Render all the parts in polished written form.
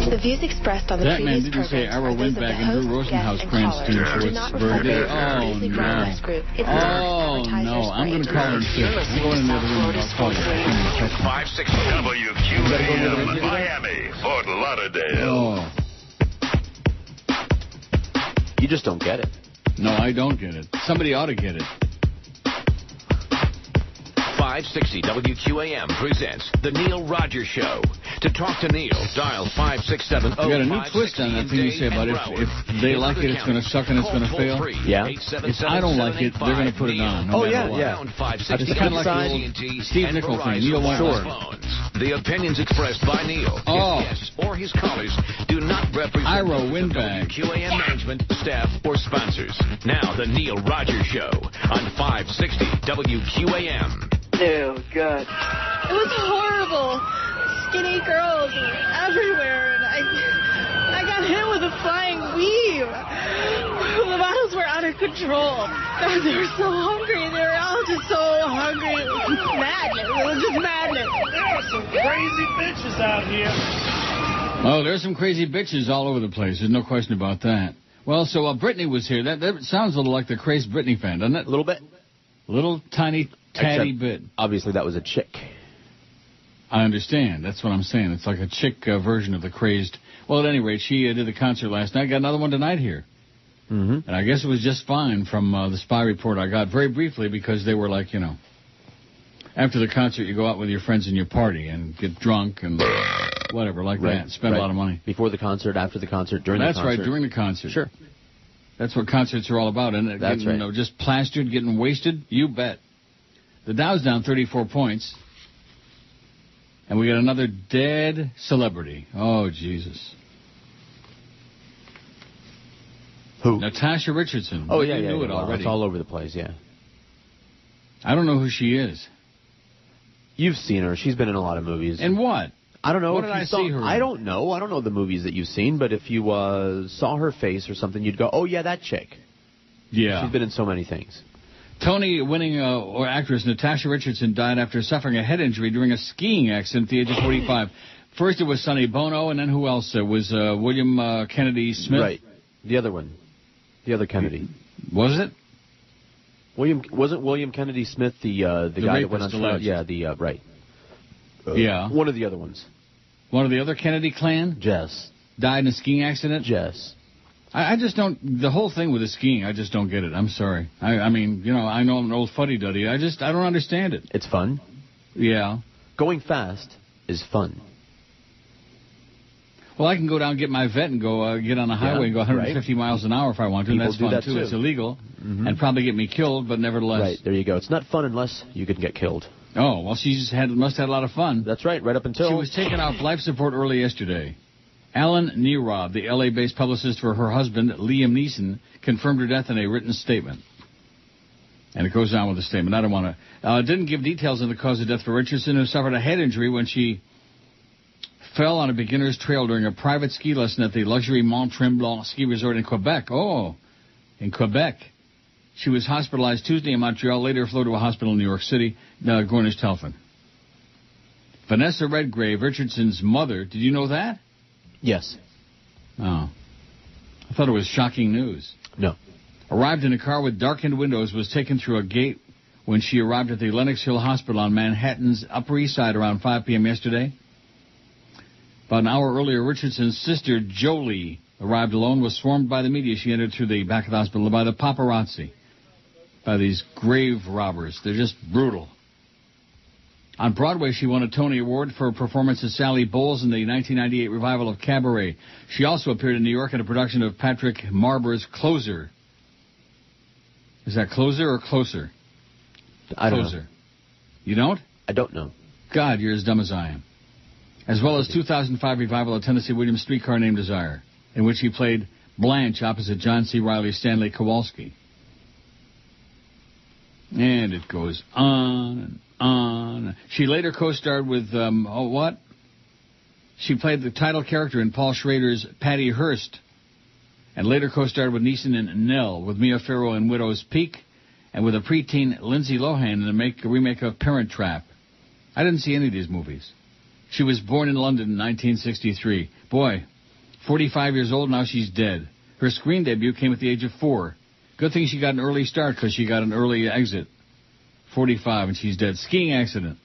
The views expressed on the that man previous didn't say programs Ira are those of the Windbag and host, Drew Rosenhaus guests, and Cranston callers for do its not reflect birthday. the Music Broadcast Group. It's not advertisers No, I'm going to or call him sick. I'm going in the other room and I'll call you. 560 WQAM, Miami, Fort Lauderdale. Oh. You just don't get it. No, I don't get it. Somebody ought to get it. 560 WQAM presents The Neil Rogers Show. To talk to Neil, dial 567. You got a new twist on that thing you say about if they like it, it's going to suck and it's going to fail. Yeah. If I don't like it, they're going to put it on. No matter what. It's kind of like the old Steve Nichol thing. Neil won't listen. The opinions expressed by Neil, his guests, or his callers do not represent Ira Windbag, WQAM management, staff, or sponsors. Now, The Neil Rogers Show on 560 WQAM. Oh, God. It was horrible. Skinny girls everywhere, and I got hit with a flying weave. The bottles were out of control. God, they were so hungry. They were all just so hungry. It was madness. It was just madness. There are some crazy bitches out here. Oh, there's some crazy bitches all over the place. There's no question about that. Well, so Brittany was here. That sounds a little like the crazed Britney fan, doesn't it? A little bit. Little tiny tatty bit. Obviously, that was a chick. I understand. That's what I'm saying. It's like a chick version of the crazed. Well, at any rate, she did the concert last night. Got another one tonight here. Mm-hmm. And I guess it was just fine from the spy report I got very briefly because they were like, after the concert you go out with your friends and you party and get drunk and whatever like that. Spend a lot of money. Before the concert, after the concert, during the concert. That's right, during the concert. Sure. That's what concerts are all about, isn't it? That's right. Just plastered, getting wasted? You bet. The Dow's down 34 points. And we got another dead celebrity. Oh, Jesus. Who? Natasha Richardson. Oh, You knew it well, already. it's all over the place, yeah. I don't know who she is. You've seen her. She's been in a lot of movies. And what? I don't know. What did I see her in? I don't know. I don't know the movies that you've seen, but if you saw her face or something, you'd go, oh, yeah, that chick. Yeah. She's been in so many things. Tony-winning actress Natasha Richardson died after suffering a head injury during a skiing accident at the age of 45. First it was Sonny Bono, and then who else? It was William Kennedy Smith. Right. The other one. The other Kennedy. Was it? Wasn't William Kennedy Smith the guy that went on trial? Yeah, right. Yeah. One of the other ones. One of the other Kennedy clan? Jess. Died in a skiing accident? Jess. I just don't, the whole thing with the skiing, I just don't get it. I'm sorry. I mean, I know I'm an old fuddy-duddy. I don't understand it. It's fun. Yeah. Going fast is fun. Well, I can go down and get my vet and go get on a highway and go 150 miles an hour if I want to. People That's do fun, that too. too. It's illegal and probably get me killed, but nevertheless. Right, there you go. It's not fun unless you can get killed. Oh, well, she just must have had a lot of fun. That's right, right up until... She was taken off life support early yesterday. Alan Neerod, the L.A.-based publicist for her husband, Liam Neeson, confirmed her death in a written statement. And it goes on with the statement. I don't want to... didn't give details on the cause of death for Richardson, who suffered a head injury when she fell on a beginner's trail during a private ski lesson at the luxury Mont Tremblant ski resort in Quebec. Oh, in Quebec. She was hospitalized Tuesday in Montreal, later flew to a hospital in New York City, Gornish Telfin. Vanessa Redgrave, Richardson's mother, did you know that? Yes. Oh. I thought it was shocking news. No. Arrived in a car with darkened windows, was taken through a gate when she arrived at the Lenox Hill Hospital on Manhattan's Upper East Side around 5 p.m. yesterday. About an hour earlier, Richardson's sister, Jolie, arrived alone, was swarmed by the media. She entered through the back of the hospital by the paparazzi, by these grave robbers. They're just brutal. On Broadway, she won a Tony Award for a performance as Sally Bowles in the 1998 revival of Cabaret. She also appeared in New York in a production of Patrick Marber's Closer. Is that Closer or Closer? I don't Closer. know. You don't? I don't know. God, you're as dumb as I am. As well as 2005 revival of Tennessee Williams' Streetcar Named Desire, in which he played Blanche opposite John C. Reilly's Stanley Kowalski. And it goes on and on. She later co-starred with, what? She played the title character in Paul Schrader's Patty Hearst, and later co-starred with Neeson in Nell, with Mia Farrow in Widow's Peak, and with a preteen Lindsay Lohan in a remake of Parent Trap. I didn't see any of these movies. She was born in London in 1963. Boy, 45 years old, now she's dead. Her screen debut came at the age of 4. Good thing she got an early start because she got an early exit. 45 and she's dead. Skiing accident.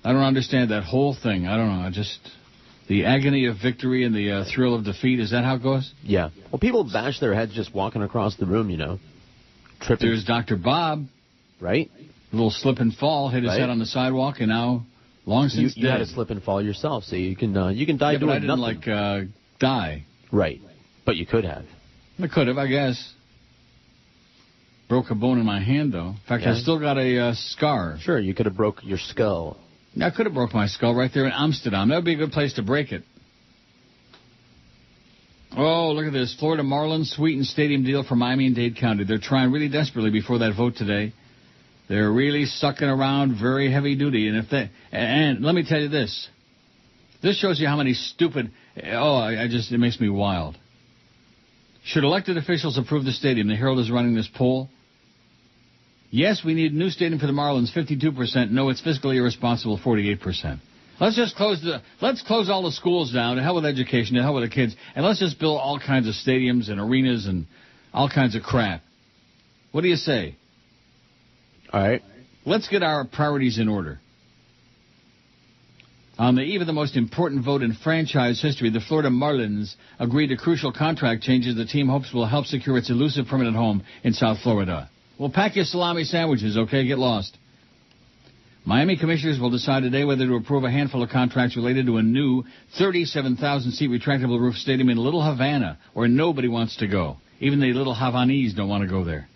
I don't understand that whole thing. I don't know. The agony of victory and the thrill of defeat. Is that how it goes? Yeah. Well, people bash their heads just walking across the room, Tripping. There's Dr. Bob. Right? A little slip and fall, hit his head on the sidewalk, and now long since dead. You had a slip and fall yourself, so you can die doing nothing. But I didn't, die. Right. But you could have. I could have, I guess. Broke a bone in my hand, though. In fact, I still got a scar. Sure, you could have broke your skull. I could have broke my skull right there in Amsterdam. That would be a good place to break it. Oh, look at this. Florida Marlins sweetened stadium deal for Miami and Dade County. They're trying really desperately before that vote today. They're really sucking around very heavy duty. And let me tell you this. This shows you how many stupid... it makes me wild. Should elected officials approve the stadium? The Herald is running this poll. Yes, we need a new stadium for the Marlins, 52%. No, it's fiscally irresponsible, 48%. Let's close all the schools down. To hell with education, to hell with the kids. And let's just build all kinds of stadiums and arenas and all kinds of crap. What do you say? All right. Let's get our priorities in order. On the eve of the most important vote in franchise history, the Florida Marlins agreed to crucial contract changes the team hopes will help secure its elusive permanent home in South Florida. Well, pack your salami sandwiches, okay? Get lost. Miami commissioners will decide today whether to approve a handful of contracts related to a new 37,000-seat retractable roof stadium in Little Havana, where nobody wants to go. Even the Little Havanese don't want to go there.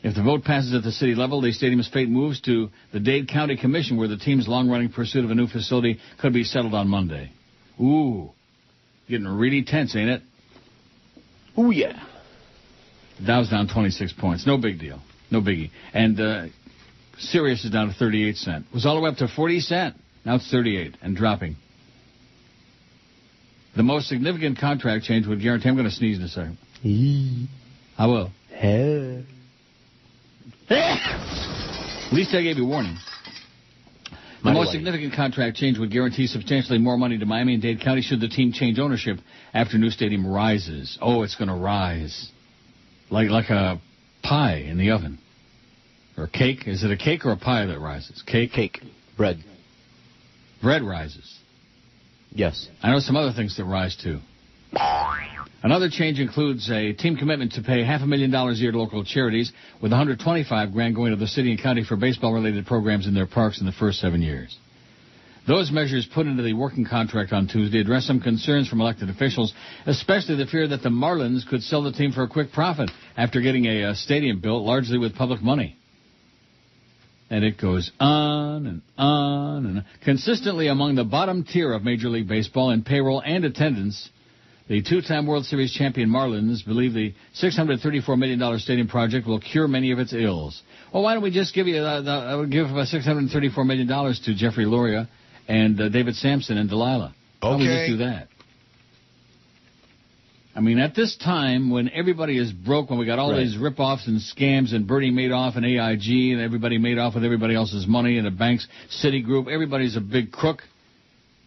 If the vote passes at the city level, the stadium's fate moves to the Dade County Commission, where the team's long-running pursuit of a new facility could be settled on Monday. Ooh, getting really tense, ain't it? Ooh, yeah. Dow's down 26 points. No big deal. No biggie. And Sirius is down to 38 cents. It was all the way up to 40 cents. Now it's 38 and dropping. The most significant contract change would guarantee... I'm going to sneeze in a second. I will. At least I gave you warning. The most significant contract change would guarantee substantially more money to Miami and Dade County should the team change ownership after new stadium rises. Oh, it's going to rise. Like a pie in the oven. Or cake. Is it a cake or a pie that rises? Cake? Cake. Bread. Bread rises. Yes. I know some other things that rise, too. Another change includes a team commitment to pay $500,000 a year to local charities, with $125,000 going to the city and county for baseball-related programs in their parks in the first 7 years. Those measures put into the working contract on Tuesday address some concerns from elected officials, especially the fear that the Marlins could sell the team for a quick profit after getting a stadium built largely with public money. And it goes on and on and on. Consistently among the bottom tier of Major League Baseball in payroll and attendance, the two-time World Series champion Marlins believe the $634 million stadium project will cure many of its ills. Well, why don't we just give $634 million to Jeffrey Loria and David Sampson and Delilah? Why don't we just do that? I mean, at this time, when everybody is broke, when we got all these rip-offs and scams and Bernie Madoff and AIG and everybody made off with everybody else's money and the banks, Citigroup, everybody's a big crook.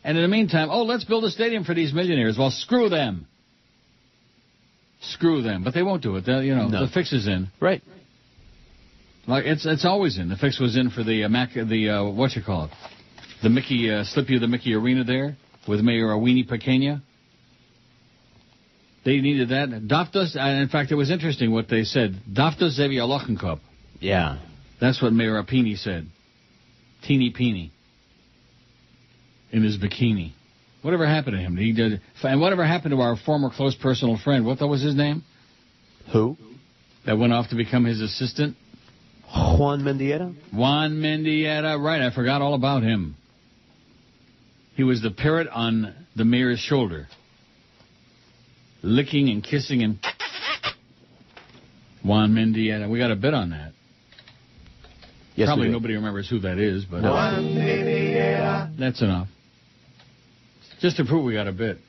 And in the meantime, let's build a stadium for these millionaires. Well, screw them. Screw them. But they won't do it. The fix is in. Right. Like it's always in. The fix was in for the the Mickey, Slip You the Mickey Arena there with Mayor Weenie Pequena. They needed that. In fact, it was interesting what they said. Dafta Xavier Lochenkup. Yeah. That's what Mayor Apini said. Teeny Peeny. In his bikini. Whatever happened to him? And whatever happened to our former close personal friend? What was his name? Who? That went off to become his assistant? Juan Mendieta? Juan Mendieta, right. I forgot all about him. He was the parrot on the mayor's shoulder. Licking and kissing and... Juan Mendieta. We got a bit on that. Yes, probably nobody remembers who that is, but... Juan Mendieta. That's enough. Just to prove we got a bit.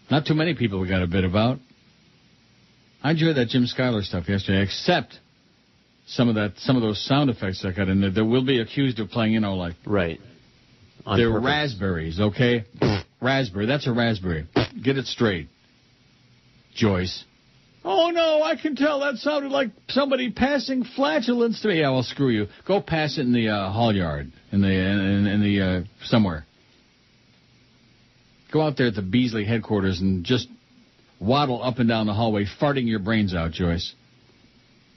Not too many people we got a bit about. I enjoyed that Jim Schuyler stuff yesterday, except some of those sound effects that got in there. That will be accused of playing, like... Right. They're raspberries, okay? Raspberry. That's a raspberry. Get it straight. Joyce. Oh, no, I can tell. That sounded like somebody passing flatulence to me. Yeah, well, screw you. Go pass it in the hall yard, in the somewhere. Go out there at the Beasley headquarters and just waddle up and down the hallway, farting your brains out, Joyce.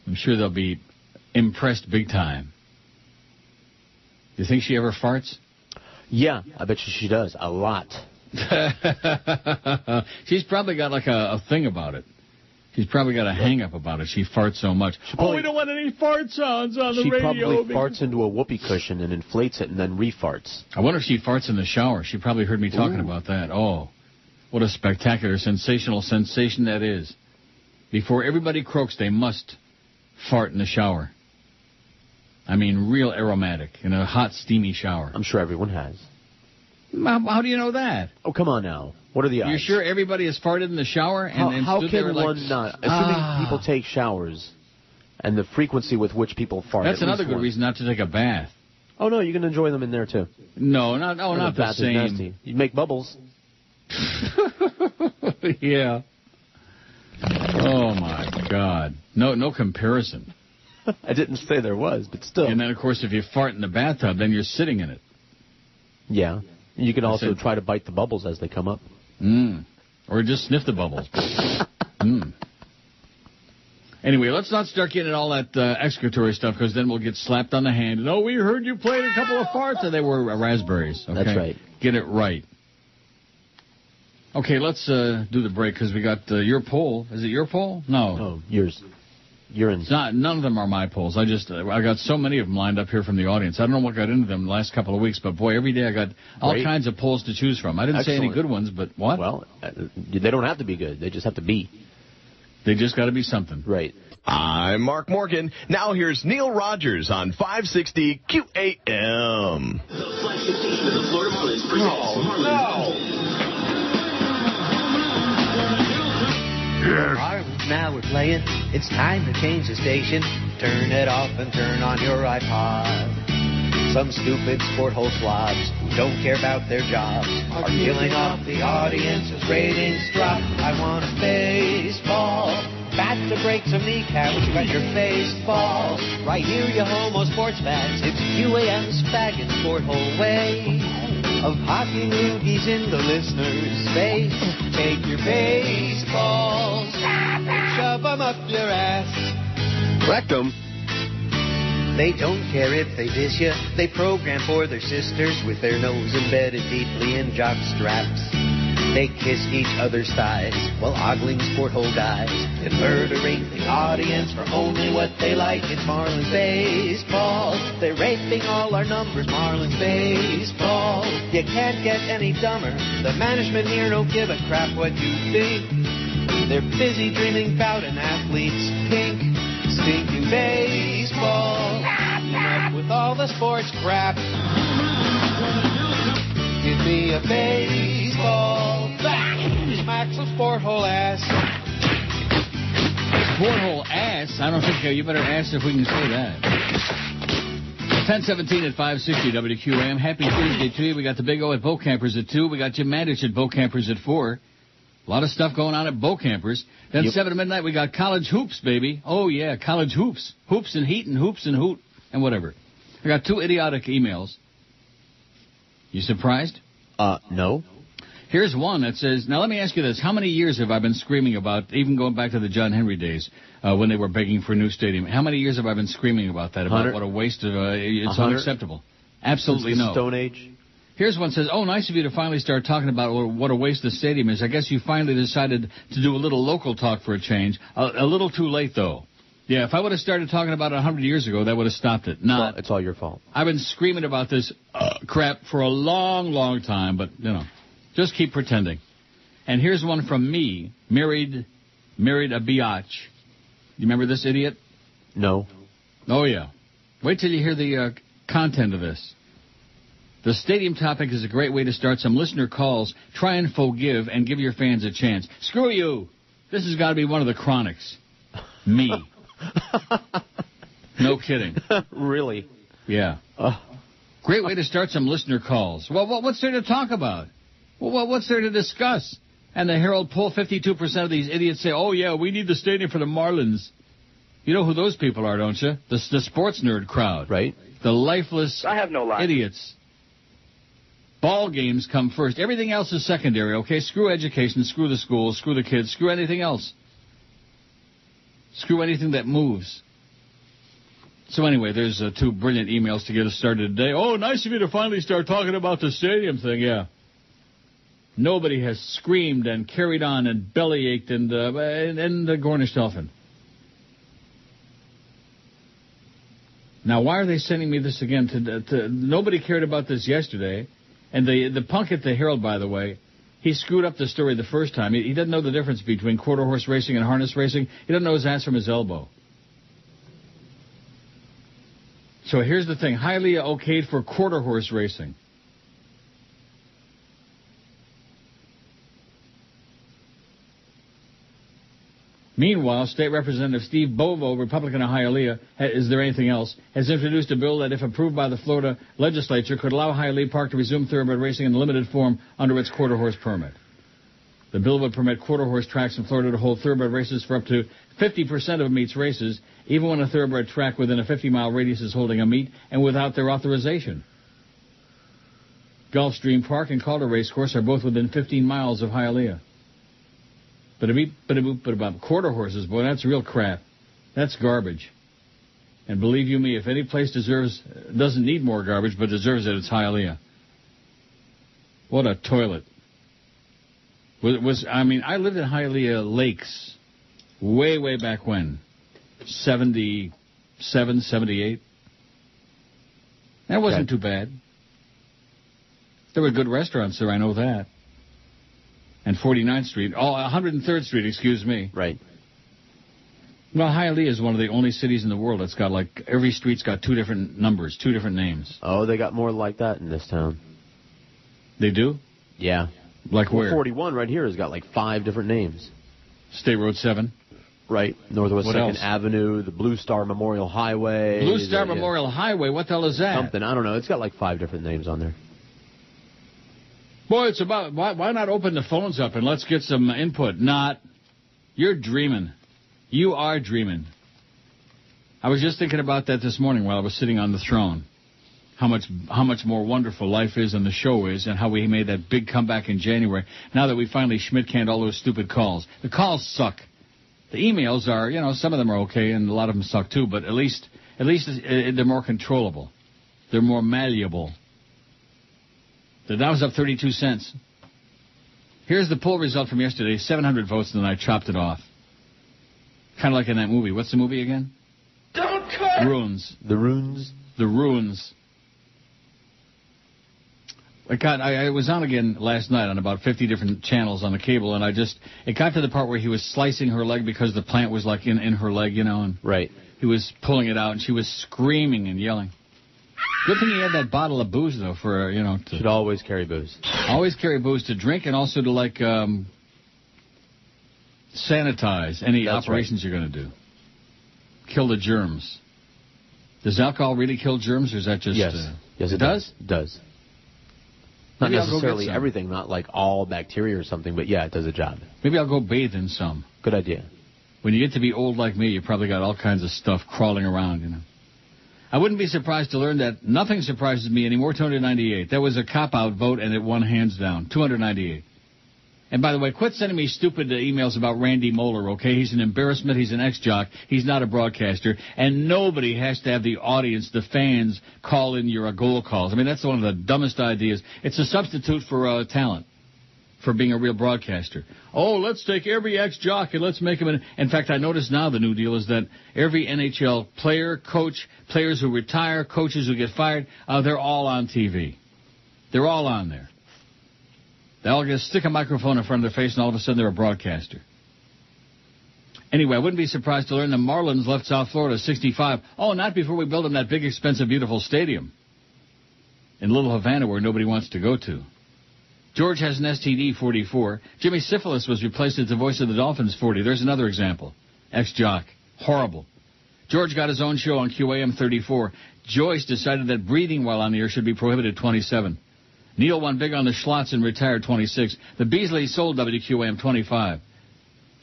I'm sure they'll be impressed big time. You think she ever farts? Yeah, I bet you she does. A lot. She's probably got like a thing about it. She's probably got a hang-up about it. She farts so much. We don't want any fart sounds on the radio. She probably farts into a whoopee cushion and inflates it and then re-farts. I wonder if she farts in the shower. She probably heard me talking about that. Oh, what a spectacular, sensational sensation that is. Before everybody croaks, they must fart in the shower. I mean, real aromatic in a hot, steamy shower. I'm sure everyone has. How do you know that? Oh, come on now. What are the odds? You're sure everybody has farted in the shower? And how stood can there one not? Assuming people take showers and the frequency with which people fart. That's another good reason not to take a bath. Oh, no, you can enjoy them in there, too. No, not the same. Is nasty. You make bubbles. Yeah. Oh, my God. No comparison. I didn't say there was, but still. And then, of course, if you fart in the bathtub, then you're sitting in it. Yeah. You can also try to bite the bubbles as they come up. Or just sniff the bubbles. Anyway, let's not start getting at all that excretory stuff, because then we'll get slapped on the hand. And, we heard you played a couple of farts, and they were raspberries. Okay? That's right. Get it right. Okay, let's do the break, because we got your poll. Is it your poll? No. Oh, yours. It's not. None of them are my polls. I got so many of them lined up here from the audience. I don't know what got into them the last couple of weeks, but boy, every day I got all kinds of polls to choose from. I didn't say any good ones, but what? Well, they don't have to be good. They just have to be. They just got to be something. Right. I'm Mark Morgan. Now here's Neil Rogers on 560 QAM. The flagship station of the Florida Marlins presents Marlins, now we're playing. It's time to change the station. Turn it off and turn on your iPod. Some stupid sport hole slobs who don't care about their jobs are killing off the audience as ratings drop. I want a baseball bat to break some kneecaps, let your face fall. Right here, you homo sports fans. It's QAM's fag and sport hole way of hocking loogies in the listener's face. Take your baseballs and shove them up your ass. Rectum. They don't care if they diss you. They program for their sisters with their nose embedded deeply in jock straps. They kiss each other's thighs while ogling sport hole guys and murdering the audience for only what they like. It's Marlins baseball. They're raping all our numbers. Marlins baseball. You can't get any dumber. The management here don't give a crap what you think. They're busy dreaming about an athlete's pink, stinking baseball. Enough with all the sports crap. Give me a baseball bat. Smack some sport hole ass. Sport hole ass? I don't think you better ask if we can say that. 10:17 at 560 WQAM. Happy Tuesday to you. We got the Big O at Boat Campers at 2. We got Jim Mandich at Boat Campers at 4. A lot of stuff going on at Boat Campers. Then 7 to midnight, we got college hoops, baby. Oh, yeah, college hoops. Hoops and heat and hoops and hoot and whatever. I got 2 idiotic emails. You surprised? No. Here's one that says, now let me ask you this. How many years have I been screaming about, even going back to the John Henry days, when they were begging for a new stadium, how many years have I been screaming about that, about what a waste of, it's unacceptable? Absolutely no. Stone Age? Here's one that says, nice of you to finally start talking about what a waste the stadium is. I guess you finally decided to do a little local talk for a change. A little too late, though. Yeah, if I would have started talking about it 100 years ago, that would have stopped it. Well, it's all your fault. I've been screaming about this crap for a long, long time, but, just keep pretending. And here's one from me, married a biatch. You remember this idiot? No. Oh, yeah. Wait till you hear the content of this. The stadium topic is a great way to start some listener calls. Try and forgive and give your fans a chance. Screw you. This has got to be one of the chronics. Me. No kidding. Really? Yeah. Great way to start some listener calls. Well, what's there to talk about? Well, what's there to discuss? And the Herald poll, 52% of these idiots say, oh, yeah, we need the stadium for the Marlins. You know who those people are, don't you? The sports nerd crowd. Right. The lifeless I have no life. idiots. Ball games come first. Everything else is secondary, okay? Screw education, screw the schools, screw the kids, screw anything else. Screw anything that moves. So anyway, there's 2 brilliant emails to get us started today. Oh, nice of you to finally start talking about the stadium thing, yeah. Nobody has screamed and carried on and bellyached and the Gornish Dolphin. Now, why are they sending me this again? Nobody cared about this yesterday. And the punk at the Herald, by the way, he screwed up the story the first time. He doesn't know the difference between quarter horse racing and harness racing. He doesn't know his ass from his elbow. So here's the thing. Hialeah okayed for quarter horse racing. Meanwhile, State Representative Steve Bovo, Republican of Hialeah, is there anything else, has introduced a bill that, if approved by the Florida legislature, could allow Hialeah Park to resume thoroughbred racing in limited form under its quarter horse permit. The bill would permit quarter horse tracks in Florida to hold thoroughbred races for up to 50% of meets races, even when a thoroughbred track within a 50-mile radius is holding a meet and without their authorization. Gulfstream Park and Calder Racecourse are both within 15 miles of Hialeah. But about quarter horses, boy, that's real crap. That's garbage. And believe you me, if any place doesn't need more garbage, but deserves it, it's Hialeah. What a toilet. I lived in Hialeah Lakes way back when. 77, 78. That wasn't too bad. There were good restaurants there, I know that. And 49th Street, 103rd Street, excuse me. Right. Well, Hialeah is one of the only cities in the world that's got, every street's got 2 different numbers, 2 different names. Oh, they got more like that in this town. They do? Yeah. Like where? 41 right here has got 5 different names. State Road 7? Right. Northwest What 2nd else? Avenue, the Blue Star Memorial Highway. Blue Star Memorial Highway? What the hell is that? Something. I don't know. It's got 5 different names on there. Boy, it's about, why not open the phones up and let's get some input? You're dreaming. You are dreaming. I was just thinking about that this morning while I was sitting on the throne. How much more wonderful life is and the show is, and how we made that big comeback in January. Now that we finally Schmidt-canned all those stupid calls. The calls suck. The emails are, some of them are okay, and a lot of them suck too, but at least they're more controllable. They're more malleable. The Dow's up 32 cents. Here's the poll result from yesterday. 700 votes, and then I chopped it off. Kind of like in that movie. What's the movie again? Don't cut! Ruins. The Ruins? The Ruins. I was on again last night on about 50 different channels on the cable, and it got to the part where he was slicing her leg because the plant was in her leg, and right. He was pulling it out, and she was screaming and yelling. Good thing he had that bottle of booze, though, for, Should always carry booze. Always carry booze to drink and also to, sanitize any operations you're going to do. Kill the germs. Does alcohol really kill germs, or is that just... Yes. Yes, it does. It does. Not Maybe necessarily everything, not all bacteria or something, but yeah, it does a job. Maybe I'll go bathe in some. Good idea. When you get to be old like me, you probably got all kinds of stuff crawling around, I wouldn't be surprised to learn that nothing surprises me anymore. 298. That was a cop-out vote, and it won hands down. 298. And by the way, quit sending me stupid emails about Randy Moeller, okay? He's an embarrassment. He's an ex-jock. He's not a broadcaster. And nobody has to have the audience, the fans, call in your goal calls. I mean, that's one of the dumbest ideas. It's a substitute for talent, for being a real broadcaster. Oh, let's take every ex-jock and let's make him in fact, I notice now the new deal is that every NHL player, coach, players who retire, coaches who get fired, they're all on TV. They're all on there. They all just stick a microphone in front of their face, and all of a sudden they're a broadcaster. Anyway, I wouldn't be surprised to learn the Marlins left South Florida 65. Oh, not before we build them that big, expensive, beautiful stadium in Little Havana where nobody wants to go to. George has an STD, 44. Jimmy Syphilis was replaced as the voice of the Dolphins, 40. There's another example. Ex-jock. Horrible. George got his own show on QAM, 34. Joyce decided that breathing while on the air should be prohibited, 27. Neil won big on the Schlotz and retired 26. The Beasley sold WQAM 25.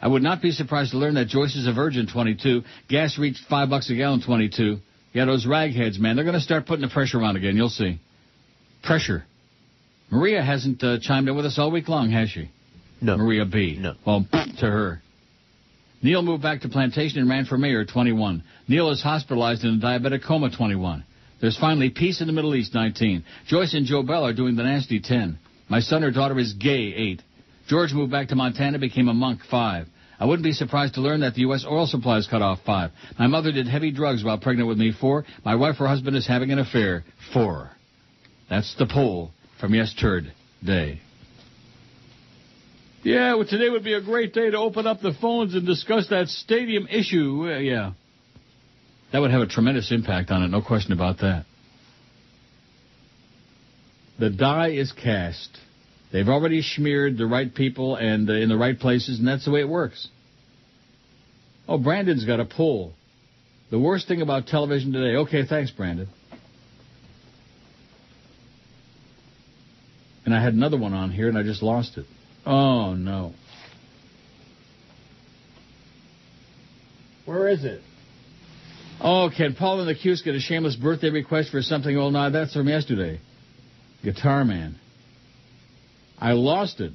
I would not be surprised to learn that Joyce is a virgin 22. Gas reached $5 a gallon 22. Yeah, those ragheads, man, they're going to start putting the pressure on again. You'll see. Pressure. Maria hasn't chimed in with us all week long, has she? No. Maria B. No. Well, to her. Neil moved back to Plantation and ran for mayor 21. Neil is hospitalized in a diabetic coma 21. There's finally peace in the Middle East 19. Joyce and Joe Bell are doing the nasty 10. My son or daughter is gay 8. George moved back to Montana, became a monk 5. I wouldn't be surprised to learn that the U.S. oil supply is cut off 5. My mother did heavy drugs while pregnant with me 4. My wife or husband is having an affair 4. That's the poll from yesterday. Yeah, well, today would be a great day to open up the phones and discuss that stadium issue. Yeah. That would have a tremendous impact on it, no question about that. The die is cast. They've already smeared the right people and in the right places, and that's the way it works. Oh, Brandon's got a poll. The worst thing about television today. Okay, thanks, Brandon. And I had another one on here, and I just lost it. Oh, no. Where is it? Oh, can Paul and the Cuse get a shameless birthday request for something? Oh, no, that's from yesterday. Guitar Man. I lost it.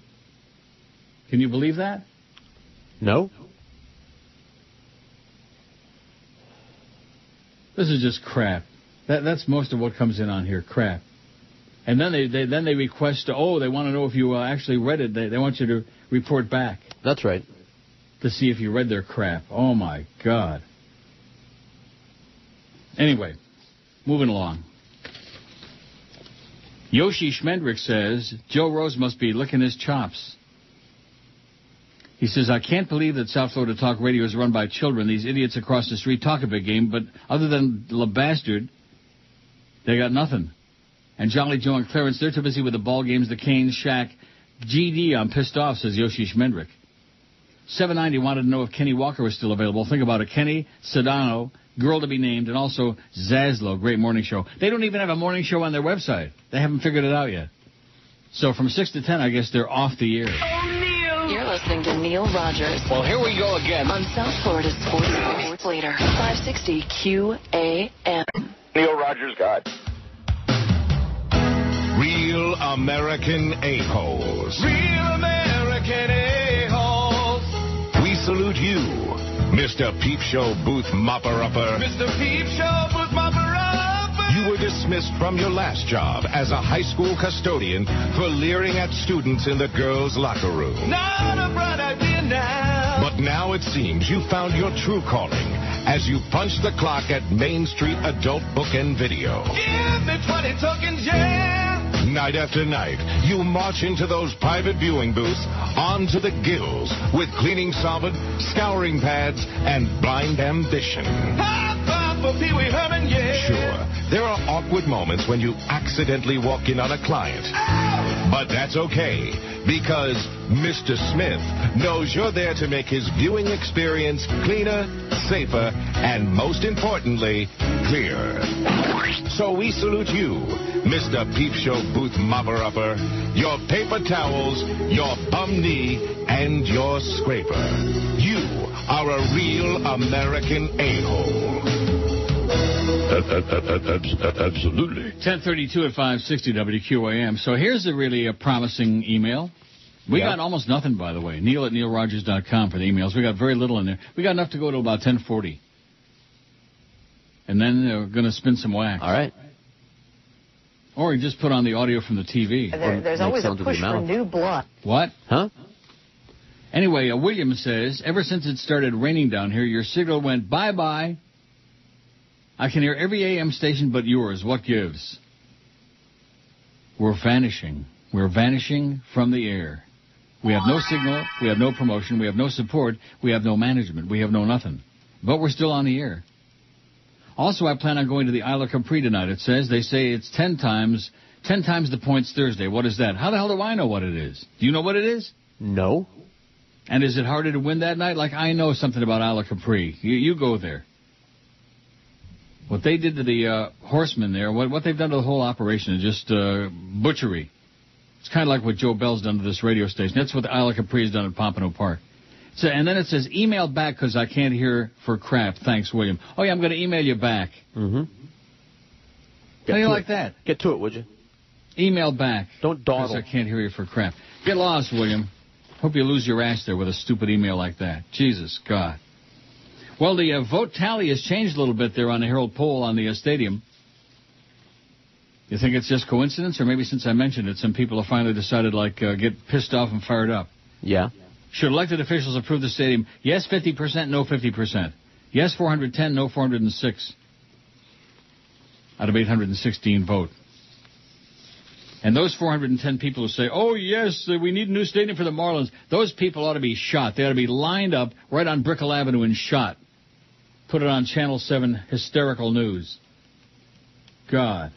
Can you believe that? No. This is just crap. That's most of what comes in on here, crap. And then they request, they want to know if you actually read it. They want you to report back. That's right. To see if you read their crap. Oh, my God. Anyway, moving along. Yoshi Schmendrick says, Joe Rose must be licking his chops. He says, I can't believe that South Florida Talk Radio is run by children. These idiots across the street talk a big game, but other than the bastard, they got nothing. And Jolly Joe and Clarence, they're too busy with the ball games, the Canes, Shaq. GD, I'm pissed off, says Yoshi Schmendrick. 790 wanted to know if Kenny Walker was still available. Think about it. Kenny, Sedano, girl to be named, and also Zaslow, great morning show. They don't even have a morning show on their website. They haven't figured it out yet. So from 6 to 10, I guess they're off the air. Oh, Neil! You're listening to Neil Rogers. Well, here we go again. On South Florida Sports Leader, 560 QAM. Neil Rogers got. Real American A-holes. Real American A-holes. We salute you, Mr. Peep Show Booth Mopper-Upper. Mr. Peep Show Booth Mopper-Upper. You were dismissed from your last job as a high school custodian for leering at students in the girls' locker room. Not a bright idea now. But now it seems you found your true calling as you punch the clock at Main Street Adult Book and Video. Give me 20 tokens, yeah. Night after night, you march into those private viewing booths onto the gills with cleaning solvent, scouring pads, and blind ambition. Hop, hop, for Pee Wee Herman, yeah. Sure, there are awkward moments when you accidentally walk in on a client. Ow! But that's okay, because Mr. Smith knows you're there to make his viewing experience cleaner, safer, and most importantly, clear. So we salute you, Mr. Peep Show Booth Mopper-Upper, your paper towels, your bum knee, and your scraper. You are a real American a-hole. Absolutely. 10:32 at 560 WQAM. So here's a really promising email. We got almost nothing, by the way. Neil at neilrogers.com for the emails. We got very little in there. We got enough to go to about 10:40. And then we're going to spin some wax. All right. Or you just put on the audio from the TV. There's always a push for new blood. What? Huh? Anyway, William says, ever since it started raining down here, your signal went bye-bye. I can hear every AM station but yours. What gives? We're vanishing. We're vanishing from the air. We have no signal. We have no promotion. We have no support. We have no management. We have no nothing. But we're still on the air. Also, I plan on going to the Isla Capri tonight. It says, they say it's 10 times the points Thursday. What is that? How the hell do I know what it is? Do you know what it is? No. And is it harder to win that night? Like, I know something about Isla Capri. You go there. What they did to the horsemen there, what they've done to the whole operation is just butchery. It's kind of like what Joe Bell's done to this radio station. That's what Isla Capri's done at Pompano Park. So, and then it says, email back because I can't hear for crap. Thanks, William. Oh, yeah, I'm going to email you back. Mm-hmm. How do you like that? Get to it, would you? Email back. Don't dawdle. Because I can't hear you for crap. Get lost, William. Hope you lose your ass there with a stupid email like that. Jesus, God. Well, the vote tally has changed a little bit there on the Herald poll on the stadium. You think it's just coincidence, or maybe since I mentioned it, some people have finally decided, get pissed off and fired up? Yeah. Should elected officials approve the stadium? Yes, 50%, no 50%. Yes, 410, no 406. Out of 816 vote. And those 410 people who say, oh, yes, we need a new stadium for the Marlins, those people ought to be shot. They ought to be lined up right on Brickell Avenue and shot. Put it on Channel 7 hysterical news. God.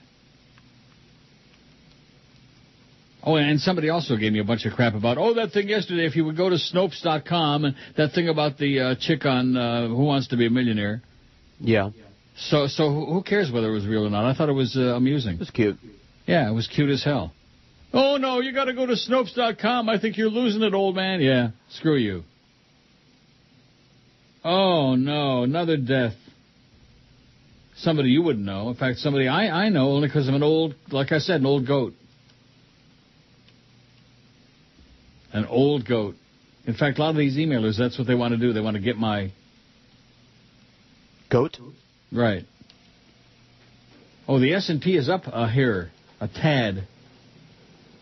Oh, and somebody also gave me a bunch of crap about, that thing yesterday, if you would go to Snopes.com, and that thing about the chick on Who Wants to Be a Millionaire. Yeah. So who cares whether it was real or not? I thought it was amusing. It was cute. Yeah, it was cute as hell. Oh, no, you got to go to Snopes.com. I think you're losing it, old man. Yeah, screw you. Oh, no, another death. Somebody you wouldn't know. In fact, somebody I know only because I'm an old goat. An old goat. In fact, a lot of these emailers, that's what they want to do. They want to get my... Goat? Right. Oh, the S&P is up here. A tad.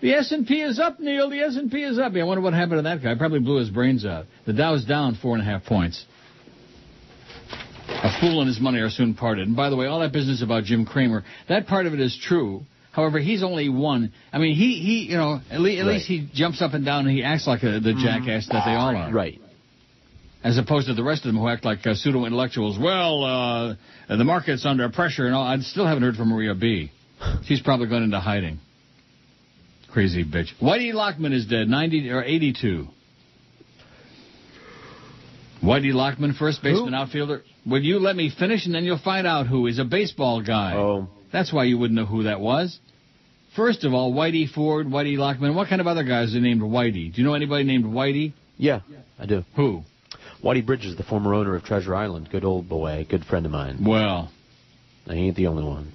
The S&P is up, Neil. The S&P is up. Yeah, I wonder what happened to that guy. Probably blew his brains out. The Dow's down 4.5 points. A fool and his money are soon parted. And by the way, all that business about Jim Cramer, that part of it is true. However, he's only one. I mean, he at least he jumps up and down and he acts like the jackass that they all are. Right. As opposed to the rest of them who act like pseudo-intellectuals. Well, the market's under pressure and all. I still haven't heard from Maria B. She's probably gone into hiding. Crazy bitch. Whitey Lockman is dead, 82. Whitey Lockman, first baseman, outfielder. Would you let me finish and then you'll find out who? He's a baseball guy. Oh. That's why you wouldn't know who that was. First of all, Whitey Ford, Whitey Lockman. What kind of other guys are named Whitey? Do you know anybody named Whitey? Yeah, I do. Who? Whitey Bridges, the former owner of Treasure Island. Good old boy, good friend of mine. Well. I ain't the only one.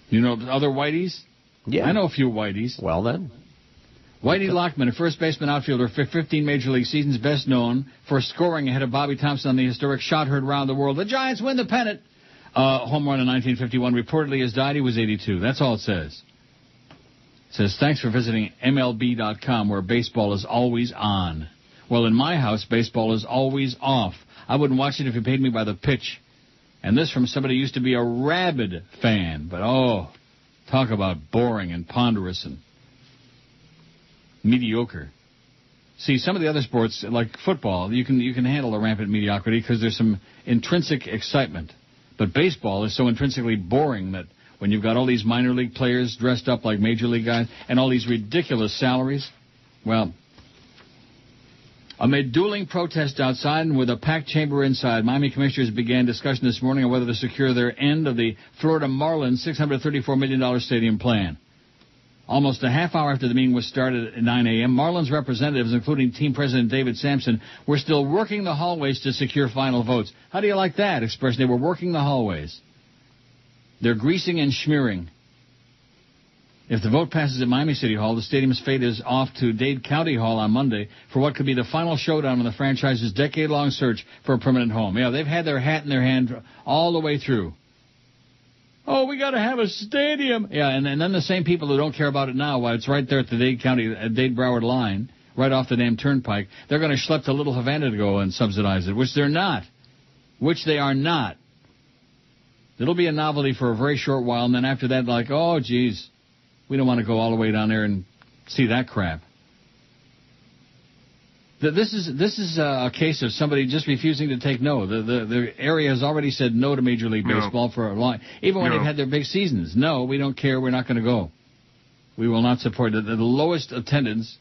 You know other Whiteys? Yeah. I know a few Whiteys. Well, then. Whitey Lockman, a first baseman outfielder for 15 Major League seasons, best known for scoring ahead of Bobby Thompson on the historic shot heard around the world. The Giants win the pennant. Home run in 1951. Reportedly has died. He was 82. That's all it says. It says, thanks for visiting MLB.com, where baseball is always on. Well, in my house, baseball is always off. I wouldn't watch it if you paid me by the pitch. And this from somebody who used to be a rabid fan. But, talk about boring and ponderous and mediocre. See, some of the other sports, like football, you can handle the rampant mediocrity because there's some intrinsic excitement. But baseball is so intrinsically boring that when you've got all these minor league players dressed up like major league guys and all these ridiculous salaries, well... Amid dueling protests outside and with a packed chamber inside, Miami commissioners began discussion this morning on whether to secure their end of the Florida Marlins $634 million stadium plan. Almost a half hour after the meeting was started at 9 a.m., Marlins representatives, including team president David Sampson, were still working the hallways to secure final votes. How do you like that expression? They were working the hallways. They're greasing and smearing. If the vote passes at Miami City Hall, the stadium's fate is off to Dade County Hall on Monday for what could be the final showdown in the franchise's decade-long search for a permanent home. Yeah, they've had their hat in their hand all the way through. Oh, we got to have a stadium. Yeah, and then the same people who don't care about it now, while it's right there at the Dade-Broward line, right off the damn turnpike, they're going to schlep to Little Havana to go and subsidize it, which they're not. Which they are not. It'll be a novelty for a very short while, and then after that, like, oh, geez. We don't want to go all the way down there and see that crap. This is a case of somebody just refusing to take no. The area has already said no to Major League Baseball for a long, even when they've had their big seasons. No, we don't care. We're not going to go. We will not support the lowest attendance.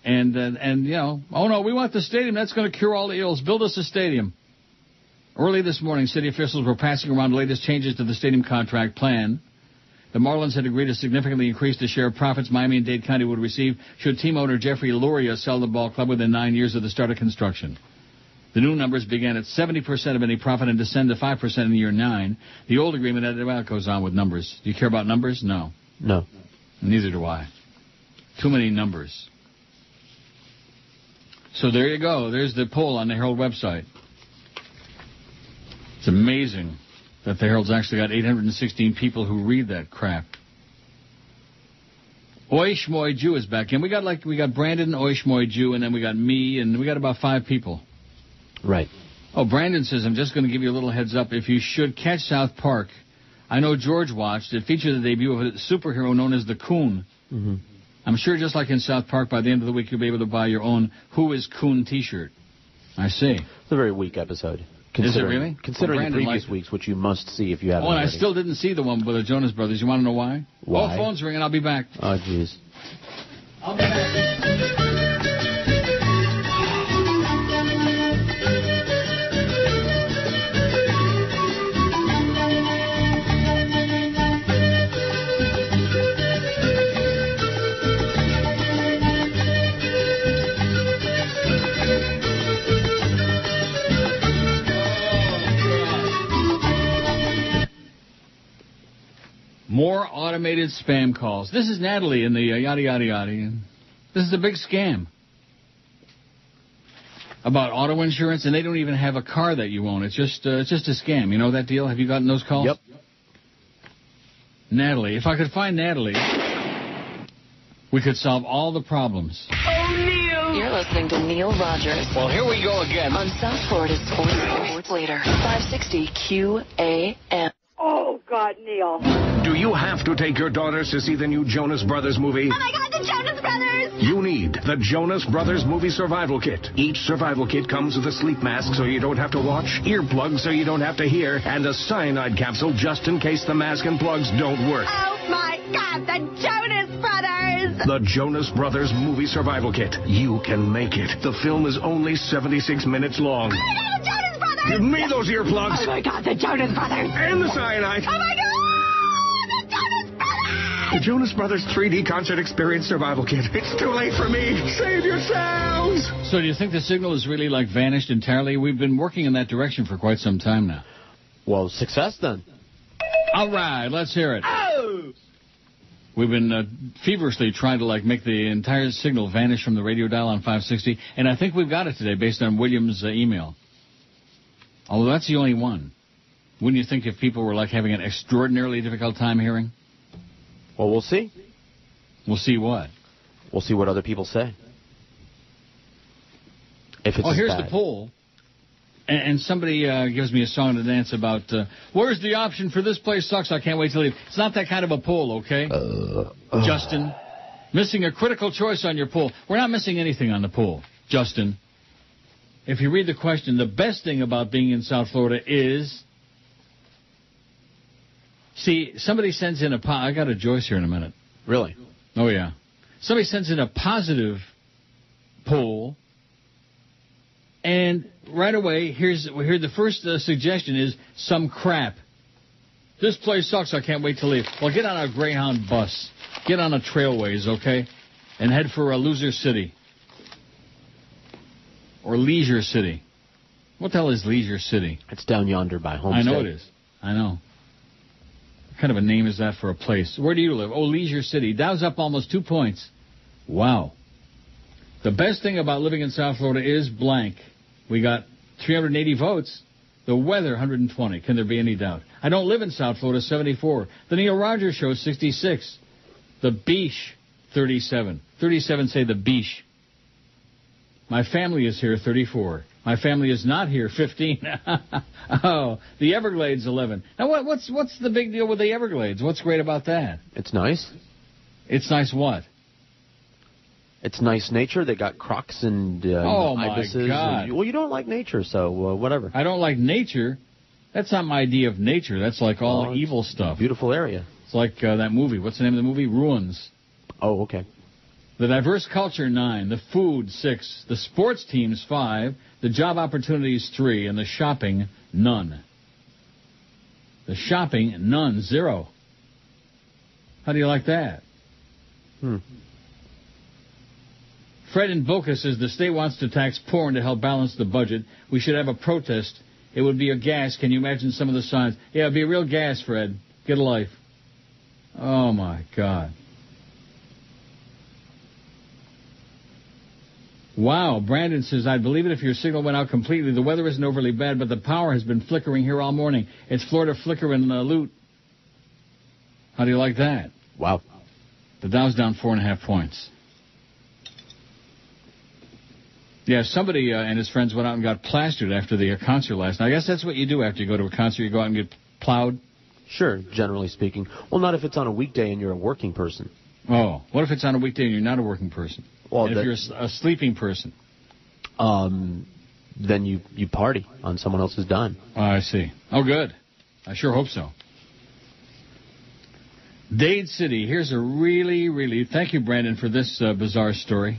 And oh no, we want the stadium. That's going to cure all the ills. Build us a stadium. Early this morning, city officials were passing around the latest changes to the stadium contract plan. The Marlins had agreed to significantly increase the share of profits Miami and Dade County would receive should team owner Jeffrey Luria sell the ball club within 9 years of the start of construction. The new numbers began at 70% of any profit and descend to 5% in year 9. The old agreement, well, it goes on with numbers. Do you care about numbers? No. No. Neither do I. Too many numbers. So there you go. There's the poll on the Herald website. It's amazing that the Herald's actually got 816 people who read that crap. Oi Shmoy Jew is back in. We got Brandon, Oi Shmoy Jew, and then we got me, and we got about 5 people. Right. Oh, Brandon says, I'm just going to give you a little heads up. If you should catch South Park, I know George watched. It featured the debut of a superhero known as the Coon. Mm-hmm. I'm sure just like in South Park, by the end of the week, you'll be able to buy your own Who is Coon t-shirt. I see. It's a very weak episode. Is it really? Considering the previous weeks, which you must see if you haven't already. I still didn't see the one with the Jonas Brothers. You want to know why? Why? Oh, phone's ringing. I'll be back. Oh, jeez. I'll be back. More automated spam calls. This is Natalie in the yada, yada, yada. This is a big scam about auto insurance, and they don't even have a car that you own. It's just a scam. You know that deal? Have you gotten those calls? Yep. Natalie. If I could find Natalie, we could solve all the problems. Oh, Neil! You're listening to Neil Rogers. Well, here we go again. On South Florida's Sports Leader, 560 QAM. Oh, God, Neil. Do you have to take your daughters to see the new Jonas Brothers movie? Oh, my God, the Jonas Brothers! You need the Jonas Brothers Movie Survival Kit. Each survival kit comes with a sleep mask so you don't have to watch, earplugs so you don't have to hear, and a cyanide capsule just in case the mask and plugs don't work. Oh, my God, the Jonas Brothers! The Jonas Brothers Movie Survival Kit. You can make it. The film is only 76 minutes long. Oh, my God, the Jonas Brothers! Give me those earplugs. Oh, my God, the Jonas Brothers! And the cyanide. Oh, my God! The Jonas Brothers! The Jonas Brothers 3D Concert Experience Survival Kit. It's too late for me. Save yourselves. So do you think the signal has really, vanished entirely? We've been working in that direction for quite some time now. Well, success then. All right, let's hear it. Oh! We've been feverishly trying to, make the entire signal vanish from the radio dial on 560, and I think we've got it today based on William's email. Although that's the only one. Wouldn't you think if people were, having an extraordinarily difficult time hearing? Well, we'll see. We'll see what? We'll see what other people say. If it's here's bad. the poll. And somebody gives me a song to dance about, where's the option for this place sucks, I can't wait to leave. It's not that kind of a poll, okay? Justin, missing a critical choice on your poll. We're not missing anything on the poll, Justin. If you read the question, the best thing about being in South Florida is... See, somebody sends in I got a Joyce here in a minute. Really? Oh, yeah. Somebody sends in a positive poll, and right away, here the first suggestion is some crap. This place sucks, I can't wait to leave. Well, get on a Greyhound bus. Get on a Trailways, okay? And head for a Loser City. Or Leisure City. What the hell is Leisure City? It's down yonder by Homestead. I know it is. I know. What kind of a name is that for a place? Where do you live? Oh, Leisure City. Dow's up almost 2 points. Wow. The best thing about living in South Florida is blank. We got 380 votes. The weather, 120. Can there be any doubt? I don't live in South Florida, 74. The Neil Rogers Show, 66. The Beach, 37. 37 say the Beach. My family is here, 34. My family is not here, 15. Oh, the Everglades, 11. Now, what's the big deal with the Everglades? What's great about that? It's nice. It's nice what? It's nice nature. They got crocs and ibises. God. Well, you don't like nature, so whatever. I don't like nature. That's not my idea of nature. That's like all evil stuff. Beautiful area. It's like that movie. What's the name of the movie? Ruins. Oh, okay. The diverse culture, 9. The food, 6. The sports teams, 5. The job opportunities, 3. And the shopping, none. The shopping, none, 0. How do you like that? Fred in Boca says the state wants to tax porn to help balance the budget. We should have a protest. It would be a gas. Can you imagine some of the signs? Yeah, it'd be a real gas, Fred. Get a life. Oh, my God. Wow. Brandon says, I'd believe it if your signal went out completely. The weather isn't overly bad, but the power has been flickering here all morning. It's Florida Flicker and Loot. How do you like that? Wow. The Dow's down 4.5 points. Yeah, somebody and his friends went out and got plastered after the concert last night. I guess that's what you do after you go to a concert. You go out and get plowed. Sure, generally speaking. Well, not if it's on a weekday and you're a working person. Oh, what if it's on a weekday and you're not a working person? Well, and if you're a sleeping person? Then you party on someone else's dime. Oh, I see. Oh, good. I sure hope so. Dade City. Here's a really, thank you, Brandon, for this bizarre story.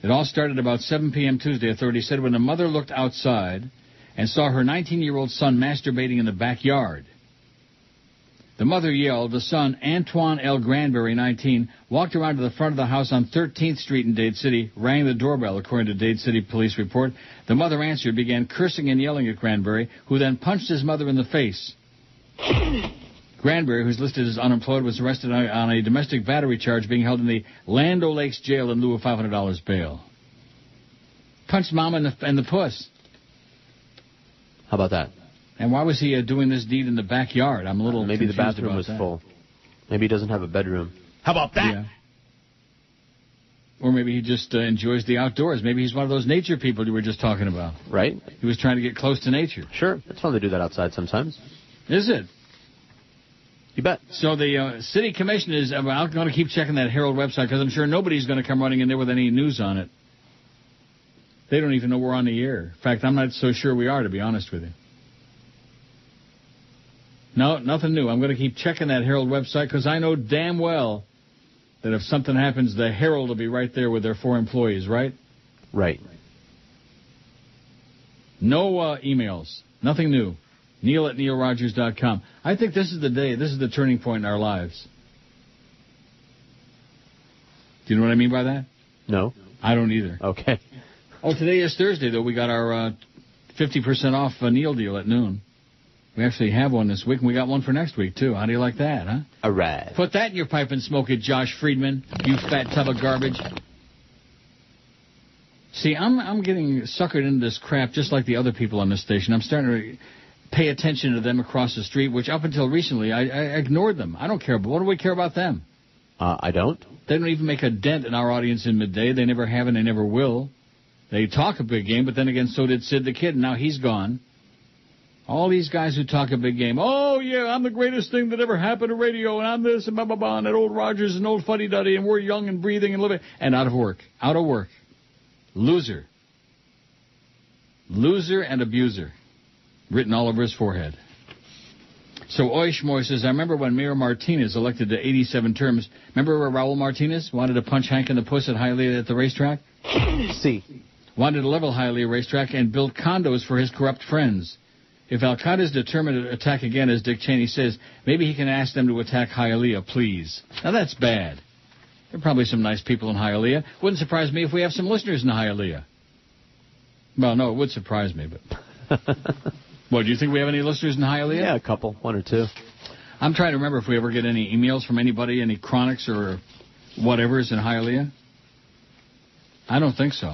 It all started about 7 p.m. Tuesday, authorities said, when a mother looked outside and saw her 19-year-old son masturbating in the backyard. The mother yelled. The son, Antoine L. Granberry, 19, walked around to the front of the house on 13th Street in Dade City, rang the doorbell, according to Dade City police report. The mother answered, began cursing and yelling at Granberry, who then punched his mother in the face. Granberry, who's listed as unemployed, was arrested on a domestic battery charge, being held in the Land O'Lakes jail in lieu of $500 bail. Punched Mama in the puss. How about that? And why was he doing this deed in the backyard? I'm a little maybe the bathroom was that. full. Maybe he doesn't have a bedroom. How about that? Yeah. Or maybe he just enjoys the outdoors. Maybe he's one of those nature people you were just talking about. Right. He was trying to get close to nature. Sure. It's fun to do that outside sometimes. Is it? You bet. So the city commission is, I'm going to keep checking that Herald website because I'm sure nobody's going to come running in there with any news on it. They don't even know we're on the air. In fact, I'm not so sure we are, to be honest with you. No, nothing new. I'm going to keep checking that Herald website because I know damn well that if something happens, the Herald will be right there with their 4 employees, right? Right. No emails. Nothing new. Neil at neilrogers.com. I think this is the day, this is the turning point in our lives. Do you know what I mean by that? No. I don't either. Okay. Oh, today is Thursday, though. We got our 50% off Neil deal at noon. We actually have one this week, and we got one for next week, too. How do you like that, huh? All right. Put that in your pipe and smoke it, Josh Friedman, you fat tub of garbage. See, I'm getting suckered into this crap just like the other people on this station. I'm starting to pay attention to them across the street, which up until recently, I ignored them. I don't care. But what do we care about them? I don't. They don't even make a dent in our audience in midday. They never have and they never will. They talk a big game, but then again, so did Sid the Kid, and now he's gone. All these guys who talk a big game, oh, yeah, I'm the greatest thing that ever happened to radio, and I'm this, and blah, blah, blah, and that old Rogers and old fuddy-duddy, and we're young and breathing and living, and out of work. Out of work. Loser. Loser and abuser. Written all over his forehead. So Oishmoy says, I remember when Mayor Martinez elected to 87 terms. Remember where Raul Martinez wanted to punch Hank in the puss at Hialeah at the racetrack? See. Wanted to level Hialeah racetrack and build condos for his corrupt friends. If Al-Qaeda is determined to attack again, as Dick Cheney says, maybe he can ask them to attack Hialeah, please. Now, that's bad. There are probably some nice people in Hialeah. Wouldn't surprise me if we have some listeners in Hialeah. Well, no, it would surprise me, but... What, do you think we have any listeners in Hialeah? Yeah, a couple, 1 or 2. I'm trying to remember if we ever get any emails from anybody, any chronics or whatever's in Hialeah. I don't think so.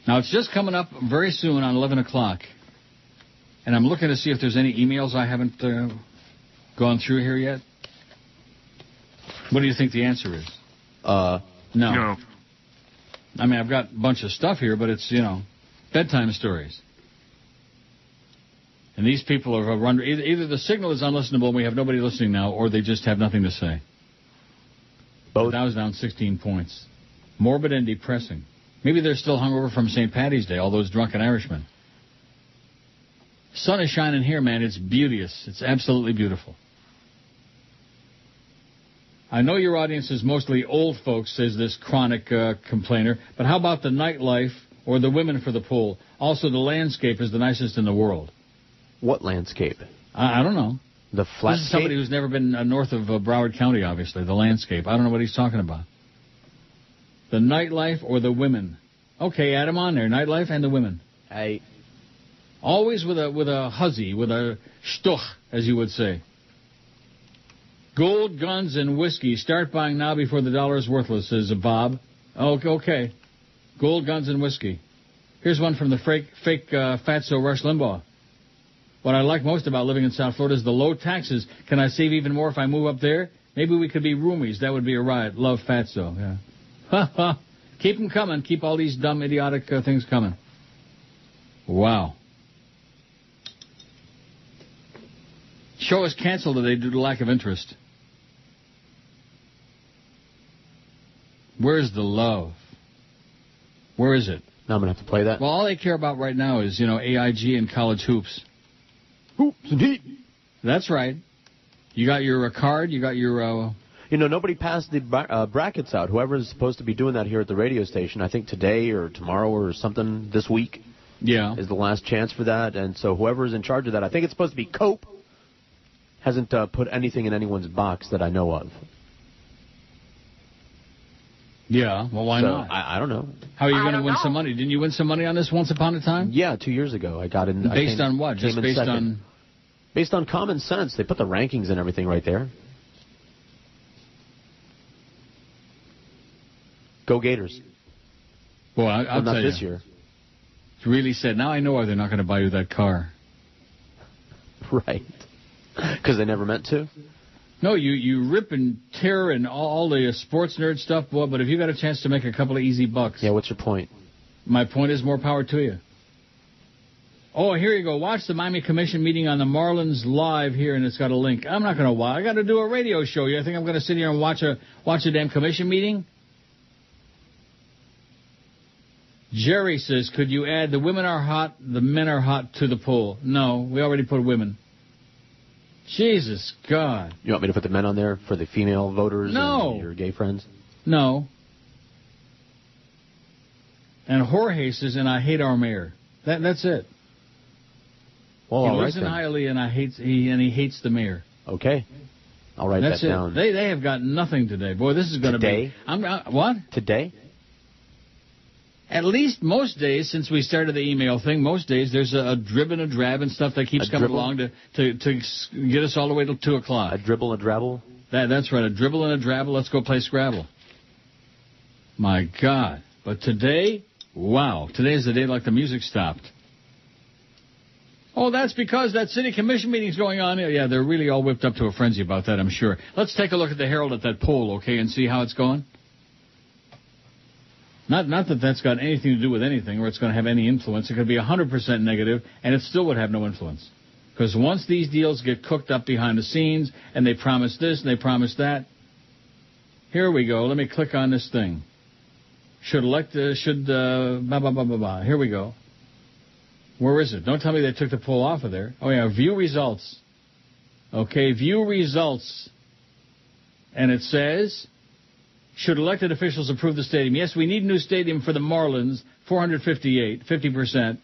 Now, it's just coming up very soon on 11 o'clock. And I'm looking to see if there's any emails I haven't gone through here yet. What do you think the answer is? No. I mean, I've got a bunch of stuff here, but it's, bedtime stories. And these people are run. Either the signal is unlistenable and we have nobody listening now, or they just have nothing to say. Both. The Dow's down 16 points. Morbid and depressing. Maybe they're still hungover from St. Paddy's Day, all those drunken Irishmen. Sun is shining here, man. It's beauteous. It's absolutely beautiful. I know your audience is mostly old folks, says this chronic complainer, but how about the nightlife or the women for the pool? Also, the landscape is the nicest in the world. What landscape? I don't know. The flat This is somebody who's never been north of Broward County, obviously, the landscape. I don't know what he's talking about. The nightlife or the women? Okay, add them on there. Nightlife and the women. Hey. Always with a hussy, with a shtuch, as you would say. Gold, guns, and whiskey. Start buying now before the dollar is worthless, says Bob. Okay. Gold, guns, and whiskey. Here's one from the fake fatso Rush Limbaugh. What I like most about living in South Florida is the low taxes. Can I save even more if I move up there? Maybe we could be roomies. That would be a riot. Love Fatso. Yeah. Ha ha. Keep them coming. Keep all these dumb, idiotic things coming. Wow. Show is canceled today due to lack of interest. Where's the love? Where is it? Now I'm going to have to play that. Well, all they care about right now is, AIG and college hoops. Hoops indeed. That's right. You got your card? You got your... nobody passed the brackets out. Whoever is supposed to be doing that here at the radio station, I think today or tomorrow or something this week is the last chance for that. And so whoever is in charge of that, I think it's supposed to be Cope, hasn't put anything in anyone's box that I know of. Yeah, well, why not? I don't know. How are you going to win some money? Didn't you win some money on this once upon a time? Yeah, 2 years ago. I got in. Based on what? Just based on... Based on common sense. They put the rankings and everything right there. Go Gators. Well, I'll tell you. Not this year. It's really sad. Now I know why they're not going to buy you that car. Right. Because they never meant to? No, you rip and tear and all the sports nerd stuff, boy, but if you got a chance to make a couple of easy bucks. Yeah, what's your point? My point is more power to you. Oh, here you go. Watch the Miami Commission meeting on the Marlins live here, and it's got a link. I'm not going to watch. I got to do a radio show. You think I'm going to sit here and watch a damn commission meeting? Jerry says, could you add the women are hot, the men are hot to the poll? No, we already put women. Jesus God. You want me to put the men on there for the female voters and your gay friends? No. And Jorge says, and I hate our mayor. That's it. Well, he lives in Hialeah, and he hates the mayor. Okay. I'll write that down. They have got nothing today. Boy, this is going to be... What? Today? At least most days, since we started the email thing, most days there's a drib and a drab and stuff that keeps coming along to get us all the way till 2 o'clock. A dribble and a drabble? That's right, a dribble and a drabble. Let's go play Scrabble. My God. But today, wow, today's the day like the music stopped. Oh, that's because that city commission meeting's going on. Yeah, they're really all whipped up to a frenzy about that, I'm sure. Let's take a look at the Herald at that poll, okay, and see how it's going. Not that that's got anything to do with anything or it's going to have any influence. It could be 100% negative, and it still would have no influence. Because once these deals get cooked up behind the scenes, and they promise this and they promise that. Here we go. Let me click on this thing. Here we go. Where is it? Don't tell me they took the poll off of there. Oh, yeah, view results. Okay, view results. And it says... Should elected officials approve the stadium? Yes, we need a new stadium for the Marlins, 458, 50%.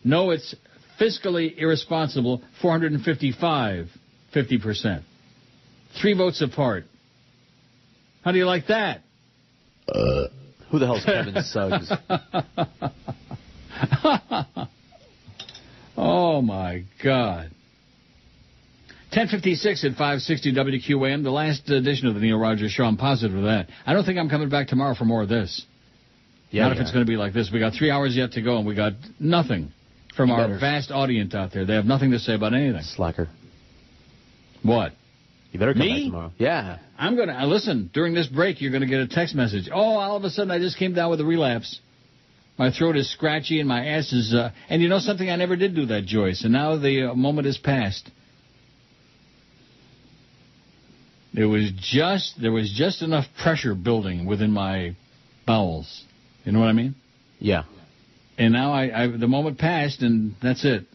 No, it's fiscally irresponsible, 455, 50%. 3 votes apart. How do you like that? Who the hell's Kevin Suggs? Oh, my God. 10:56 at 560 WQAM, the last edition of the Neil Rogers Show. I'm positive of that. I don't think I'm coming back tomorrow for more of this. Not if it's going to be like this. We got 3 hours yet to go, and we got nothing from our vast audience out there. They have nothing to say about anything. Slacker. What? You better come back tomorrow. Yeah. I'm going to, listen, during this break, you're going to get a text message. Oh, all of a sudden, I just came down with a relapse. My throat is scratchy, and my ass is, and you know something? I never did do that, Joyce, and now the moment is past. There was just enough pressure building within my bowels. You know what I mean? Yeah. And now the moment passed, and that's it.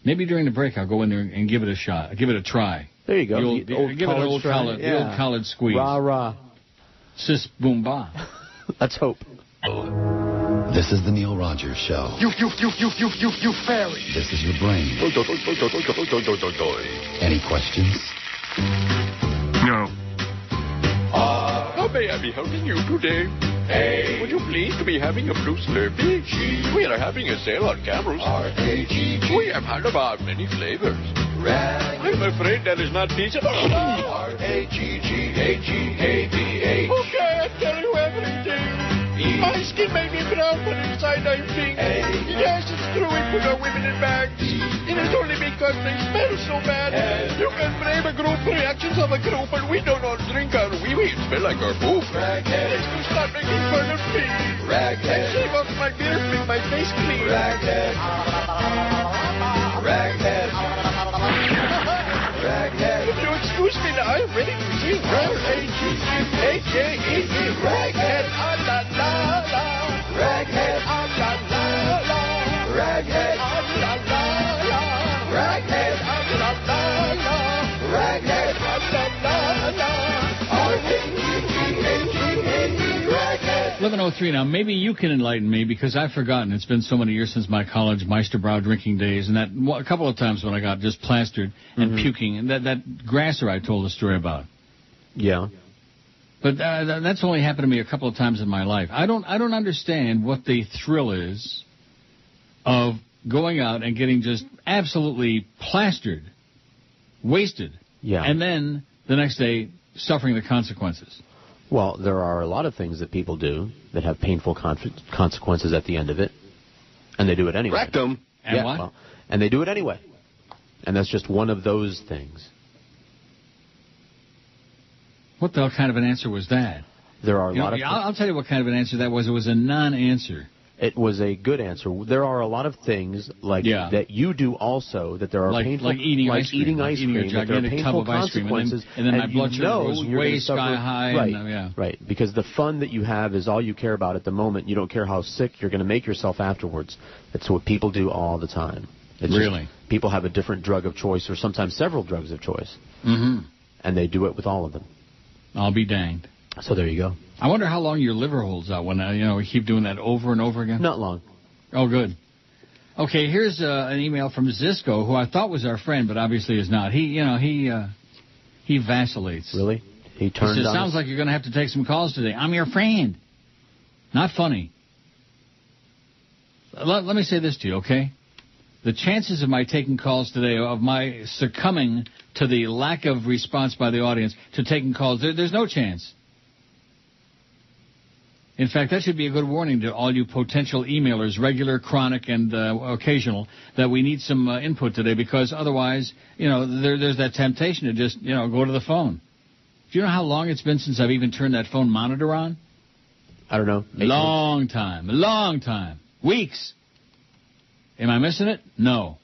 Maybe during the break I'll go in there and give it a shot. Give it a try. There you go. Give it an old college squeeze. Rah, rah. Sis boom ba. Let's hope. This is the Neil Rogers Show. You fairy. This is your brain. Any questions? No. How may I be helping you today? Hey. Would you please to be having a blue Slurpee? We are having a sale on Camels. R-A-G-G. We have had about many flavors. I'm afraid that is not feasible. R-A-G-G-A-G-A-B-A. Okay, I'll tell you everything. My skin may be brown, but inside I'm pink. Yes, it's true, we put our women in bags. It is only because they smell so bad. You can blame a group reactions of a group, but we don't all drink our wee-wee and smell like our poop. Let's stop making fun of me. Let's shave off my beard, make my face clean. Raghead. If you excuse me now, I'm ready to sing. R-A-G-G-A-J-E-E. Raghead. Ah-la-la-la. Raghead. Ah-la-la-la. Raghead. Ah-la-la-la. Raghead. Ah-la-la-la. Raghead. Ah-la-la-la. R-A-G-G-A-G-A-E. Raghead. 11:03 now. Maybe you can enlighten me because I've forgotten. It's been so many years since my college Meisterbrow drinking days, and that a couple of times when I got just plastered and puking, and that grasser I told a story about. Yeah. But that's only happened to me a couple of times in my life. I don't understand what the thrill is of going out and getting just absolutely plastered, wasted, and then the next day suffering the consequences. Well, there are a lot of things that people do that have painful consequences at the end of it, and they do it anyway. Rectum. And what? Well, and they do it anyway. And that's just one of those things. What the hell kind of an answer was that? There are a lot of... I'll tell you what kind of an answer that was. It was a non-answer. It was a good answer. There are a lot of things that you do also that there are painful... Like eating ice cream. Eating ice cream. A gigantic tub of ice cream. And then my blood sugar goes way sky high. Right, right. Because the fun that you have is all you care about at the moment. You don't care how sick you're going to make yourself afterwards. That's what people do all the time. Really? People have a different drug of choice or sometimes several drugs of choice. Mm-hmm. And they do it with all of them. I'll be danged. So there you go. I wonder how long your liver holds out when we keep doing that over and over again. Not long. Oh, good. Okay, here's an email from Zisco, who I thought was our friend, but obviously is not. He vacillates. Really? He turned. He says, sounds like you're going to have to take some calls today. I'm your friend. Not funny. Let me say this to you, okay? The chances of my taking calls today, of my succumbing to the lack of response by the audience to taking calls, there's no chance. In fact, that should be a good warning to all you potential emailers, regular, chronic, and occasional, that we need some input today, because otherwise, there's that temptation to just, go to the phone. Do you know how long it's been since I've even turned that phone monitor on? I don't know. Long time. Weeks. Am I missing it? No.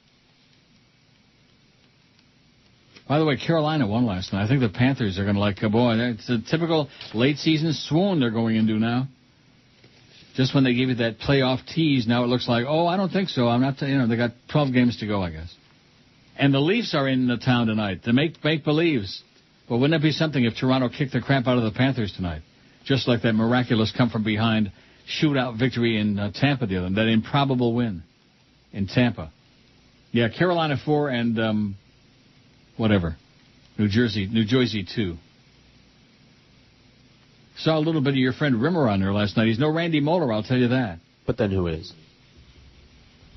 By the way, Carolina won last night. I think the Panthers are going to it's a typical late season swoon they're going into now. Just when they gave you that playoff tease, now it looks like, I don't think so. I'm not, they got 12 games to go, I guess. And the Leafs are in the town tonight. The make-believes. Well, wouldn't it be something if Toronto kicked the crap out of the Panthers tonight? Just like that miraculous come-from-behind shootout victory in Tampa the other night, that improbable win in Tampa. Yeah, Carolina 4 and whatever. New Jersey 2. Saw a little bit of your friend Rimmer on there last night. He's no Randy Moeller, I'll tell you that. But then who is?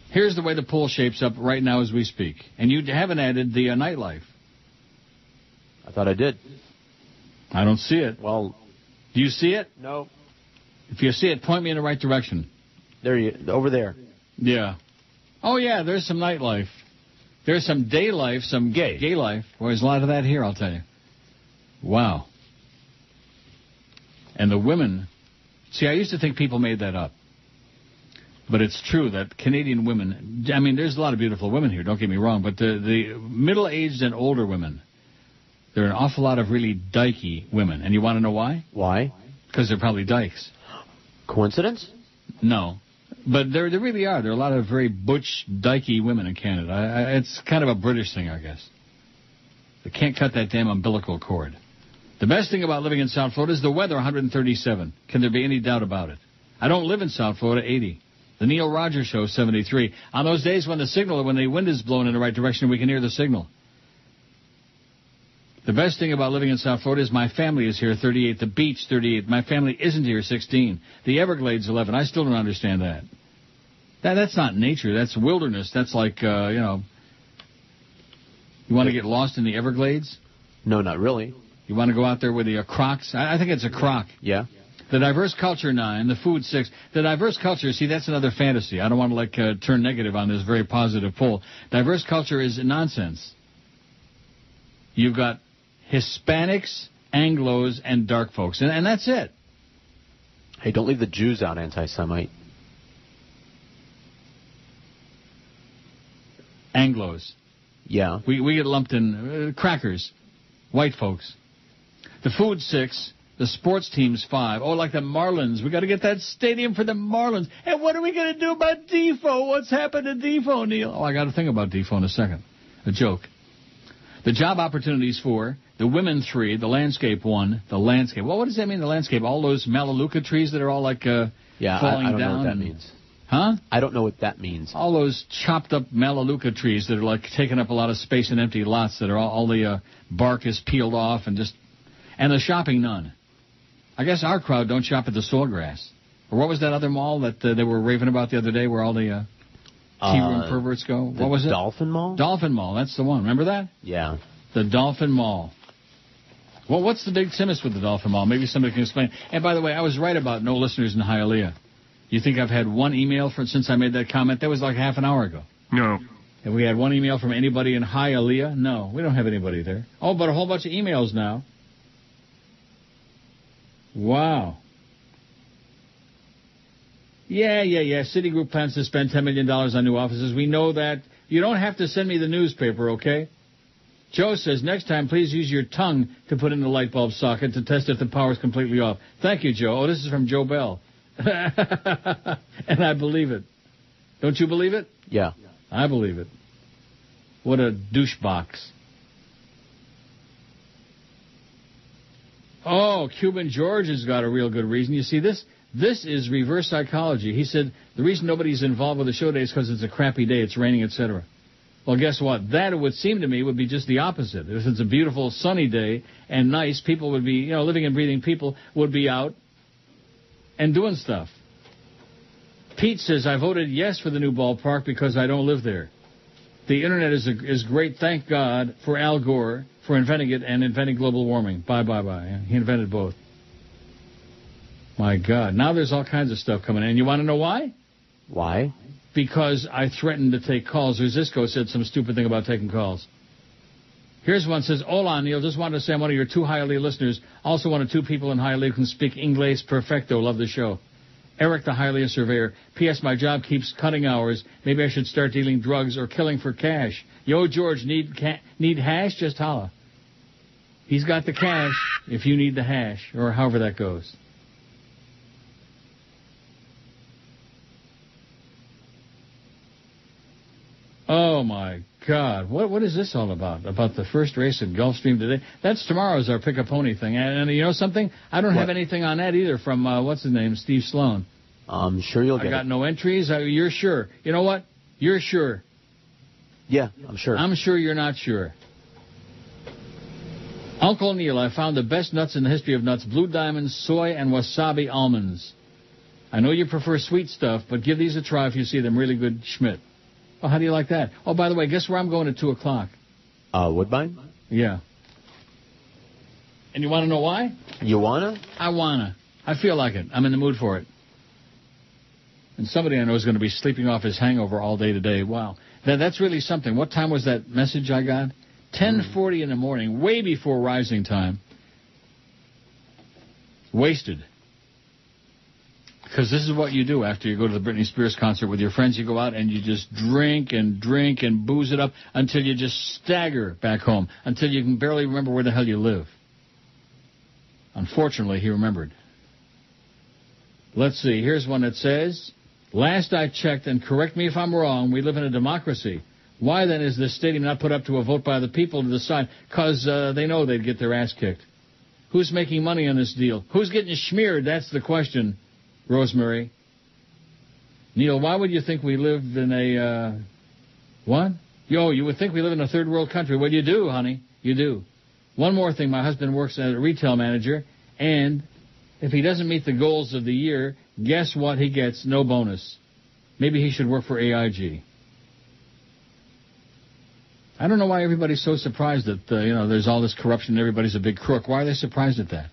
Here's the way the poll shapes up right now as we speak. And you haven't added the nightlife. I thought I did. I don't see it. Well, do you see it? No. If you see it, point me in the right direction. Over there. Yeah. Oh, yeah, there's some nightlife. There's some day life, some gay life. Well, there's a lot of that here, I'll tell you. Wow. And the women, see, I used to think people made that up. But it's true that Canadian women, there's a lot of beautiful women here, don't get me wrong, but the middle-aged and older women, there are an awful lot of really dykey women. And you want to know why? Why? Because they're probably dykes. Coincidence? No. But there really are. There are a lot of very butch, dykey women in Canada. It's kind of a British thing, I guess. They can't cut that damn umbilical cord. The best thing about living in South Florida is the weather, 137. Can there be any doubt about it? I don't live in South Florida, 80. The Neil Rogers Show, 73. On those days when the wind is blowing in the right direction, we can hear the signal. The best thing about living in South Florida is my family is here, 38. The beach, 38. My family isn't here, 16. The Everglades, 11. I still don't understand that. That's not nature. That's wilderness. That's like, you want to get lost in the Everglades? No, not really. You want to go out there with the Crocs? I think it's a Croc. Yeah. The diverse culture, 9. The food, 6. The diverse culture, see, that's another fantasy. I don't want to, turn negative on this very positive poll. Diverse culture is nonsense. You've got Hispanics, Anglos, and dark folks. And that's it. Hey, don't leave the Jews out, anti-Semite. Anglos. Yeah. We get lumped in crackers. White folks. The food, 6. The sports team's 5. Oh, like the Marlins. We got to get that stadium for the Marlins. And what are we going to do about Defoe? What's happened to Defoe, Neil? Oh, I got to think about Defoe in a second. A joke. The job opportunities, 4. The women, 3. The landscape, 1. The landscape. Well, what does that mean, the landscape? All those Melaleuca trees that are all like falling down? I don't know what that means. Huh? I don't know what that means. All those chopped up Melaleuca trees that are like taking up a lot of space in empty lots that are all the bark is peeled off and the shopping, none. I guess our crowd don't shop at the Sawgrass. Or what was that other mall that they were raving about the other day where all the tea room perverts go? What was it? Dolphin Mall? Dolphin Mall, that's the one. Remember that? Yeah. The Dolphin Mall. Well, what's the big simus with the Dolphin Mall? Maybe somebody can explain. And by the way, I was right about no listeners in Hialeah. You think I've had one email since I made that comment? That was like half an hour ago. No. Have we had one email from anybody in Hialeah? No, we don't have anybody there. Oh, but a whole bunch of emails now. Wow. Yeah. Citigroup plans to spend $10 million on new offices. We know that. You don't have to send me the newspaper, okay? Joe says, next time, please use your tongue to put in the light bulb socket to test if the power's completely off. Thank you, Joe. Oh, this is from Joe Bell. And I believe it. Don't you believe it? Yeah. I believe it. What a douche box. Oh, Cuban George has got a real good reason. You see, this is reverse psychology. He said the reason nobody's involved with the show today is because it's a crappy day, it's raining, etc. Well, guess what? That, it would seem to me, would be just the opposite. If it's a beautiful sunny day and nice, people would be, living and breathing people would be out and doing stuff. Pete says, I voted yes for the new ballpark because I don't live there. The Internet is great, thank God, for Al Gore for inventing it and inventing global warming. Bye. He invented both. My God. Now there's all kinds of stuff coming in. You want to know why? Why? Because I threatened to take calls. Zisco said some stupid thing about taking calls. Here's one says, hola, Neil. Just wanted to say I'm one of your 2 Hialeah listeners. Also one of 2 people in Hialeah who can speak Inglés perfecto. Love the show. Eric, the Hialeah surveyor. P.S. My job keeps cutting hours. Maybe I should start dealing drugs or killing for cash. Yo, George, need hash? Just holla. He's got the cash if you need the hash, or however that goes. Oh, my God. What is this all about? About the first race at Gulfstream today? That's tomorrow's our pick-a-pony thing. And you know something? I don't have anything on that either from, what's his name, Steve Sloan. I'm sure you'll get it. I got no entries. You're sure. You know what? You're sure. Yeah, I'm sure. I'm sure you're not sure. Uncle Neil, I found the best nuts in the history of nuts, blue diamonds, soy, and wasabi almonds. I know you prefer sweet stuff, but give these a try if you see them. Really good Schmidt. Oh, how do you like that? Oh, by the way, guess where I'm going at 2 o'clock? Woodbine? Yeah. And you want to know why? You wanna? I wanna. I feel like it. I'm in the mood for it. And somebody I know is going to be sleeping off his hangover all day today. Wow. That's really something. What time was that message I got? 10:40 in the morning, way before rising time. Wasted. Because this is what you do after you go to the Britney Spears concert with your friends. You go out and you just drink and booze it up until you just stagger back home, until you can barely remember where the hell you live. Unfortunately, he remembered. Let's see. Here's one that says, last I checked, and correct me if I'm wrong, we live in a democracy. Why, then, is this stadium not put up to a vote by the people to decide? Because they know they'd get their ass kicked. Who's making money on this deal? Who's getting smeared? That's the question. Rosemary. Neil, why would you think we lived in a, what? You would think we live in a third world country. Well, you do, honey. You do. One more thing. My husband works as a retail manager, and if he doesn't meet the goals of the year, guess what? He gets no bonus. Maybe he should work for AIG. I don't know why everybody's so surprised that, there's all this corruption and everybody's a big crook. Why are they surprised at that?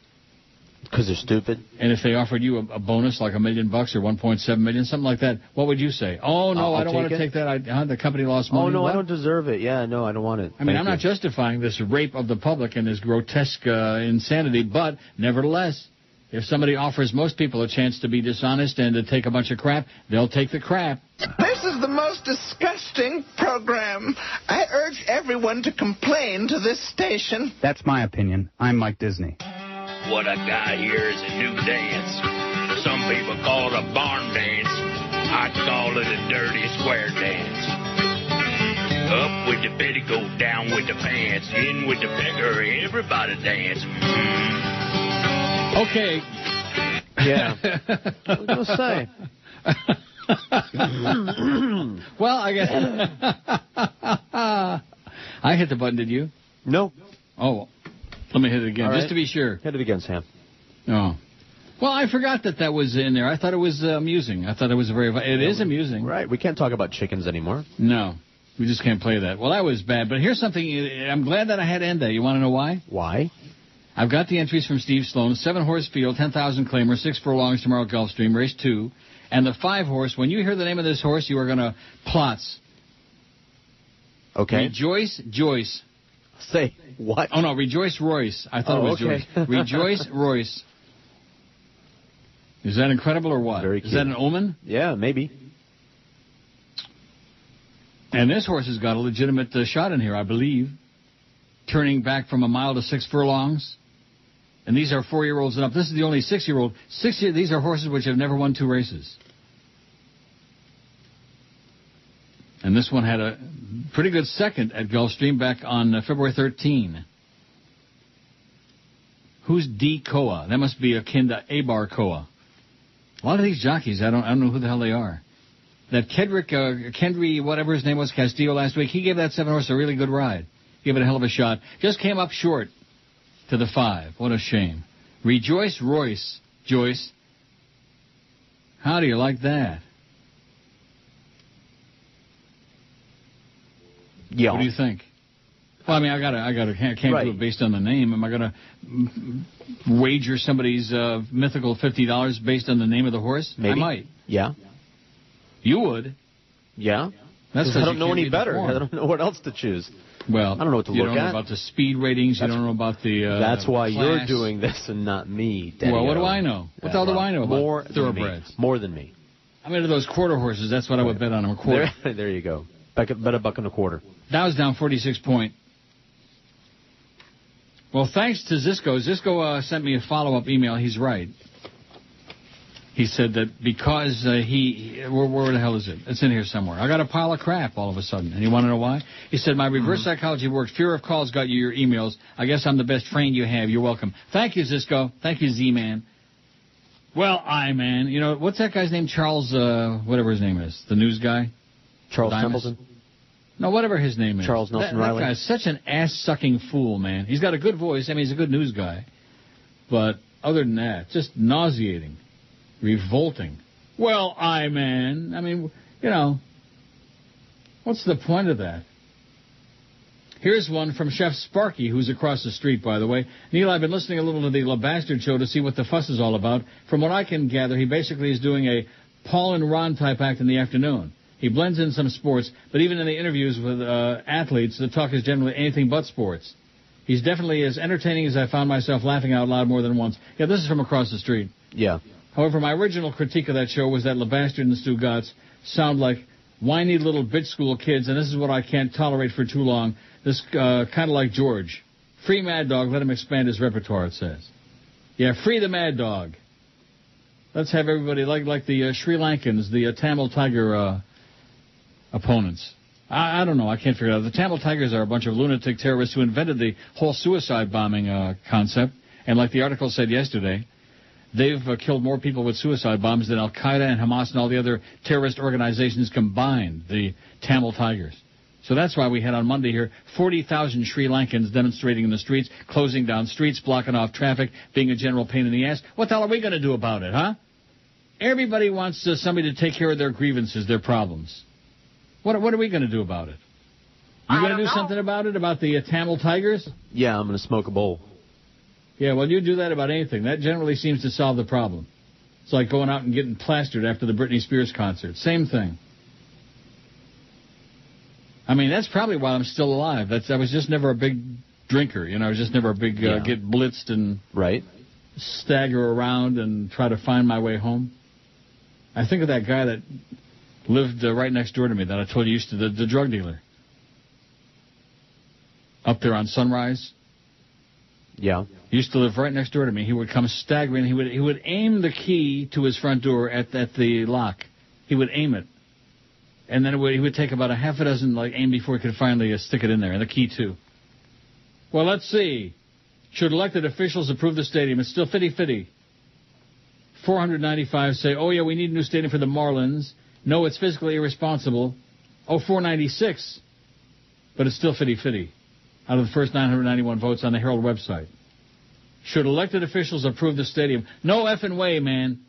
Because they're stupid. And if they offered you a bonus like $1 million or 1.7 million, something like that, what would you say? Oh, no, I don't want to take that. The company lost money. Oh, no, what? I don't deserve it. Yeah, no, I don't want it. I mean, I'm not justifying this rape of the public and this grotesque insanity, but nevertheless, if somebody offers most people a chance to be dishonest and to take a bunch of crap, they'll take the crap. This is the most disgusting program. I urge everyone to complain to this station. That's my opinion. I'm Mike Disney. What I got here is a new dance. Some people call it a barn dance. I call it a dirty square dance. Up with the petticoat, down with the pants, in with the pecker, everybody dance. Okay. Yeah. I was going to say. Well, I guess. I hit the button, did you? No. Oh. Let me hit it again, just to be sure. Hit it again, Sam. Oh. Well, I forgot that was in there. I thought it was amusing. I thought it was It is amusing. Right. We can't talk about chickens anymore. No. We just can't play that. Well, that was bad. But here's something. I'm glad that I had to end that. You want to know why? Why? I've got the entries from Steve Sloan. 7-horse field, 10,000 claimer, 6 furlongs tomorrow at Gulfstream, race 2. And the 5-horse, when you hear the name of this horse, you are going to plots. Okay. Rejoice Joyce. Say what? Oh, no, Rejoice Royce. I thought it was okay. Joyce. Rejoice Royce. Is that incredible or what? Very cute. Is that an omen? Yeah, maybe. And this horse has got a legitimate shot in here, I believe. Turning back from a mile to 6 furlongs. And these are 4-year-olds and up. This is the only 6-year-old. These are horses which have never won 2 races. And this one had a pretty good second at Gulfstream back on February 13. Who's D. Koa? That must be akin to Abar Koa. A lot of these jockeys, I don't know who the hell they are. That Kendry, whatever his name was, Castillo last week, he gave that 7-horse a really good ride. Gave it a hell of a shot. Just came up short to the 5. What a shame. Rejoice Royce, Joyce. How do you like that? Yeah. What do you think? Well, I mean, I can't do it based on the name. Am I gonna wager somebody's mythical $50 based on the name of the horse? Maybe. I might. Yeah. You would. Yeah. That's I don't know any better. I don't know what else to choose. Well, I don't know what to look at. You don't know about the speed ratings. You don't know about the That's why class. you're doing this and not me, Daddy. Well, what do I know? What the hell do I know about thoroughbreds? More than me. I'm into those quarter horses. That's what I would bet on them. A quarter. There you go. Bet $1.25. Dow's down 46 point. Well, thanks to Zisco. Zisco sent me a follow-up email. He's right. He said that because where the hell is it? It's in here somewhere. I got a pile of crap all of a sudden. And you want to know why? He said, my reverse psychology worked. Fear of calls got you your emails. I guess I'm the best friend you have. You're welcome. Thank you, Zisco. Thank you, Z-Man. Well, I-Man. You know, what's that guy's name? Charles, whatever his name is. The news guy? Charles Templeton? No, whatever his name is. Charles Nelson Riley? That guy's such an ass-sucking fool, man. He's got a good voice. I mean, he's a good news guy. But other than that, just nauseating. Revolting. Well, I-Man. I mean, you know, what's the point of that? Here's one from Chef Sparky, who's across the street, by the way. Neil, I've been listening a little to the La Bastard show to see what the fuss is all about. From what I can gather, he basically is doing a Paul and Ron type act in the afternoon. He blends in some sports, but even in the interviews with athletes, the talk is generally anything but sports. He's definitely as entertaining as I found myself laughing out loud more than once. Yeah, this is from across the street. Yeah. However, my original critique of that show was that La Bastard and Stu Gatz sound like whiny little bitch school kids, and this is what I can't tolerate for too long. This kind of like George. Free Mad Dog, let him expand his repertoire, it says. Yeah, free the Mad Dog. Let's have everybody like the Sri Lankans, the Tamil Tiger opponents. I don't know. I can't figure it out. The Tamil Tigers are a bunch of lunatic terrorists who invented the whole suicide bombing concept. And like the article said yesterday, They've killed more people with suicide bombs than Al-Qaeda and Hamas and all the other terrorist organizations combined, the Tamil Tigers. So that's why we had on Monday here 40,000 Sri Lankans demonstrating in the streets, closing down streets, blocking off traffic, being a general pain in the ass. What the hell are we going to do about it, huh? Everybody wants somebody to take care of their grievances, their problems. What are we going to do about it? You going to do something about it, about the Tamil Tigers? Yeah, I'm going to smoke a bowl. Yeah, well, you do that about anything. That generally seems to solve the problem. It's like going out and getting plastered after the Britney Spears concert. Same thing. I mean, that's probably why I'm still alive. I was just never a big drinker. I was just never a big get blitzed and stagger around and try to find my way home. I think of that guy that lived right next door to me that I told you used to, the drug dealer. Up there on Sunrise. Yeah. He used to live right next door to me. He would come staggering. He would aim the key to his front door at the lock. He would aim it. And then he would take about a half a dozen aim before he could finally stick it in there, and the key too. Well, let's see. Should elected officials approve the stadium? It's still 50-50. 495 say, oh, yeah, we need a new stadium for the Marlins. No, it's physically irresponsible. Oh, 496. But it's still 50-50 out of the first 991 votes on the Herald website. Should elected officials approve the stadium? No effing way, man.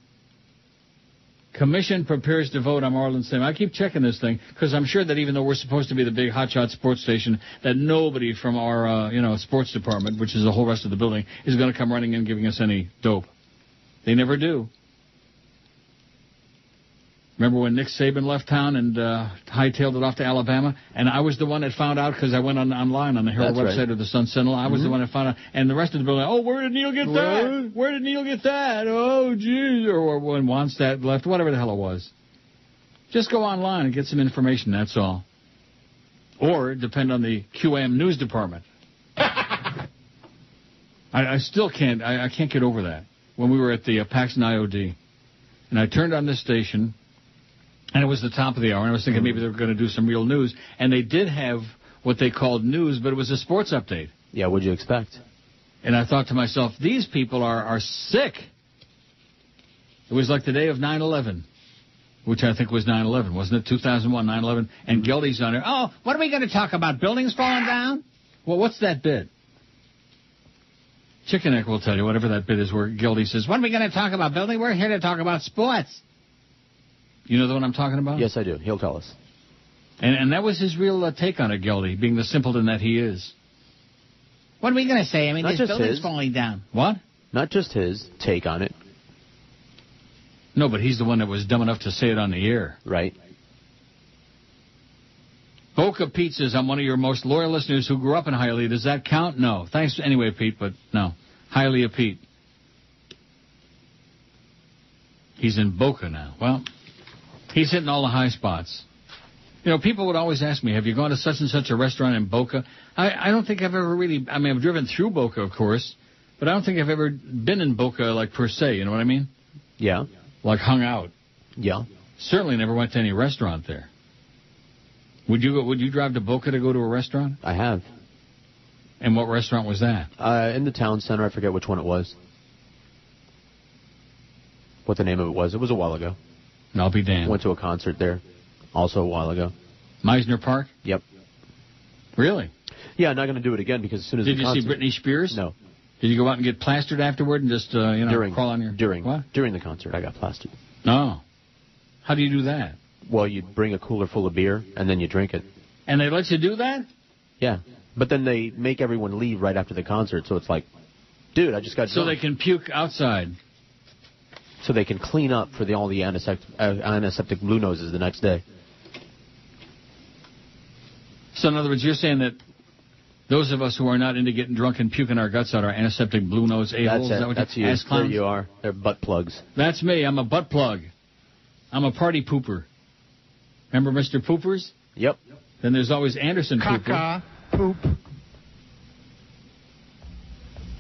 Commission prepares to vote on Marlins stadium. I keep checking this thing because I'm sure that even though we're supposed to be the big hotshot sports station, that nobody from our sports department, which is the whole rest of the building, is going to come running in giving us any dope. They never do. Remember when Nick Saban left town and hightailed it off to Alabama? And I was the one that found out because I went online on the Herald website or the Sun Sentinel. I was the one that found out. And the rest of the building, oh, where did Neil get that? Where did Neil get that? Oh, geez. Or when Wannstedt left, whatever the hell it was. Just go online and get some information, that's all. Or depend on the QAM news department. I still can't. I can't get over that. When we were at the Paxton IOD, and I turned on this station, and it was the top of the hour, and I was thinking maybe they were going to do some real news, and they did have what they called news, but it was a sports update. Yeah, what'd you expect? And I thought to myself, these people are sick. It was like the day of 9/11, which I think was 9/11, wasn't it? 2001, 9/11, and Geldy's on there. Oh, what are we going to talk about, buildings falling down? Well, what's that bit? Chicken Neck will tell you, whatever that bit is, where Geldy says, what are we going to talk about, building? We're here to talk about sports. You know the one I'm talking about? Yes, I do. He'll tell us. And that was his real take on it, Geldy, being the simpleton that he is. What are we going to say? I mean, this building's falling down. What? Not just his take on it. No, but he's the one that was dumb enough to say it on the air. Right. Boca Pete says, I'm one of your most loyal listeners who grew up in Hialeah. Does that count? No. Thanks anyway, Pete, but no. Hialeah Pete. He's in Boca now. Well, he's hitting all the high spots. You know, people would always ask me, have you gone to such and such a restaurant in Boca? I don't think I've ever really, I mean, I've driven through Boca, of course, but I don't think I've ever been in Boca, like, per se, you know what I mean? Yeah. Like, hung out. Yeah. Certainly never went to any restaurant there. Would you drive to Boca to go to a restaurant? I have. And what restaurant was that? In the town center. I forget which one it was. What the name of it was. It was a while ago. And I'll be damned. Went to a concert there also a while ago. Meisner Park? Yep. Really? Yeah, I'm not going to do it again because as soon as Did you see Britney Spears? No. Did you go out and get plastered afterward and just, crawl on your... During the concert, I got plastered. No. How do you do that? Well, you bring a cooler full of beer, and then you drink it. And they let you do that? Yeah. But then they make everyone leave right after the concert, so it's like, dude, I just got drunk. So they can puke outside. So they can clean up for all the antiseptic blue noses the next day. So in other words, you're saying that those of us who are not into getting drunk and puking our guts out are antiseptic blue nose a-holes? That's you. There you are. They're butt plugs. That's me. I'm a butt plug. I'm a party pooper. Remember Mr. Poopers? Yep. Then there's always Anderson Pooper. Caca, poop.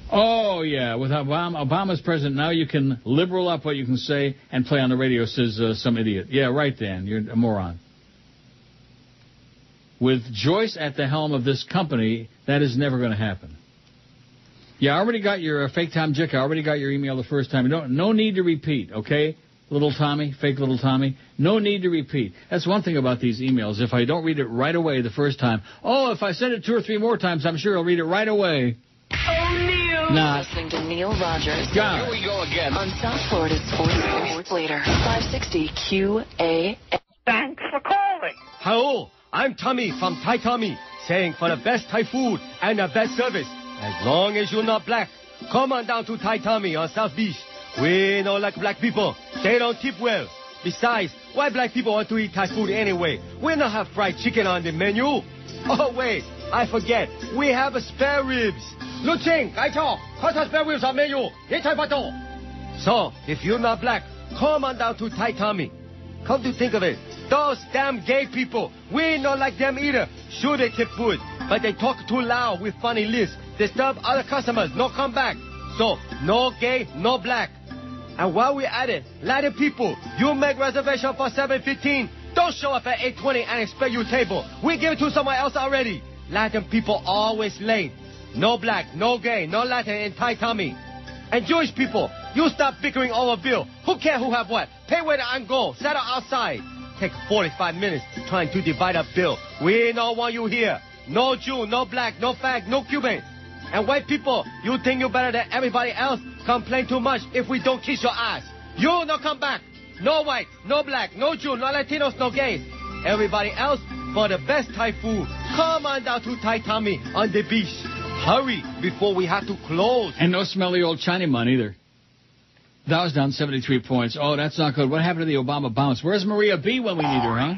Oh, yeah. With Obama's president, now you can liberal up what you can say and play on the radio, says some idiot. Yeah, right, Dan. You're a moron. With Joyce at the helm of this company, that is never going to happen. Yeah, I already got your fake Tom Jick. I already got your email the first time. No need to repeat, okay? Little Tommy, fake Little Tommy. No need to repeat. That's one thing about these emails. If I don't read it right away the first time, if I send it 2 or 3 more times, I'm sure I'll read it right away. Oh, Neil. Not. Listening to Neil Rogers. God. Here we go again. On South Florida's Sports Later. 560 QA. Thanks for calling. Hello, I'm Tommy from Thai Tommy, saying for the best Thai food and the best service, as long as you're not black, come on down to Thai Tommy on South Beach. We don't like black people. They don't tip well. Besides, why black people want to eat Thai food anyway? We don't have fried chicken on the menu. Oh, wait, I forget. We have spare ribs. Lu Ching, Gai Chao, put spare ribs on menu. So, if you're not black, come on down to Thai Tommy. Come to think of it, those damn gay people, we not like them either. Sure, they tip good, but they talk too loud with funny lists. Disturb other customers, no come back. So, no gay, no black. And while we're at it, Latin people, you make reservation for 7:15. Don't show up at 8:20 and expect your table. We give it to someone else already. Latin people always late. No black, no gay, no Latin in Thai Tommy. And Jewish people, you stop bickering over bill. Who cares who have what? Pay waiter and go. Settle outside. Take 45 minutes trying to divide up bill. We don't want you here. No Jew, no black, no fag, no Cuban. And white people, you think you're better than everybody else? Complain too much if we don't kiss your ass. You no come back. No white, no black, no Jew, no Latinos, no gays. Everybody else, for the best Thai food, come on down to Thai Tommy on the beach. Hurry before we have to close. And no smelly old Chinaman either. That was down 73 points. Oh, that's not good. What happened to the Obama bounce? Where's Maria B. when we need her, huh?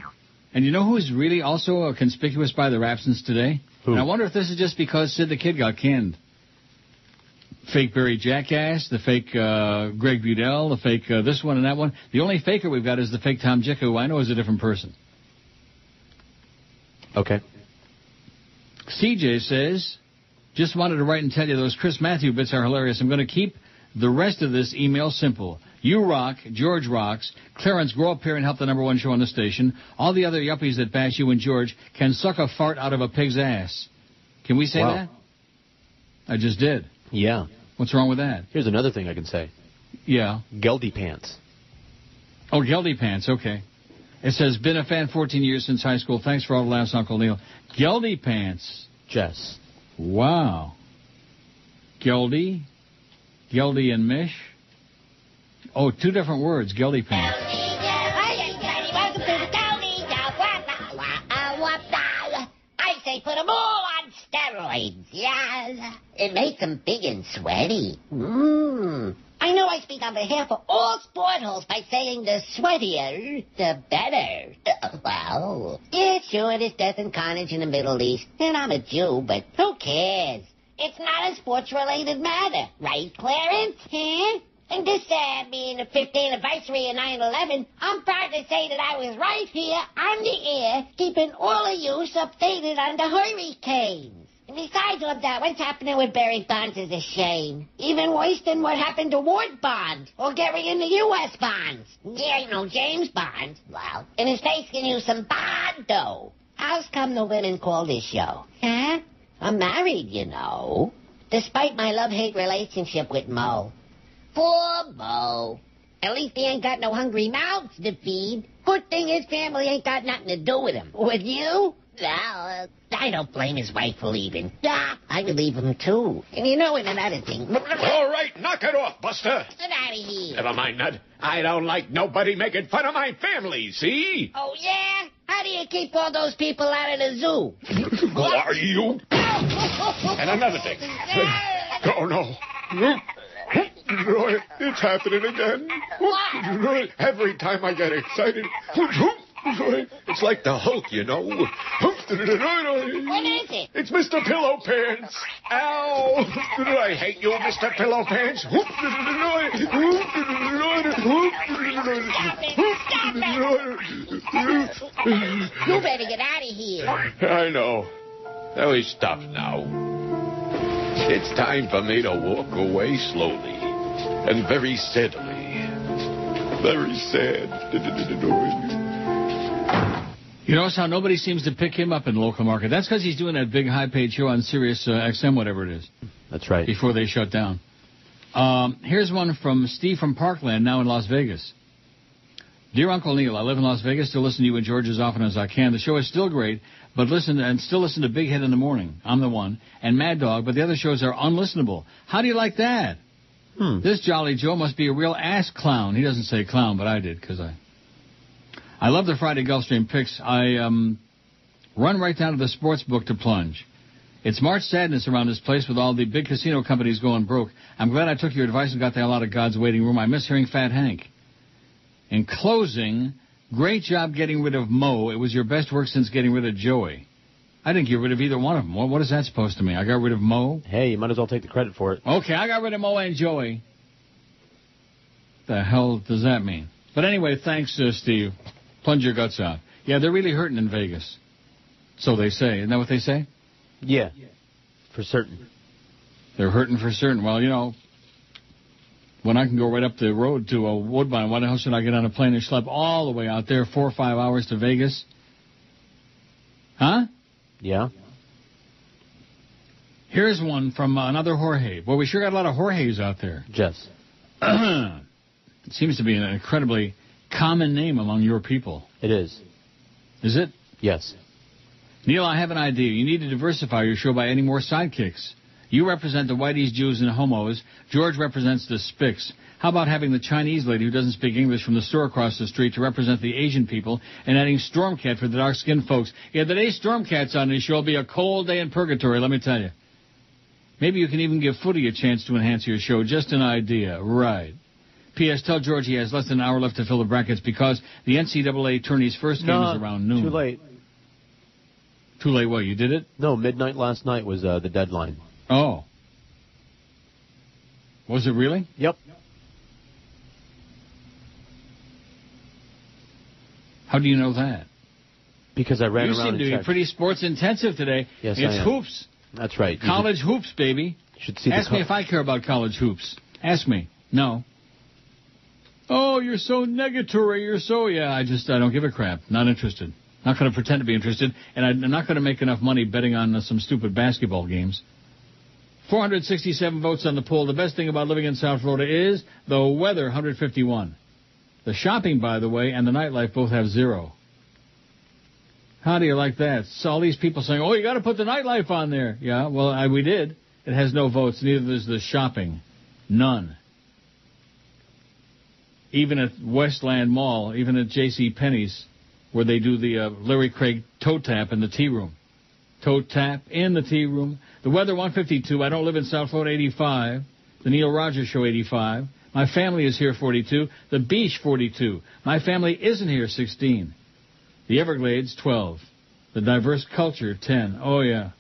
And you know who's really also conspicuous by their absence today? Who? And I wonder if this is just because Sid the Kid got canned. Fake Barry Jackass, the fake Greg Budell, the fake this one and that one. The only faker we've got is the fake Tom Jick, who I know is a different person. Okay. CJ says, just wanted to write and tell you those Chris Matthew bits are hilarious. I'm going to keep the rest of this email simple. You rock, George rocks, Clarence, grow up here and help the #1 show on the station. All the other yuppies that bash you and George can suck a fart out of a pig's ass. Can we say that? I just did. Yeah. What's wrong with that? Here's another thing I can say. Yeah. Geldy pants. Oh, Geldy pants, okay. It says, been a fan 14 years since high school. Thanks for all the laughs, Uncle Neil. Geldy pants. Jess. Wow. Geldy and Mish. Oh, 2 different words, Geldy pants. Welcome to the I say put them all on steroids, yeah. It makes them big and sweaty. I know I speak on behalf of all sport holes by saying the sweatier, the better. Well, yeah, sure, there's death and carnage in the Middle East, and I'm a Jew, but who cares? It's not a sports-related matter, right, Clarence? Huh? And this being the 15th anniversary of 9/11, I'm proud to say that I was right here on the air, keeping all of you updated on the hurricanes. And besides all that, what's happening with Barry Bonds is a shame. Even worse than what happened to Ward Bond, or Gary in the U.S. Bonds. Yeah, you know, James Bond. Well, and his face can use some Bondo. How's come the women call this show? Huh? I'm married, you know. Despite my love-hate relationship with Mo. Poor Mo. At least he ain't got no hungry mouths to feed. Good thing his family ain't got nothing to do with him. With you? Well, I don't blame his wife for leaving. I would leave him, too. And you know, and another thing. All right, knock it off, Buster. Get out of here. Never mind that. I don't like nobody making fun of my family, see? Oh, yeah? How do you keep all those people out of the zoo? Who are you? And another thing. Oh, no. It's happening again. What? Every time I get excited, it's like the Hulk, you know. What is it? It's Mr. Pillow Pants. Ow! I hate you, Mr. Pillow Pants. You better get out of here. I know. Now he's stopped now. It's time for me to walk away slowly and very steadily. Very sad. You notice how nobody seems to pick him up in the local market? That's because he's doing that big high-paid show on Sirius XM, whatever it is. That's right. Before they shut down. Here's one from Steve from Parkland, now in Las Vegas. Dear Uncle Neil, I live in Las Vegas. Still listen to you and George as often as I can. The show is still great, but still listen to Big Head in the Morning. I'm the one. And Mad Dog, but the other shows are unlistenable. How do you like that? This Jolly Joe must be a real ass clown. He doesn't say clown, but I did, because I love the Friday Gulfstream picks. I run right down to the sports book to plunge. It's March sadness around this place with all the big casino companies going broke. I'm glad I took your advice and got the hell out of God's waiting room. I miss hearing Fat Hank. In closing, great job getting rid of Mo. It was your best work since getting rid of Joey. I didn't get rid of either one of them. What is that supposed to mean? I got rid of Mo? Hey, you might as well take the credit for it. Okay, I got rid of Mo and Joey. The hell does that mean? But anyway, thanks, Steve. Plunge your guts out. Yeah, they're really hurting in Vegas. So they say. Isn't that what they say? Yeah, for certain. They're hurting for certain. Well, you know, when I can go right up the road to Woodbine, why the hell should I get on a plane and schlep all the way out there, 4 or 5 hours to Vegas? Huh? Yeah. Here's one from another Jorge. Boy, we sure got a lot of Jorges out there. Jess. It seems to be an incredibly common name among your people. It is. Is it? Yes. Neil, I have an idea. You need to diversify your show by adding more sidekicks. You represent the Whiteys, Jews, and homos. George represents the Spics. How about having the Chinese lady who doesn't speak English from the store across the street to represent the Asian people, and adding Stormcat for the dark-skinned folks? Yeah, the day Stormcat's on this show will be a cold day in purgatory, let me tell you. Maybe you can even give Footy a chance to enhance your show. Just an idea. Right. P.S. Tell George he has less than an hour left to fill the brackets because the NCAA tourney's first game is around noon. Too late. Too late what? You did it? No, midnight last night was the deadline. Oh. Was it really? Yep. How do you know that? Because I ran around and checked. You seem to be pretty sports intensive today. Yes, it's hoops. That's right. College hoops, baby. Should see Ask me if I care about college hoops. Ask me. No. Oh, you're so negatory. You're so... Yeah, I don't give a crap. Not interested. Not going to pretend to be interested. And I'm not going to make enough money betting on some stupid basketball games. 467 votes on the poll. The best thing about living in South Florida is the weather, 151. The shopping, by the way, and the nightlife both have 0. How do you like that? So all these people saying, oh, you got to put the nightlife on there. Yeah, well, we did. It has no votes. Neither does the shopping. None. Even at Westland Mall, even at J.C. Penney's, where they do the Larry Craig toe tap in the tea room. Toe tap in the tea room. The weather, 152. I don't live in South Florida, 85. The Neil Rogers Show, 85. My family is here, 42. The Beach, 42. My family isn't here, 16. The Everglades, 12. The Diverse Culture, 10. Oh, yeah.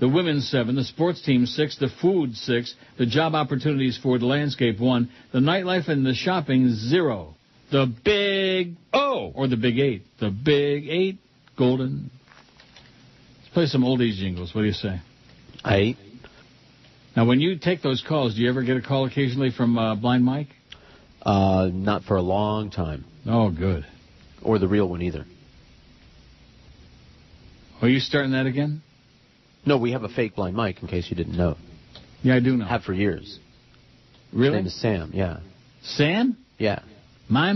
The Women's, 7. The Sports Team, 6. The Food, 6. The Job Opportunities, 4. The Landscape, 1. The Nightlife and the Shopping, 0. The Big O, or the Big 8. The Big 8, Golden. Let's play some oldies jingles. What do you say? 8. Now, when you take those calls, do you ever get a call occasionally from Blind Mike? Not for a long time. Oh, good. Or the real one either. Are you starting that again? No, we have a fake Blind Mike, in case you didn't know. Yeah, I do know. Have for years. Really? His name is Sam, yeah. Sam? Yeah. My.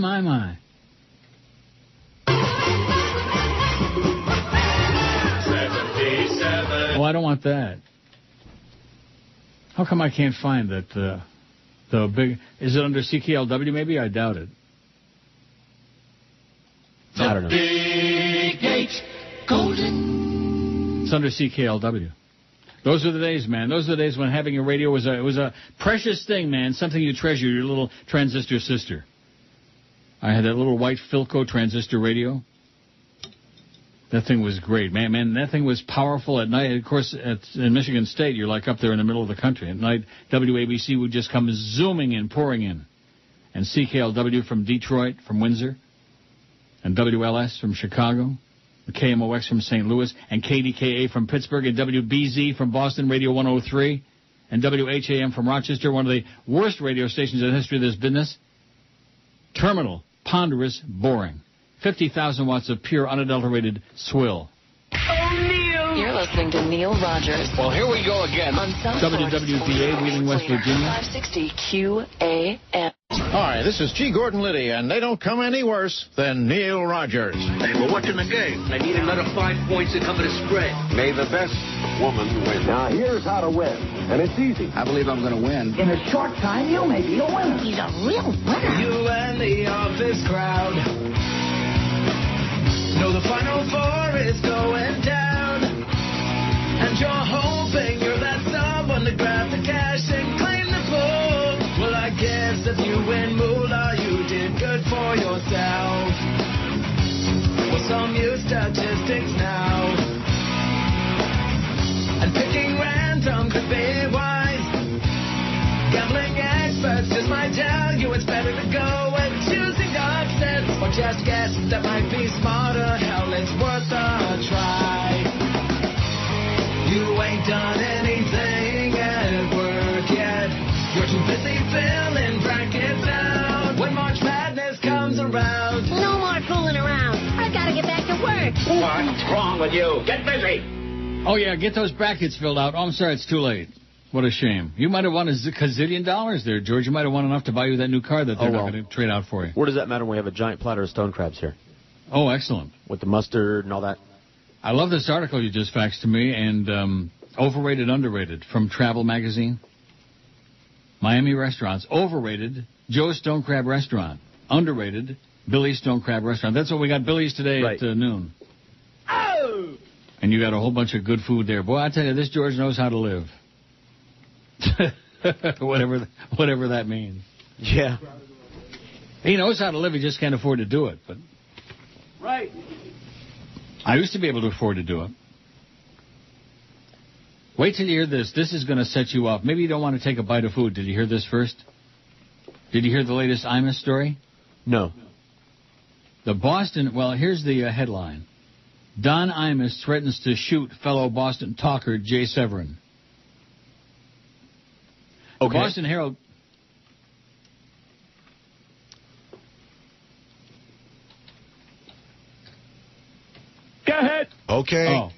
Oh, I don't want that. How come I can't find that, the big... Is it under CKLW maybe? I doubt it. I don't know. Big H Golden. It's under CKLW. Those are the days, man. Those are the days when having a radio was a precious thing, man. Something you treasure, your little transistor sister. I had that little white Philco transistor radio. That thing was great, man. That thing was powerful at night. Of course, in Michigan State, you're like up there in the middle of the country. At night, WABC would just come zooming in, pouring in. And CKLW from Detroit, from Windsor. And WLS from Chicago. The KMOX from St. Louis. And KDKA from Pittsburgh. And WBZ from Boston, Radio 103. And WHAM from Rochester, one of the worst radio stations in the history of this business. Terminal, ponderous, boring. 50,000 watts of pure, unadulterated swill. Oh, Neil! You're listening to Neil Rogers. Well, here we go again. On South WWVA, Wheeling, West Virginia. 560 QAM. Hi, this is G. Gordon Liddy, and they don't come any worse than Neil Rogers. Hey, we're watching the game. I need another 5 points to cover the spread. May the best woman win. Now, here's how to win, and it's easy. I believe I'm going to win. In a short time, you may be a winner. He's a real winner. You and the office crowd know the Final Four is going down, and you're hoping you're that someone to grab the cash and claim the pool. Well, I guess if you win moolah, you did good for yourself. Well, some use statistics now, and picking random could be wise. Gambling experts just might tell you it's better to go with choosing upsets, or just guess that might be smarter. Hell, it's worth a try. You ain't done anything at work yet. You're too busy filling brackets out when March Madness comes around. No more fooling around. I gotta get back to work. What's wrong with you? Get busy. Oh, yeah, get those brackets filled out. Oh, I'm sorry, it's too late. What a shame. You might have won a gazillion dollars there, George. You might have won enough to buy you that new car that they're not going to trade out for you. Where does that matter when we have a giant platter of stone crabs here? Oh, excellent. With the mustard and all that. I love this article you just faxed to me, and overrated, underrated, from Travel Magazine. Miami restaurants. Overrated, Joe's Stone Crab Restaurant. Underrated, Billy's Stone Crab Restaurant. That's what we got Billy's today at noon. Oh! And you got a whole bunch of good food there. Boy, I tell you, this George knows how to live. whatever that means. Yeah. He knows how to live, he just can't afford to do it. But right. I used to be able to afford to do it. Wait till you hear this. This is going to set you up. Maybe you don't want to take a bite of food. Did you hear this first? Did you hear the latest Imus story? No. The Boston, well, here's the headline. Don Imus threatens to shoot fellow Boston talker Jay Severin. The Boston Herald. Go ahead. Okay. Oh.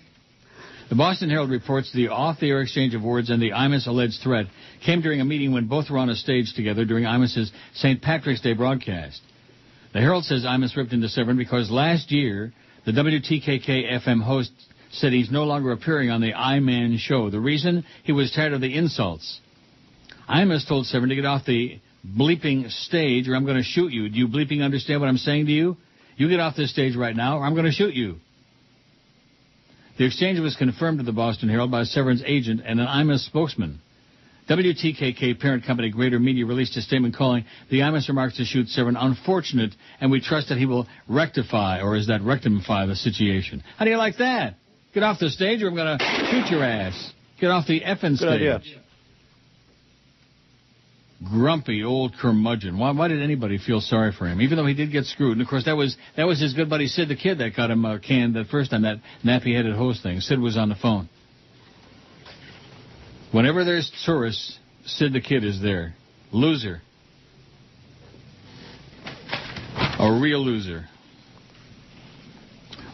The Boston Herald reports the off-the-air exchange of words and the Imus alleged threat came during a meeting when both were on a stage together during Imus's St. Patrick's Day broadcast. The Herald says Imus ripped into Severin because last year the WTKK-FM host said he's no longer appearing on the I-Man show. The reason? He was tired of the insults. Imus told Severin to get off the bleeping stage or I'm going to shoot you. Do you bleeping understand what I'm saying to you? You get off this stage right now or I'm going to shoot you. The exchange was confirmed to the Boston Herald by Severin's agent and an Imus spokesman. WTKK parent company Greater Media released a statement calling the Imus remarks to shoot Severin unfortunate, and we trust that he will rectify, or is that rectify, the situation. How do you like that? Get off the stage or I'm going to shoot your ass. Get off the effing stage. Good idea. Grumpy old curmudgeon. Why did anybody feel sorry for him? Even though he did get screwed. And, of course, that was his good buddy Sid the Kid that got him canned that first time, that nappy-headed host thing. Sid was on the phone. Whenever there's tourists, Sid the Kid is there. Loser. A real loser.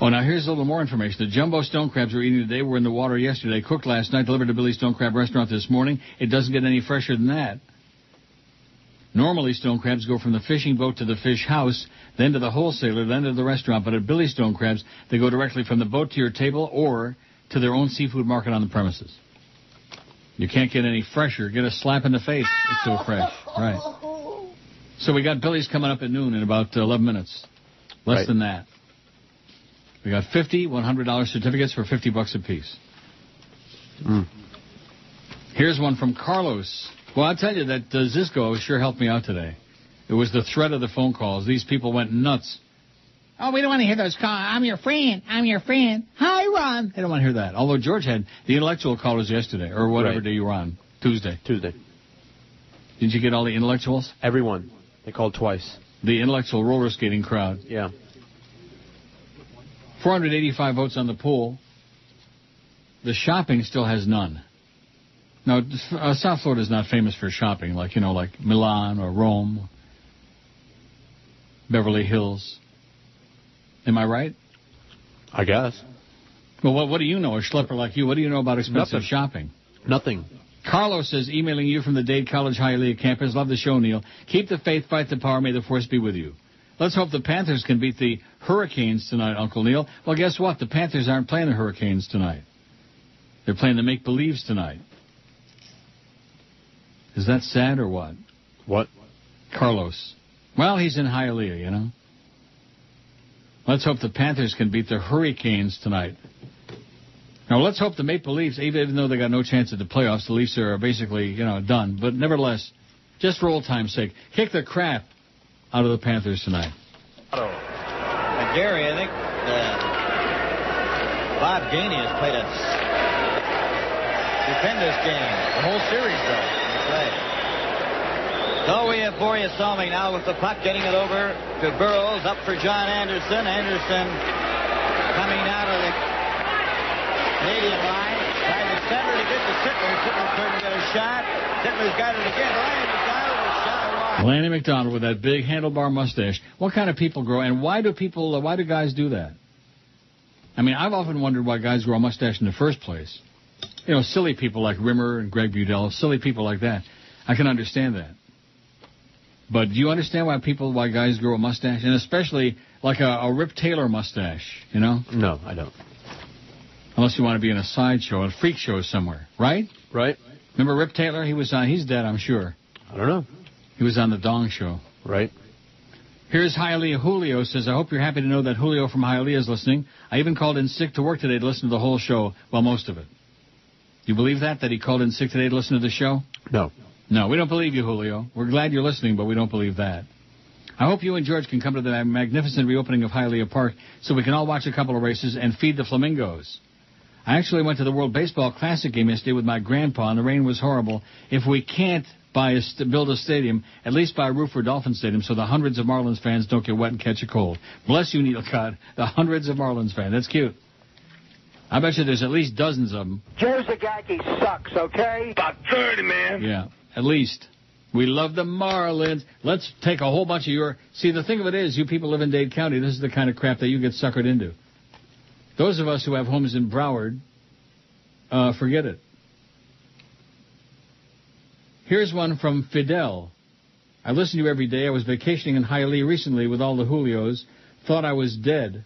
Oh, now here's a little more information. The jumbo stone crabs we're eating today were in the water yesterday, cooked last night, delivered to Billy's Stone Crab Restaurant this morning. It doesn't get any fresher than that. Normally, stone crabs go from the fishing boat to the fish house, then to the wholesaler, then to the restaurant. But at Billy's Stone Crabs, they go directly from the boat to your table or to their own seafood market on the premises. You can't get any fresher. Get a slap in the face. It's so fresh. Right. So we got Billy's coming up at noon in about 11 minutes. Less than that. We got $50, $100 certificates for $50 apiece. Here's one from Carlos. Well, I'll tell you that Zisco sure helped me out today. It was the threat of the phone calls. These people went nuts. Oh, we don't want to hear those calls. I'm your friend. I'm your friend. Hi, Ron. They don't want to hear that. Although George had the intellectual callers yesterday, or whatever day you were on. Tuesday. Tuesday. Did you get all the intellectuals? Everyone. They called twice. The intellectual roller skating crowd. Yeah. 485 votes on the poll. The shopping still has none. Now, South Florida is not famous for shopping, like Milan or Rome, Beverly Hills. Am I right? I guess. Well, what do you know, a schlepper like you? What do you know about expensive shopping? Nothing. Carlos says, emailing you from the Dade College Hialeah campus. Love the show, Neil. Keep the faith, fight the power. May the force be with you. Let's hope the Panthers can beat the Hurricanes tonight, Uncle Neil. Well, guess what? The Panthers aren't playing the Hurricanes tonight. They're playing the make-believes tonight. Is that sad or what? What? Carlos. Well, he's in Hialeah, you know. Let's hope the Panthers can beat the Hurricanes tonight. Now, let's hope the Maple Leafs, even though they got no chance at the playoffs, the Leafs are basically, done. But nevertheless, just for old time's sake, kick the crap out of the Panthers tonight. Gary, I think Bob Gainey has played a stupendous game. The whole series, though, he played. So we have Boreas Salming now with the puck, getting it over to Burrows, up for John Anderson. Anderson coming out of the Canadian line, trying to center to get to Sittler. Sittler couldn't get a shot. Sittler's got it again. Lanny McDonald with a shot wide. Lanny McDonald with that big handlebar mustache. What kind of people grow, and why do guys do that? I mean, I've often wondered why guys grow a mustache in the first place. Silly people like Rimmer and Greg Budell, silly people like that. I can understand that. But do you understand why guys grow a mustache? And especially like a Rip Taylor mustache, No, I don't. Unless you want to be in a sideshow, a freak show somewhere, right? Right. Remember Rip Taylor? He's dead, I'm sure. I don't know. He was on the Dong Show. Right. Here's Hialeah Julio says, I hope you're happy to know that Julio from Hialeah is listening. I even called in sick to work today to listen to the whole show, well, most of it. You believe that he called in sick today to listen to the show? No. No, we don't believe you, Julio. We're glad you're listening, but we don't believe that. I hope you and George can come to the magnificent reopening of Hialeah Park so we can all watch a couple of races and feed the flamingos. I actually went to the World Baseball Classic game yesterday with my grandpa, and the rain was horrible. If we can't build a stadium, at least buy a roof for Dolphin Stadium so the hundreds of Marlins fans don't get wet and catch a cold. Bless you, Neil Cott. The hundreds of Marlins fans. That's cute. I bet you there's at least dozens of them. Joe Zagacki sucks, okay? About 30, man. Yeah, at least. We love the Marlins. Let's take a whole bunch of your... See, the thing of it is, you people live in Dade County. This is the kind of crap that you get suckered into. Those of us who have homes in Broward, forget it. Here's one from Fidel. I listen to you every day. I was vacationing in Hialeah recently with all the Julios. Thought I was dead.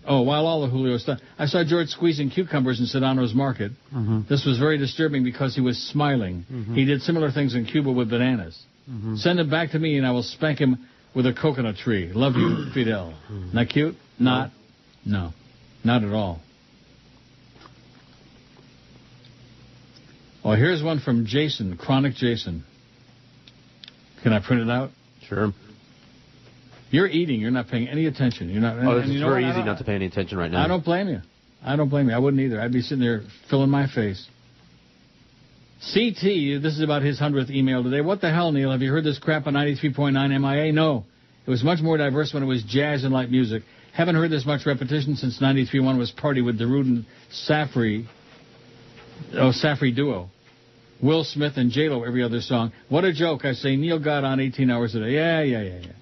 Oh, while all the Julios thought... I saw George squeezing cucumbers in Sedano's Market. Mm-hmm. This was very disturbing because he was smiling. Mm-hmm. He did similar things in Cuba with bananas. Mm-hmm. Send him back to me and I will spank him with a coconut tree. Love you, Fidel. Not cute? Not? No. Not at all. Oh, here's one from Jason, Chronic Jason. Can I print it out? Sure. You're eating. You're not paying any attention. You're not. It's very easy not to pay any attention right now. I don't blame you. I wouldn't either. I'd be sitting there filling my face. CT, this is about his 100th email today. What the hell, Neil? Have you heard this crap on 93.9 MIA? No. It was much more diverse when it was jazz and light music. Haven't heard this much repetition since 93.1 was Party with Darude and Safri duo. Will Smith and J-Lo every other song. What a joke. I say Neil got on 18 hours a day. Yeah.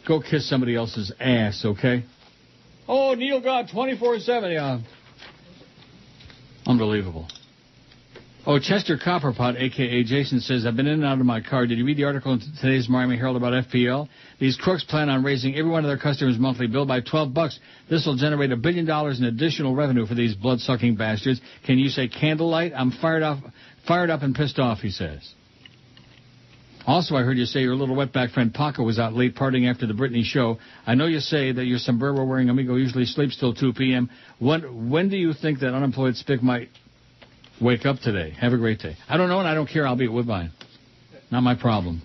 Go kiss somebody else's ass, okay? Oh, Neil God, 24/7, yeah. Unbelievable. Oh, Chester Copperpot, a.k.a. Jason, says, I've been in and out of my car. Did you read the article in today's Miami Herald about FPL? These crooks plan on raising every one of their customers' monthly bill by $12. This will generate $1 billion in additional revenue for these blood-sucking bastards. Can you say candlelight? I'm fired up and pissed off, he says. Also, I heard you say your little wetback friend Paco was out late partying after the Britney show. I know you say that your sombrero-wearing amigo usually sleeps till 2 p.m. When do you think that unemployed spick might wake up today? Have a great day. I don't know, and I don't care. I'll be at Woodbine. Not my problem.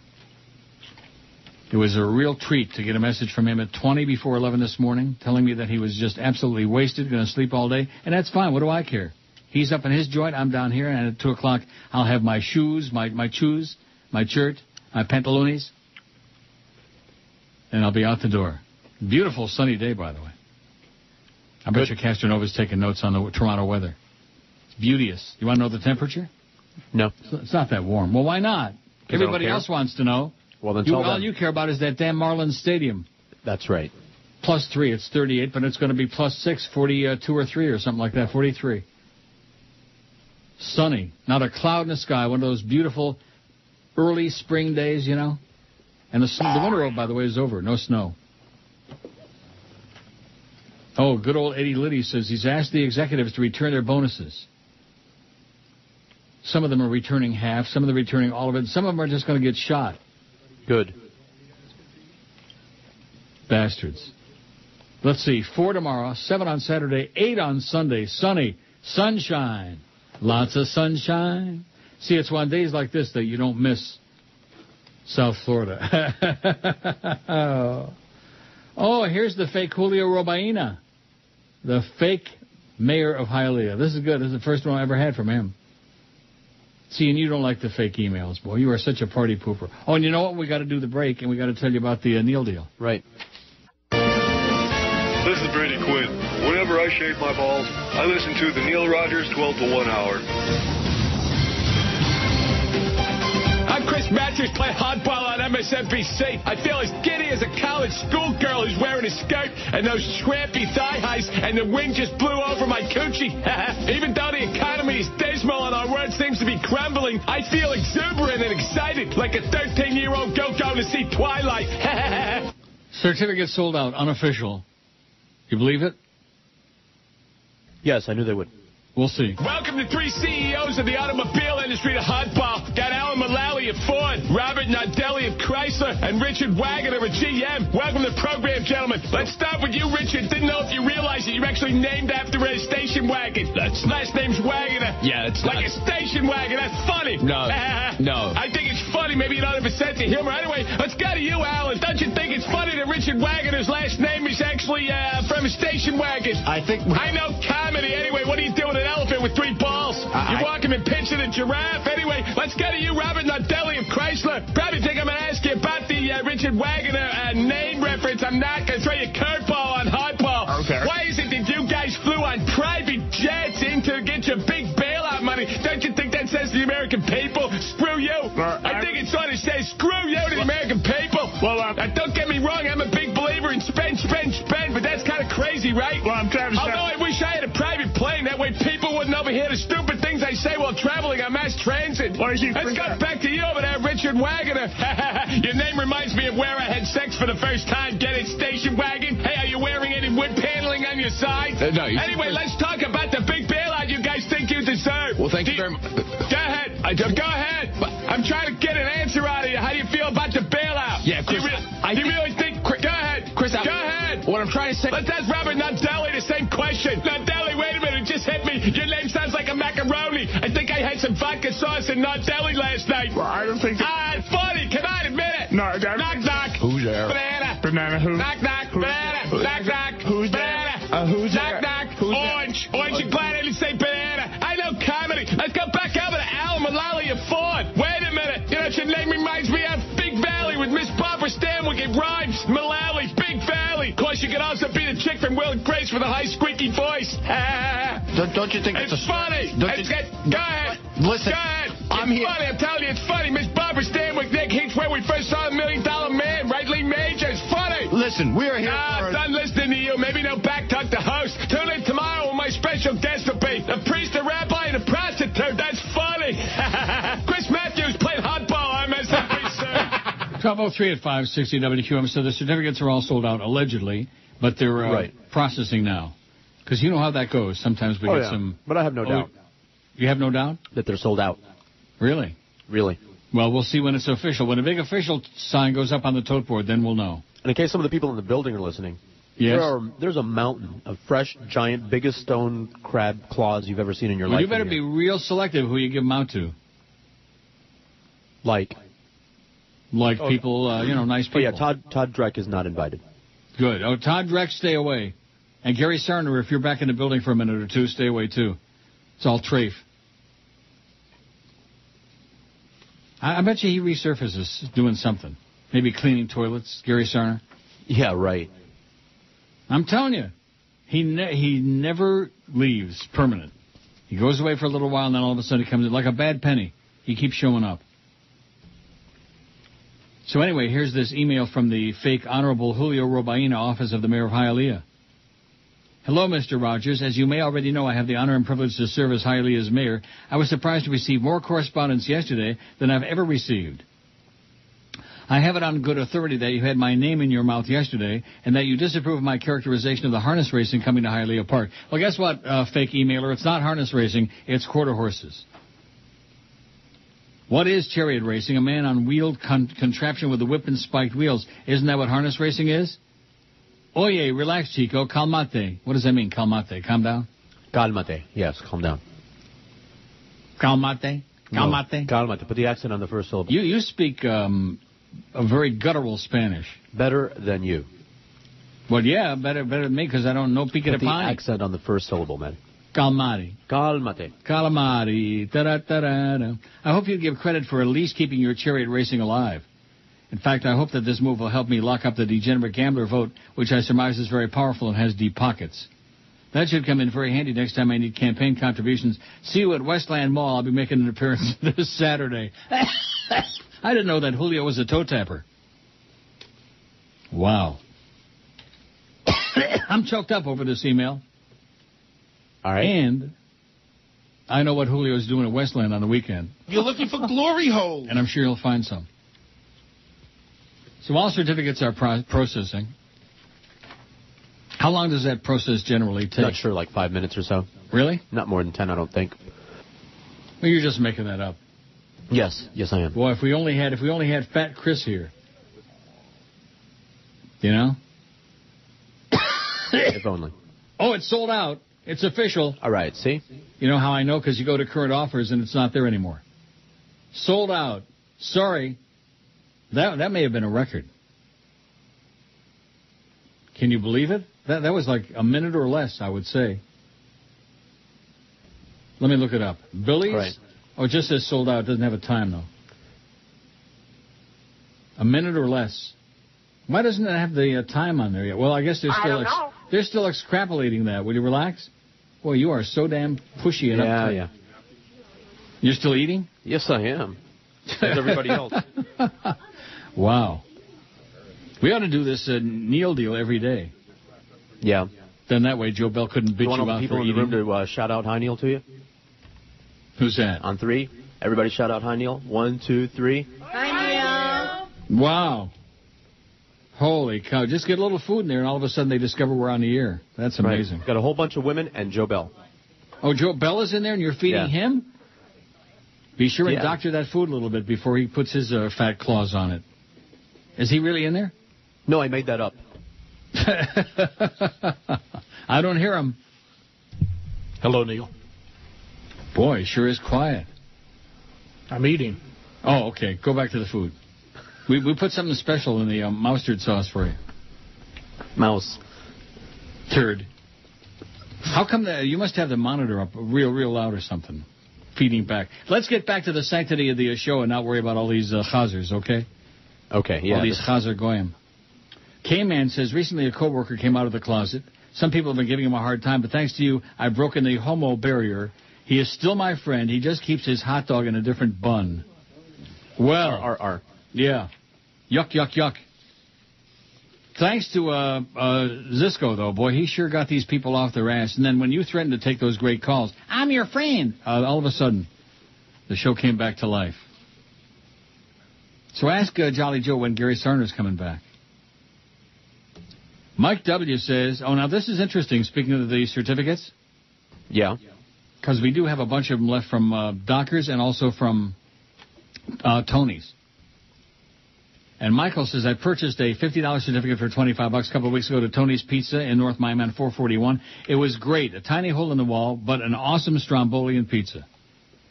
It was a real treat to get a message from him at 20 before 11 this morning telling me that he was just absolutely wasted, going to sleep all day. And that's fine. What do I care? He's up in his joint. I'm down here. And at 2 o'clock, I'll have my shoes, my shoes, my shirt, my pantalones, and I'll be out the door. Beautiful sunny day, by the way. I bet you Castronova's taking notes on the Toronto weather. It's beauteous. You want to know the temperature? No. It's not that warm. Well, why not? Everybody else wants to know. Well, then tell them. All you care about is that damn Marlins Stadium. That's right. Plus 3, it's 38, but it's going to be plus 6, 42 or 3 or something like that, 43. Sunny. Not a cloud in the sky, one of those beautiful early spring days, you know. And the winter, by the way, is over. No snow. Oh, good old Eddie Liddy says he's asked the executives to return their bonuses. Some of them are returning half, some of them are returning all of it, some of them are just going to get shot. Good. Bastards. Let's see, 4 tomorrow, 7 on Saturday, 8 on Sunday, sunny, sunshine, lots of sunshine. See, it's on days like this that you don't miss South Florida. Oh, here's the fake Julio Robaina, the fake mayor of Hialeah. This is good. This is the first one I ever had from him. See, and you don't like the fake emails, boy. You are such a party pooper. Oh, and you know what? We got to do the break, and we got to tell you about the Neil deal. Right. This is Brady Quinn. Whenever I shave my balls, I listen to the Neil Rogers 12 to 1 hour. I'm Chris Matthews, play hardball on MSNBC. I feel as giddy as a college schoolgirl who's wearing a skirt and those trampy thigh highs, and the wind just blew over my coochie. Even though the economy is dismal and our world seems to be crumbling, I feel exuberant and excited, like a 13-year-old girl going to see Twilight. Certificate sold out, unofficial. You believe it? Yes, I knew they would. We'll see. Welcome to 3 CEOs of the automobile industry to Hardball. Got Alan Mullally of Ford, Robert Nardelli of Chrysler, and Richard Wagner of GM. Welcome to the program, gentlemen. Let's start with you, Richard. Didn't know if you realized that you're actually named after a station wagon. That's last name's Wagner. Yeah, it's like a station wagon. That's funny. No. No. I think it's funny. Maybe you don't have a sense of humor. Anyway, let's go to you, Alan. Don't you think it's funny that Richard Wagner's last name is actually from a station wagon? I think... I know comedy. Anyway, what are you doing? An elephant with 3 balls. You're walking and pitching a giraffe. Anyway, let's go to you, Robert Nardelli of Chrysler. Probably think I'm going to ask you about the Richard Wagner name reference. I'm not going to throw you a curveball on hardball. Okay. Why is it that you guys flew on private jets in to get your big bailout money? Don't you think that says to the American people, screw you? I think it sort of says, screw you to the American people. Well, don't get me wrong. I'm a big believer in spend, but that's kind of crazy, right? Well, I'm trying to Although I wish I had a private plane. That way people wouldn't overhear the stupid things I say while traveling on mass transit. Let's go back to you over there, Richard Wagner. Your name reminds me of where I had sex for the first time. Get it, station wagon? Hey, are you wearing any wood paneling on your side? No. Anyway, let's talk about the big bailout you guys think you deserve. Well, thank you very much. Go ahead. Go ahead. I'm trying to get an answer out of you. How do you feel about the bailout? Yeah, Chris. Do you really think... Go ahead. Chris, go ahead. What I'm trying to say... Let's ask Robert Nardelli the same question. Nardelli, wait a minute. It just hit me. Your name sounds like a macaroni. I think I had some vodka sauce in Nardelli last night. Well, I don't think... funny. Come on, admit it. No, knock, knock. Who's there? Banana who? Knock, knock. Banana. Knock, knock. Who's there? Who's there? Knock, knock. Orange. You're glad I didn't say banana. I know comedy. Let's go back over to Alan Mullally of Ford. Wait a minute. You know what your name reminds me of? Big Valley with Miss Barbara Stanwyck. It rhymes. Mullally, Big Valley. Of course, you could also be the chick from Will and Grace with a high squeaky voice. Don't you think it's funny? Go ahead. Listen. Go ahead. I'm here. Funny. I'm telling you, it's funny. Miss Barbara Stanwyck, Nick Hinks, where we first saw the $1 Million Man, right? Lee Major. It's funny. Listen, we're here for... done listening to you. Maybe no backtalk the host. Tune in tomorrow when my special guest will be the priest, the rabbi, and the prostitute. That's funny. Chris Matthews played hardball on MSNBC. 1203 at 560 WQM. So the certificates are all sold out, allegedly, but they're processing now. Because you know how that goes. Sometimes we get some... But I have no doubt. You have no doubt? That they're sold out. Really? Really. Well, we'll see when it's official. When a big official sign goes up on the tote board, then we'll know. And in case some of the people in the building are listening, yes. There's a mountain of fresh, giant, biggest stone crab claws you've ever seen in your life. You better be real selective who you give them out to. Like people, nice people. Oh, yeah, Todd Dreck is not invited. Good. Oh, Todd Dreck, stay away. And Gary Sarner, if you're back in the building for a minute or two, stay away, too. It's all trafe. I bet you he resurfaces doing something. Maybe cleaning toilets, Gary Sarner. Yeah, right. I'm telling you, he never leaves permanent. He goes away for a little while, and then all of a sudden he comes in like a bad penny. He keeps showing up. So anyway, here's this email from the fake Honorable Julio Robaina, office of the mayor of Hialeah. Hello, Mr. Rogers. As you may already know, I have the honor and privilege to serve as Hialeah's mayor. I was surprised to receive more correspondence yesterday than I've ever received. I have it on good authority that you had my name in your mouth yesterday and that you disapprove of my characterization of the harness racing coming to Hialeah Park. Well, guess what, fake emailer? It's not harness racing. It's quarter horses. What is chariot racing? A man on wheeled contraption with a whip and spiked wheels. Isn't that what harness racing is? Oye, relax, Chico. Calmate. What does that mean, calmate? Calm down? Calmate. Yes, calm down. Calmate? Calmate? No, calmate. Put the accent on the first syllable. You speak a very guttural Spanish. Better than you. Well, yeah, better than me because I don't know pique de Put the pie. accent on the first syllable, man. Calmate. Calmate. Calamari. Da-da-da-da-da. I hope you'd give credit for at least keeping your chariot racing alive. In fact, I hope that this move will help me lock up the degenerate gambler vote, which I surmise is very powerful and has deep pockets. That should come in very handy next time I need campaign contributions. See you at Westland Mall. I'll be making an appearance this Saturday. I didn't know that Julio was a toe tapper. Wow. I'm choked up over this email. All right. And I know what Julio's doing at Westland on the weekend. You're looking for glory holes. And I'm sure he'll find some. So all certificates are processing. How long does that process generally take? Not sure, like 5 minutes or so. Really? Not more than 10, I don't think. Well, you're just making that up. Yes, I am. Boy, if we only had Fat Chris here. You know? If only. Oh, it's sold out. It's official. All right, see? You know how I know? Because you go to current offers and it's not there anymore. Sold out. Sorry. That may have been a record. Can you believe it? That was like a minute or less, I would say. Let me look it up. Billy's? Right. Oh, it just says sold out. It doesn't have a time, though. A minute or less. Why doesn't it have the time on there yet? Well, I guess they're still extrapolating that. Will you relax? Boy, you are so damn pushy and uptight. Yeah. You're still eating? Yes, I am. As everybody else. Wow. We ought to do this Neil deal every day. Yeah. Then that way Joe Bell couldn't bitch you out for eating. You want people in the room to shout out Hi Neil to you? Who's that? On 3. Everybody shout out Hi Neil. 1, 2, 3. Hi, Neil. Wow. Holy cow. Just get a little food in there and all of a sudden they discover we're on the air. That's amazing. Right. Got a whole bunch of women and Joe Bell. Oh, Joe Bell is in there and you're feeding him? Be sure and doctor that food a little bit before he puts his fat claws on it. Is he really in there? No, I made that up. I don't hear him. Hello, Neil. Boy, sure is quiet. I'm eating. Oh, okay. Go back to the food. We put something special in the mustard sauce for you. Mouse. Turd. How come you must have the monitor up real loud or something? Feeding back. Let's get back to the sanctity of the show and not worry about all these chazers, okay? Okay, yeah. All these chazer goyim. K-Man says, recently a coworker came out of the closet. Some people have been giving him a hard time, but thanks to you, I've broken the homo barrier. He is still my friend. He just keeps his hot dog in a different bun. Well. R. Yeah. Yuck. Thanks to Zisco, though, boy, he sure got these people off their ass. And then when you threatened to take those great calls, I'm your friend, all of a sudden, the show came back to life. So ask Jolly Joe when Gary Sarner's coming back. Mike W. says, oh, now this is interesting, speaking of the certificates. Yeah. Because we do have a bunch of them left from Dockers and also from Tony's. And Michael says, I purchased a $50 certificate for $25 a couple of weeks ago to Tony's Pizza in North Miami on 441. It was great. A tiny hole in the wall, but an awesome Strombolian pizza.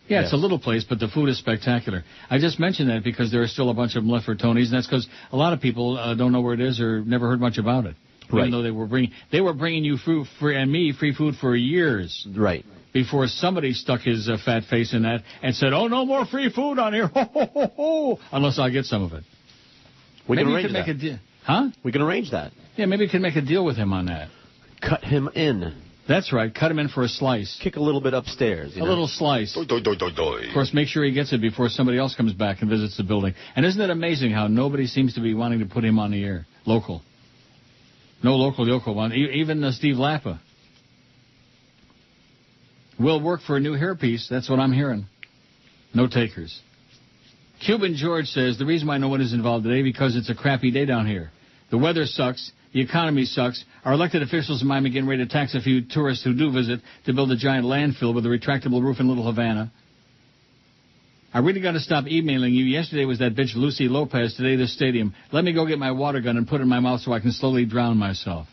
Yeah, It's a little place, but the food is spectacular. I just mentioned that because there are still a bunch of them left for Tony's, and that's because a lot of people don't know where it is or never heard much about it. Right. Even though they were bringing you free food for years. Right. Before somebody stuck his fat face in that and said, oh, no more free food on here, ho, ho, ho, ho, unless I get some of it. We maybe can arrange that. Huh? We can arrange that. Yeah, maybe we can make a deal with him on that. Cut him in. That's right. Cut him in for a slice. Kick a little bit upstairs. A little slice. Of course, make sure he gets it before somebody else comes back and visits the building. And isn't it amazing how nobody seems to be wanting to put him on the air? Local. No local yokel one. Even Steve Lappa. Will work for a new hairpiece. That's what I'm hearing. No takers. Cuban George says, the reason why no one is involved today because it's a crappy day down here. The weather sucks. The economy sucks. Our elected officials in Miami getting ready to tax a few tourists who do visit to build a giant landfill with a retractable roof in Little Havana. I really got to stop emailing you. Yesterday was that bitch Lucy Lopez. Today the stadium. Let me go get my water gun and put it in my mouth so I can slowly drown myself.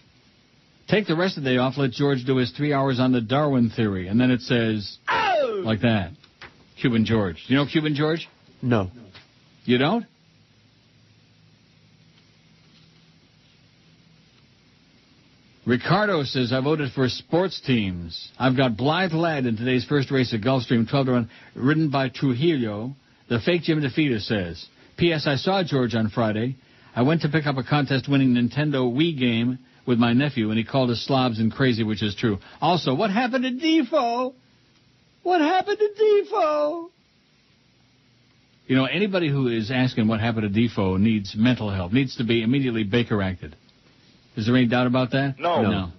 Take the rest of the day off. Let George do his 3 hours on the Darwin theory. And then it says, like that. Cuban George. You know Cuban George? No. You don't? Ricardo says, I voted for sports teams. I've got Blythe Ladd in today's first race at Gulfstream 12-to-1, ridden by Trujillo. The fake Jim DeFita says, P.S. I saw George on Friday. I went to pick up a contest-winning Nintendo Wii game with my nephew, and he called us slobs and crazy, which is true. Also, what happened to Defoe? What happened to Defoe? You know, anybody who is asking what happened to Defoe needs mental help, needs to be immediately Baker-acted. Is there any doubt about that? No.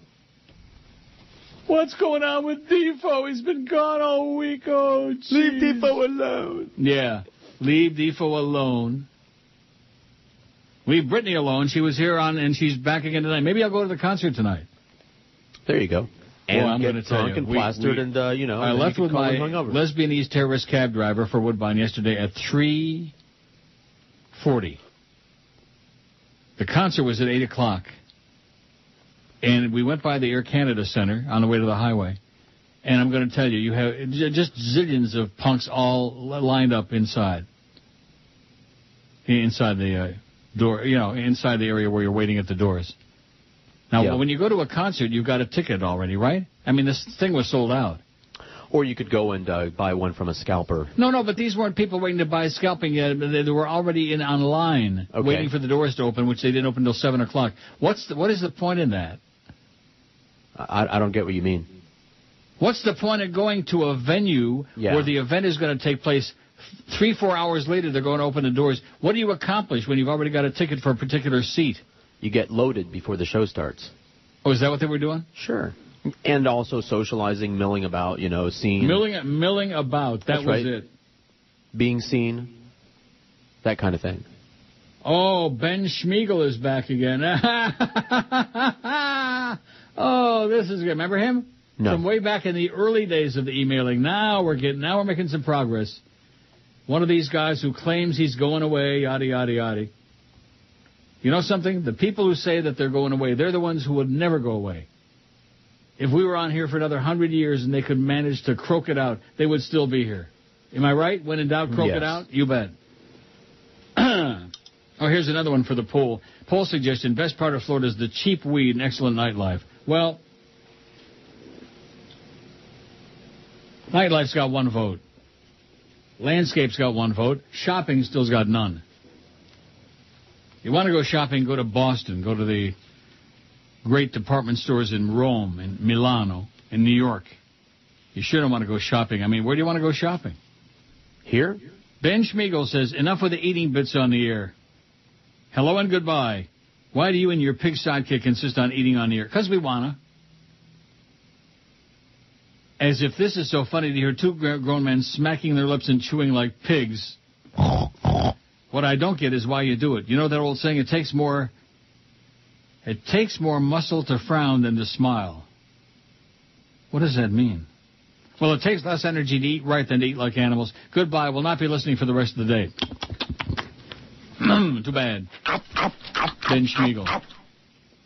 What's going on with Defoe? He's been gone all week. Oh, geez. Leave Defoe alone. Yeah, leave Defoe alone. Leave Brittany alone. She was here and she's back again tonight. Maybe I'll go to the concert tonight. There you go. And I'm going to tell you. And plastered and, I left with my Lesbianese terrorist cab driver for Woodbine yesterday at 3:40. The concert was at 8 o'clock. And we went by the Air Canada Center on the way to the highway. And I'm going to tell you, you have just zillions of punks all lined up inside. Inside the door, inside the area where you're waiting at the doors. Now, when you go to a concert, you've got a ticket already, right? I mean, this thing was sold out. Or you could go and buy one from a scalper. No, but these weren't people waiting to buy scalping yet. They were already online, waiting for the doors to open, which they didn't open until 7 o'clock. What is the point in that? I don't get what you mean. What's the point of going to a venue where the event is going to take place 3-4 hours later? They're going to open the doors. What do you accomplish when you've already got a ticket for a particular seat? You get loaded before the show starts. Oh, is that what they were doing? Sure. And also socializing, milling about, seeing. Milling about. That was it. Being seen. That kind of thing. Oh, Ben Schmiegel is back again. Oh, this is good. Remember him? No. From way back in the early days of the emailing. Now we're making some progress. One of these guys who claims he's going away, yada, yada, yada. You know something? The people who say that they're going away, they're the ones who would never go away. If we were on here for another 100 years and they could manage to croak it out, they would still be here. Am I right? When in doubt, croak it out? You bet. Oh, here's another one for the poll. Poll suggestion, best part of Florida is the cheap weed and excellent nightlife. Well, nightlife's got one vote. Landscape's got one vote. Shopping still's got none. You want to go shopping, go to Boston. Go to the great department stores in Rome, in Milano, in New York. You sure don't want to go shopping. I mean, where do you want to go shopping? Here? Ben Schmiegel says, enough with the eating bits on the air. Hello and goodbye. Why do you and your pig sidekick insist on eating on the air? Because we wanna. As if this is so funny to hear two grown men smacking their lips and chewing like pigs. What I don't get is why you do it. You know that old saying, it takes more muscle to frown than to smile. What does that mean? Well, it takes less energy to eat right than to eat like animals. Goodbye. We'll not be listening for the rest of the day. Too bad. Ben Schmiegel.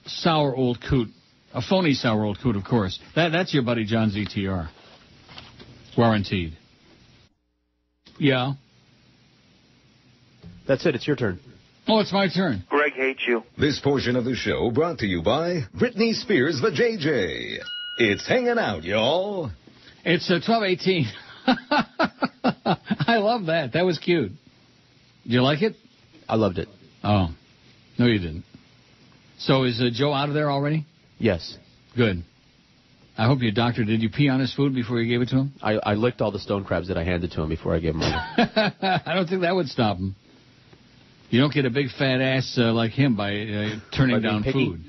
Sour old coot. A phony sour old coot, of course. That's your buddy John ZTR. Guaranteed. Yeah. That's it. It's your turn. Oh, it's my turn. Greg hates you. This portion of the show brought to you by Britney Spears the JJ. It's hanging out, y'all. It's 12:18. I love that. That was cute. Did you like it? I loved it. Oh. No, you didn't. So is Joe out of there already? Yes. Good. I hope your doctor, did you pee on his food before you gave it to him? I licked all the stone crabs that I handed to him before I gave him I don't think that would stop him. You don't get a big fat ass like him by turning down food.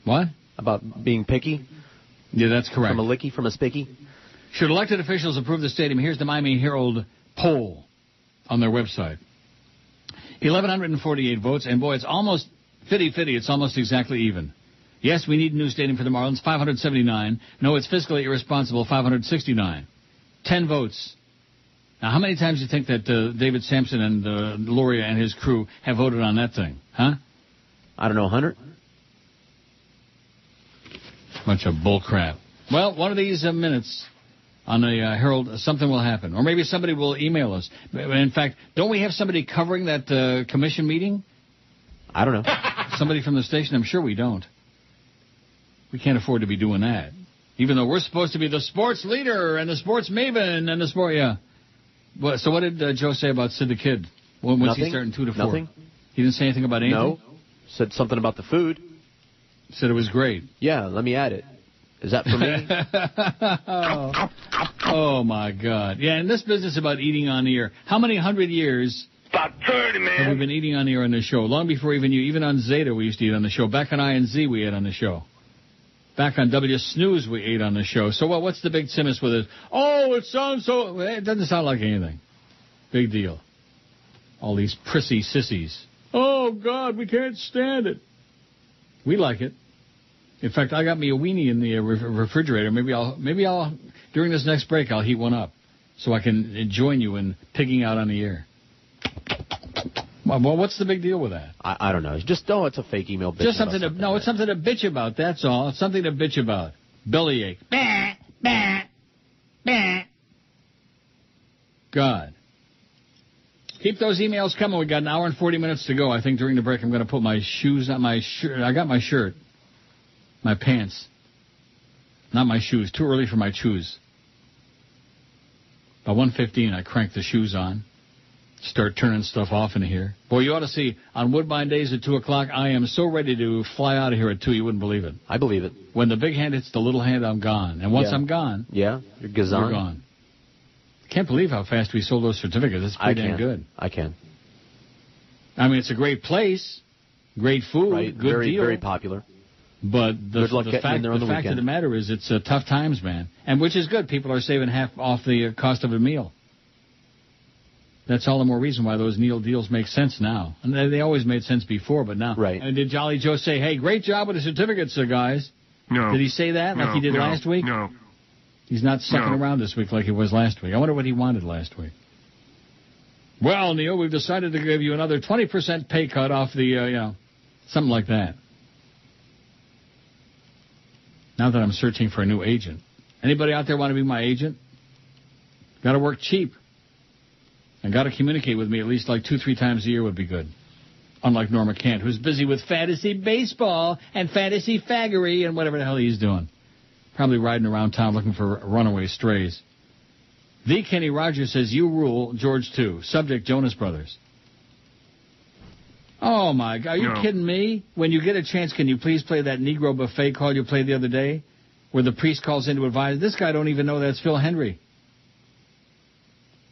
What? About being picky? Yeah, that's correct. From a licky, from a spicky? Should elected officials approve the stadium? Here's the Miami Herald poll on their website. 1,148 votes, and boy, it's almost 50-50. It's almost exactly even. Yes, we need a new stadium for the Marlins, 579. No, it's fiscally irresponsible, 569. 10 votes. Now, how many times do you think that David Sampson and Loria and his crew have voted on that thing? Huh? I don't know, 100? Bunch of bull crap. Well, one of these minutes on the Herald, something will happen. Or maybe somebody will email us. In fact, don't we have somebody covering that commission meeting? I don't know. Somebody from the station? I'm sure we don't. We can't afford to be doing that. Even though we're supposed to be the sports leader and the sports maven and the sport, yeah. Well, so what did Joe say about Sid the Kid? When was he starting 2 to 4? Nothing. He didn't say anything about anything? No. Said something about the food. Said it was great. Yeah, let me add it. Is that for me? Oh, my God. Yeah, in this business about eating on the air, how many 100 years about 30, man. have we been eating on the air on the show? Long before even you. Even on Zeta, we used to eat on the show. Back on I&Z, we ate on the show. Back on W Snooze, we ate on the show. So what's the big Timus with it? Oh, it sounds so... It doesn't sound like anything. Big deal. All these prissy sissies. Oh, God, we can't stand it. We like it. In fact, I got me a weenie in the refrigerator. Maybe I'll during this next break, I'll heat one up so I can join you in pigging out on the air. Well, what's the big deal with that? I don't know. It's a fake email. Just something to it's something to bitch about. That's all. It's something to bitch about. Bellyache. Bah, bah, bah. God. Keep those emails coming. We got an hour and 40 minutes to go. I think during the break I'm going to put my shoes on my shirt. I got my shirt. My pants. Not my shoes. Too early for my shoes. By 1:15, I crank the shoes on. Start turning stuff off in here. Boy, you ought to see, on Woodbine days at 2 o'clock, I am so ready to fly out of here at 2, you wouldn't believe it. I believe it. When the big hand hits the little hand, I'm gone. And once I'm gone, you're gazon. You're gone. Can't believe how fast we sold those certificates. It's pretty damn good. I can. I mean, it's a great place, great food, right. Good deal. Very popular. But the fact of the matter is it's tough times, man. And which is good. People are saving half off the cost of a meal. That's all the more reason why those Neil deals make sense now. And they always made sense before, but now. Right. And did Jolly Joe say, hey, great job with the certificates, guys? No. Did he say that like he did last week? No. He's not sucking around this week like he was last week. I wonder what he wanted last week. Well, Neil, we've decided to give you another 20% pay cut off the, something like that. Now that I'm searching for a new agent. Anybody out there want to be my agent? Got to work cheap. And got to communicate with me at least like 2-3 times a year would be good. Unlike Norma Kent, who's busy with fantasy baseball and fantasy faggery and whatever the hell he's doing. Probably riding around town looking for runaway strays. The Kenny Rogers says, you rule, George too. Subject, Jonas Brothers. Oh, my God. Are you kidding me? When you get a chance, can you please play that Negro buffet call you played the other day? Where the priest calls in to advise. This guy don't even know that's Phil Henry.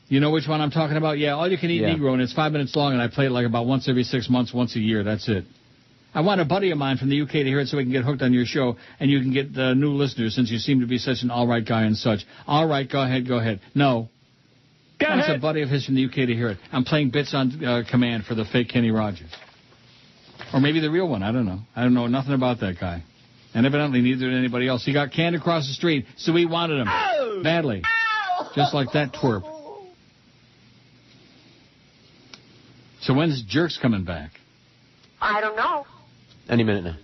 You know which one I'm talking about? Yeah, all you can eat Negro, and it's 5 minutes long, and I play it like about once every 6 months, once a year. That's it. I want a buddy of mine from the UK to hear it so we can get hooked on your show, and you can get new listeners since you seem to be such an all-right guy and such. All right, go ahead. No. I want a buddy of his from the UK to hear it. I'm playing bits on command for the fake Kenny Rogers. Or maybe the real one. I don't know. I don't know nothing about that guy. And evidently neither did anybody else. He got canned across the street, so we wanted him. Ow! Badly. Ow! Just like that twerp. So when's Jerks coming back? I don't know. Any minute now.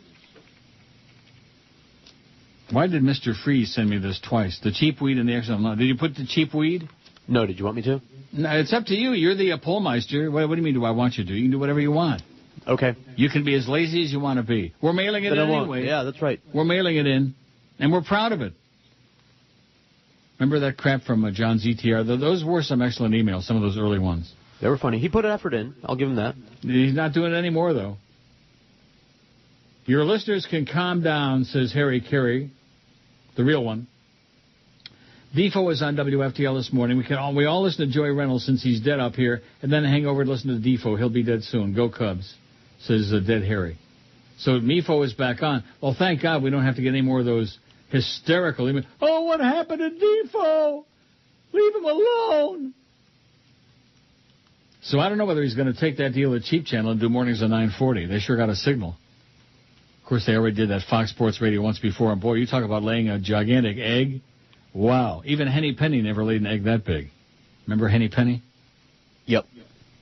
Why did Mr. Freeze send me this twice? The cheap weed and the extra. Did you put the cheap weed? No, did you want me to? No, it's up to you. You're the pollmeister. What do you mean do I want you to? You can do whatever you want. Okay. You can be as lazy as you want to be. We're mailing it in anyway. Yeah, that's right. We're mailing it in, and we're proud of it. Remember that crap from John ZTR? Those were some excellent emails, some of those early ones. They were funny. He put effort in. I'll give him that. He's not doing it anymore, though. Your listeners can calm down, says Harry Carey. the real one. Defoe was on WFTL this morning. We all listen to Joey Reynolds since he's dead up here, and then hang over and listen to Defoe. He'll be dead soon. Go Cubs, says Dead Harry. So Defoe is back on. Well, thank God we don't have to get any more of those hysterical emails. Oh, what happened to Defoe? Leave him alone. So I don't know whether he's going to take that deal at Cheap Channel and do mornings at 9:40. They sure got a signal. Of course, they already did that Fox Sports Radio once before. And, boy, you talk about laying a gigantic egg. Wow. Even Henny Penny never laid an egg that big. Remember Henny Penny? Yep.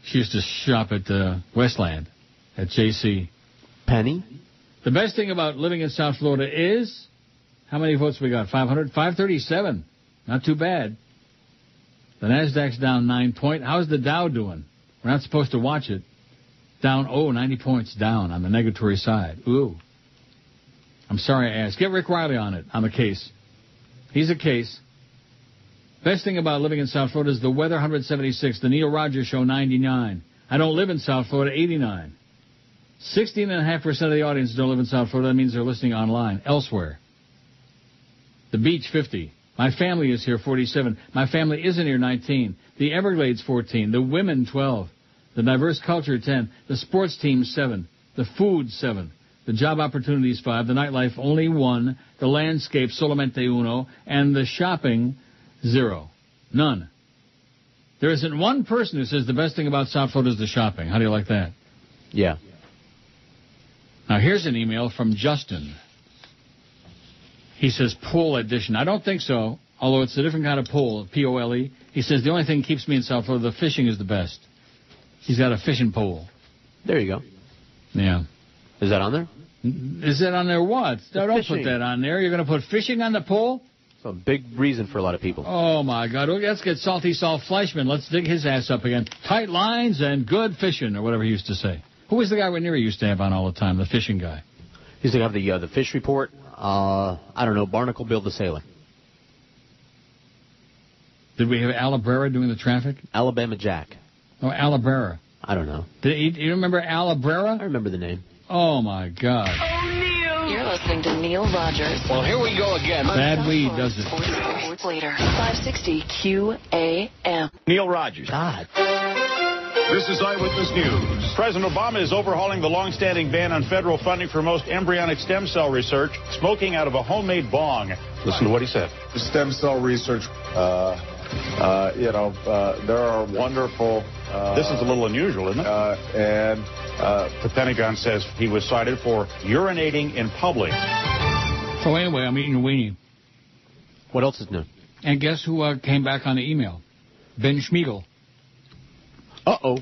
She used to shop at Westland at J.C. Penny? The best thing about living in South Florida is, how many votes we got? 500? 537. Not too bad. The NASDAQ's down 9 points. How's the Dow doing? We're not supposed to watch it. Down, 90 points down on the negatory side. Ooh. I'm sorry I asked. Get Rick Riley on it, on the case. He's a case. Best thing about living in South Florida is the weather, 176. The Neil Rogers Show, 99. I don't live in South Florida, 89. 16.5% of the audience don't live in South Florida. That means they're listening online, elsewhere. The beach, 50. My family is here, 47. My family isn't here, 19. The Everglades, 14. The women, 12. The diverse culture, 10. The sports team, 7. The food, 7. The job opportunities, 5. The nightlife, only 1. The landscape, solamente 1. And the shopping, 0. None. There isn't one person who says the best thing about South Florida is the shopping. How do you like that? Yeah. Now, here's an email from Justin. He says, pool edition. I don't think so, although it's a different kind of pool, P-O-L-E. He says, the only thing that keeps me in South Florida, the fishing is the best. He's got a fishing pole. There you go. Yeah. Is that on there? Is that on there what? Don't put that on there. You're going to put fishing on the pole? It's a big reason for a lot of people. Oh, my God. Let's get Salty Salt Fleischman. Let's dig his ass up again. Tight lines and good fishing, or whatever he used to say. Who was the guy Ranieri used to have on all the time, the fishing guy? He used to have the fish report. I don't know, Barnacle Bill the Sailor. Did we have Alabrera doing the traffic? Alabama Jack. Oh, Alabrera. I don't know. Do you remember Alabrera? I remember the name. Oh, my God. Oh, Neil. You're listening to Neil Rogers. Well, here we go again. Bad weed does it. Sports later. 560 QAM. Neil Rogers. God. This is Eyewitness News. President Obama is overhauling the long-standing ban on federal funding for most embryonic stem cell research, smoking out of a homemade bong. Listen to what he said. Stem cell research, there are wonderful... this is a little unusual, isn't it? The Pentagon says he was cited for urinating in public. So anyway, I'm eating a weenie. What else is new? And guess who came back on the email? Ben Schmiegel. Uh-oh.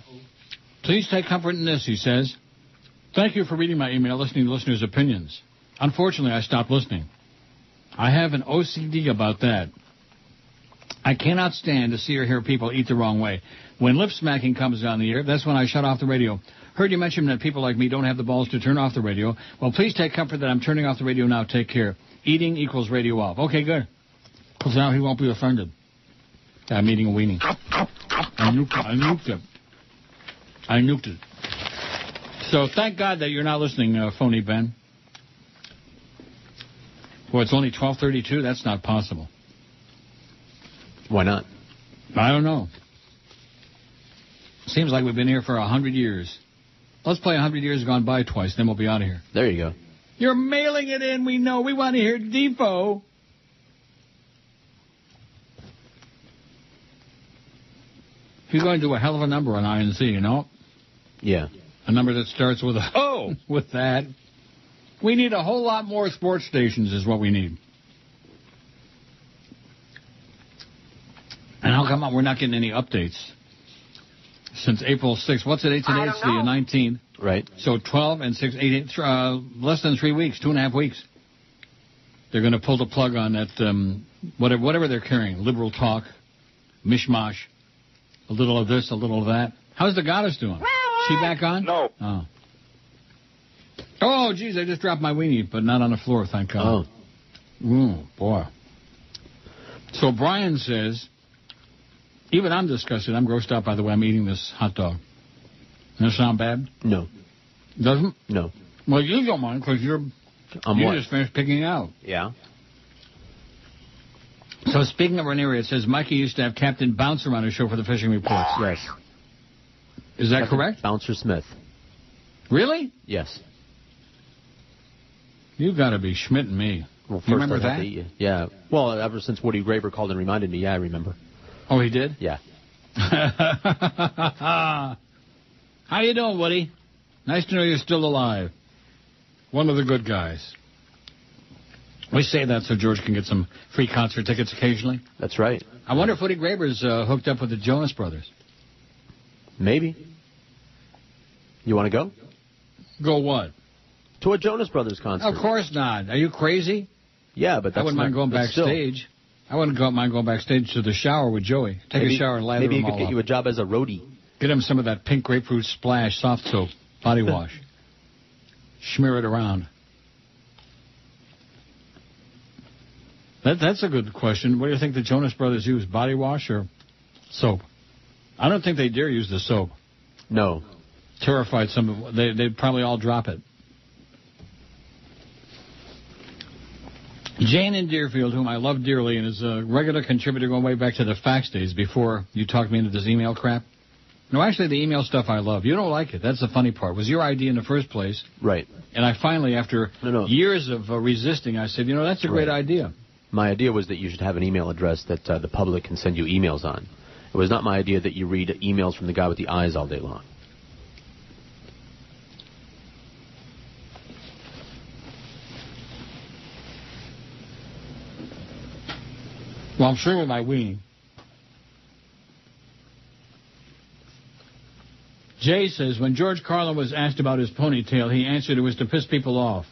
Please take comfort in this, he says. Thank you for reading my email, listening to listeners' opinions. Unfortunately, I stopped listening. I have an OCD about that. I cannot stand to see or hear people eat the wrong way. When lip smacking comes on the air, that's when I shut off the radio. Heard you mention that people like me don't have the balls to turn off the radio. Well, please take comfort that I'm turning off the radio now. Take care. Eating equals radio off. Okay, good. Because now he won't be offended. I'm eating a weenie. I nuked it. I nuked it. So thank God that you're not listening, phony Ben. Well, it's only 12:32. That's not possible. Why not? I don't know. Seems like we've been here for 100 years. Let's play 100 years gone by twice, then we'll be out of here. There you go. You're mailing it in. We know. We want to hear Defoe. He's going to do a hell of a number on INC, you know? Yeah. A number that starts with a oh with that. We need a whole lot more sports stations is what we need. And how come we're not getting any updates since April 6th? What's it, 8 today? It's the 19th. Right. So 12 and 6, 8, less than 3 weeks, 2.5 weeks. They're going to pull the plug on that, whatever they're carrying, liberal talk, mishmash, a little of this, a little of that. How's the goddess doing? She back on? No. Oh. Oh, geez, I just dropped my weenie, but not on the floor, thank God. Oh. Ooh, boy. So Brian says, even I'm disgusted. I'm grossed out by the way I'm eating this hot dog. Doesn't that sound bad? No. Doesn't? No. Well, you don't mind because you just finished picking out. Yeah. So speaking of Ranieri, it says Mikey used to have Captain Bouncer on his show for the fishing reports. Yes. Is that Captain correct? Bouncer Smith. Really? Yes. You've got to be schmitting me. Well, first you remember I had that? to, yeah. Well, ever since Woody Graber called and reminded me, yeah, I remember. Oh, he did? Yeah. How you doing, Woody? Nice to know you're still alive. One of the good guys. We say that so George can get some free concert tickets occasionally. That's right. I wonder if Woody Graber's hooked up with the Jonas Brothers. Maybe. You want to go? Go what? To a Jonas Brothers concert. Of course not. Are you crazy? Yeah, but that's I wouldn't mind going backstage. I wouldn't mind going backstage to the shower with Joey. Take a shower and lather maybe him he could all get up. you a job as a roadie. Get him some of that pink grapefruit splash soft soap body wash. Smear it around. That's a good question. What do you think the Jonas Brothers use, body wash or soap? I don't think they dare use the soap. No. Terrified some. They'd probably all drop it. Jane in Deerfield, whom I love dearly and is a regular contributor going way back to the fax days before you talked me into this email crap. No, actually, the email stuff I love. You don't like it. That's the funny part. It was your idea in the first place. Right. And I finally, after years of resisting, I said, that's a great idea. My idea was that you should have an email address that the public can send you emails on. It was not my idea that you read emails from the guy with the eyes all day long. Well, I'm sure with my weenie. Jay says, when George Carlin was asked about his ponytail, he answered it was to piss people off.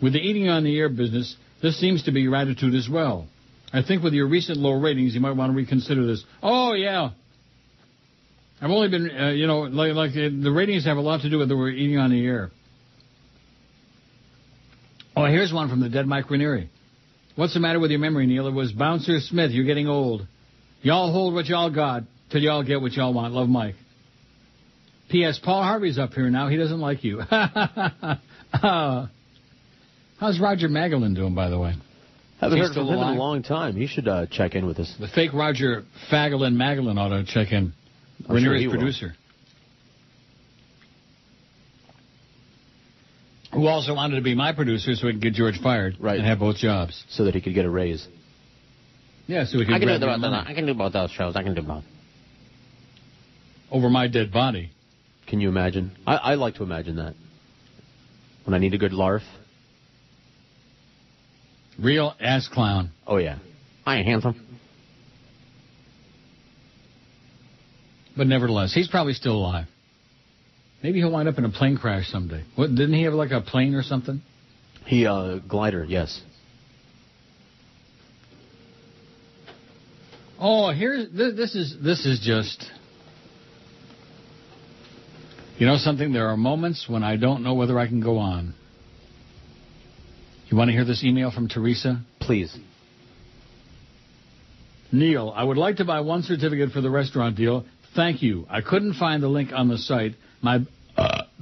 With the eating on the air business, this seems to be your attitude as well. I think with your recent low ratings, you might want to reconsider this. Oh, yeah. I've only been, the ratings have a lot to do with the we're eating on the air. Oh, here's one from the dead Mike Ranieri. What's the matter with your memory, Neil? It was Bouncer Smith. You're getting old. Y'all hold what y'all got till y'all get what y'all want. Love, Mike. P.S. Paul Harvey's up here now. He doesn't like you. How's Roger Magellan doing, by the way? Haven't heard from him in a long time. He should check in with us. The fake Roger Magellan ought to check in. Ranieri's producer. Who also wanted to be my producer so we could get George fired and have both jobs. So that he could get a raise. Yeah, so we could I can do both those shows. I can do both. Over my dead body. Can you imagine? I like to imagine that. When I need a good larf. Real ass clown. Oh, yeah. Hi, handsome. But nevertheless, he's probably still alive. Maybe he'll wind up in a plane crash someday. What, didn't he have like a plane or something? He, glider, yes. Oh, this is just... You know something? There are moments when I don't know whether I can go on. You want to hear this email from Teresa? Please. Neil, I would like to buy one certificate for the restaurant deal. Thank you. I couldn't find the link on the site. My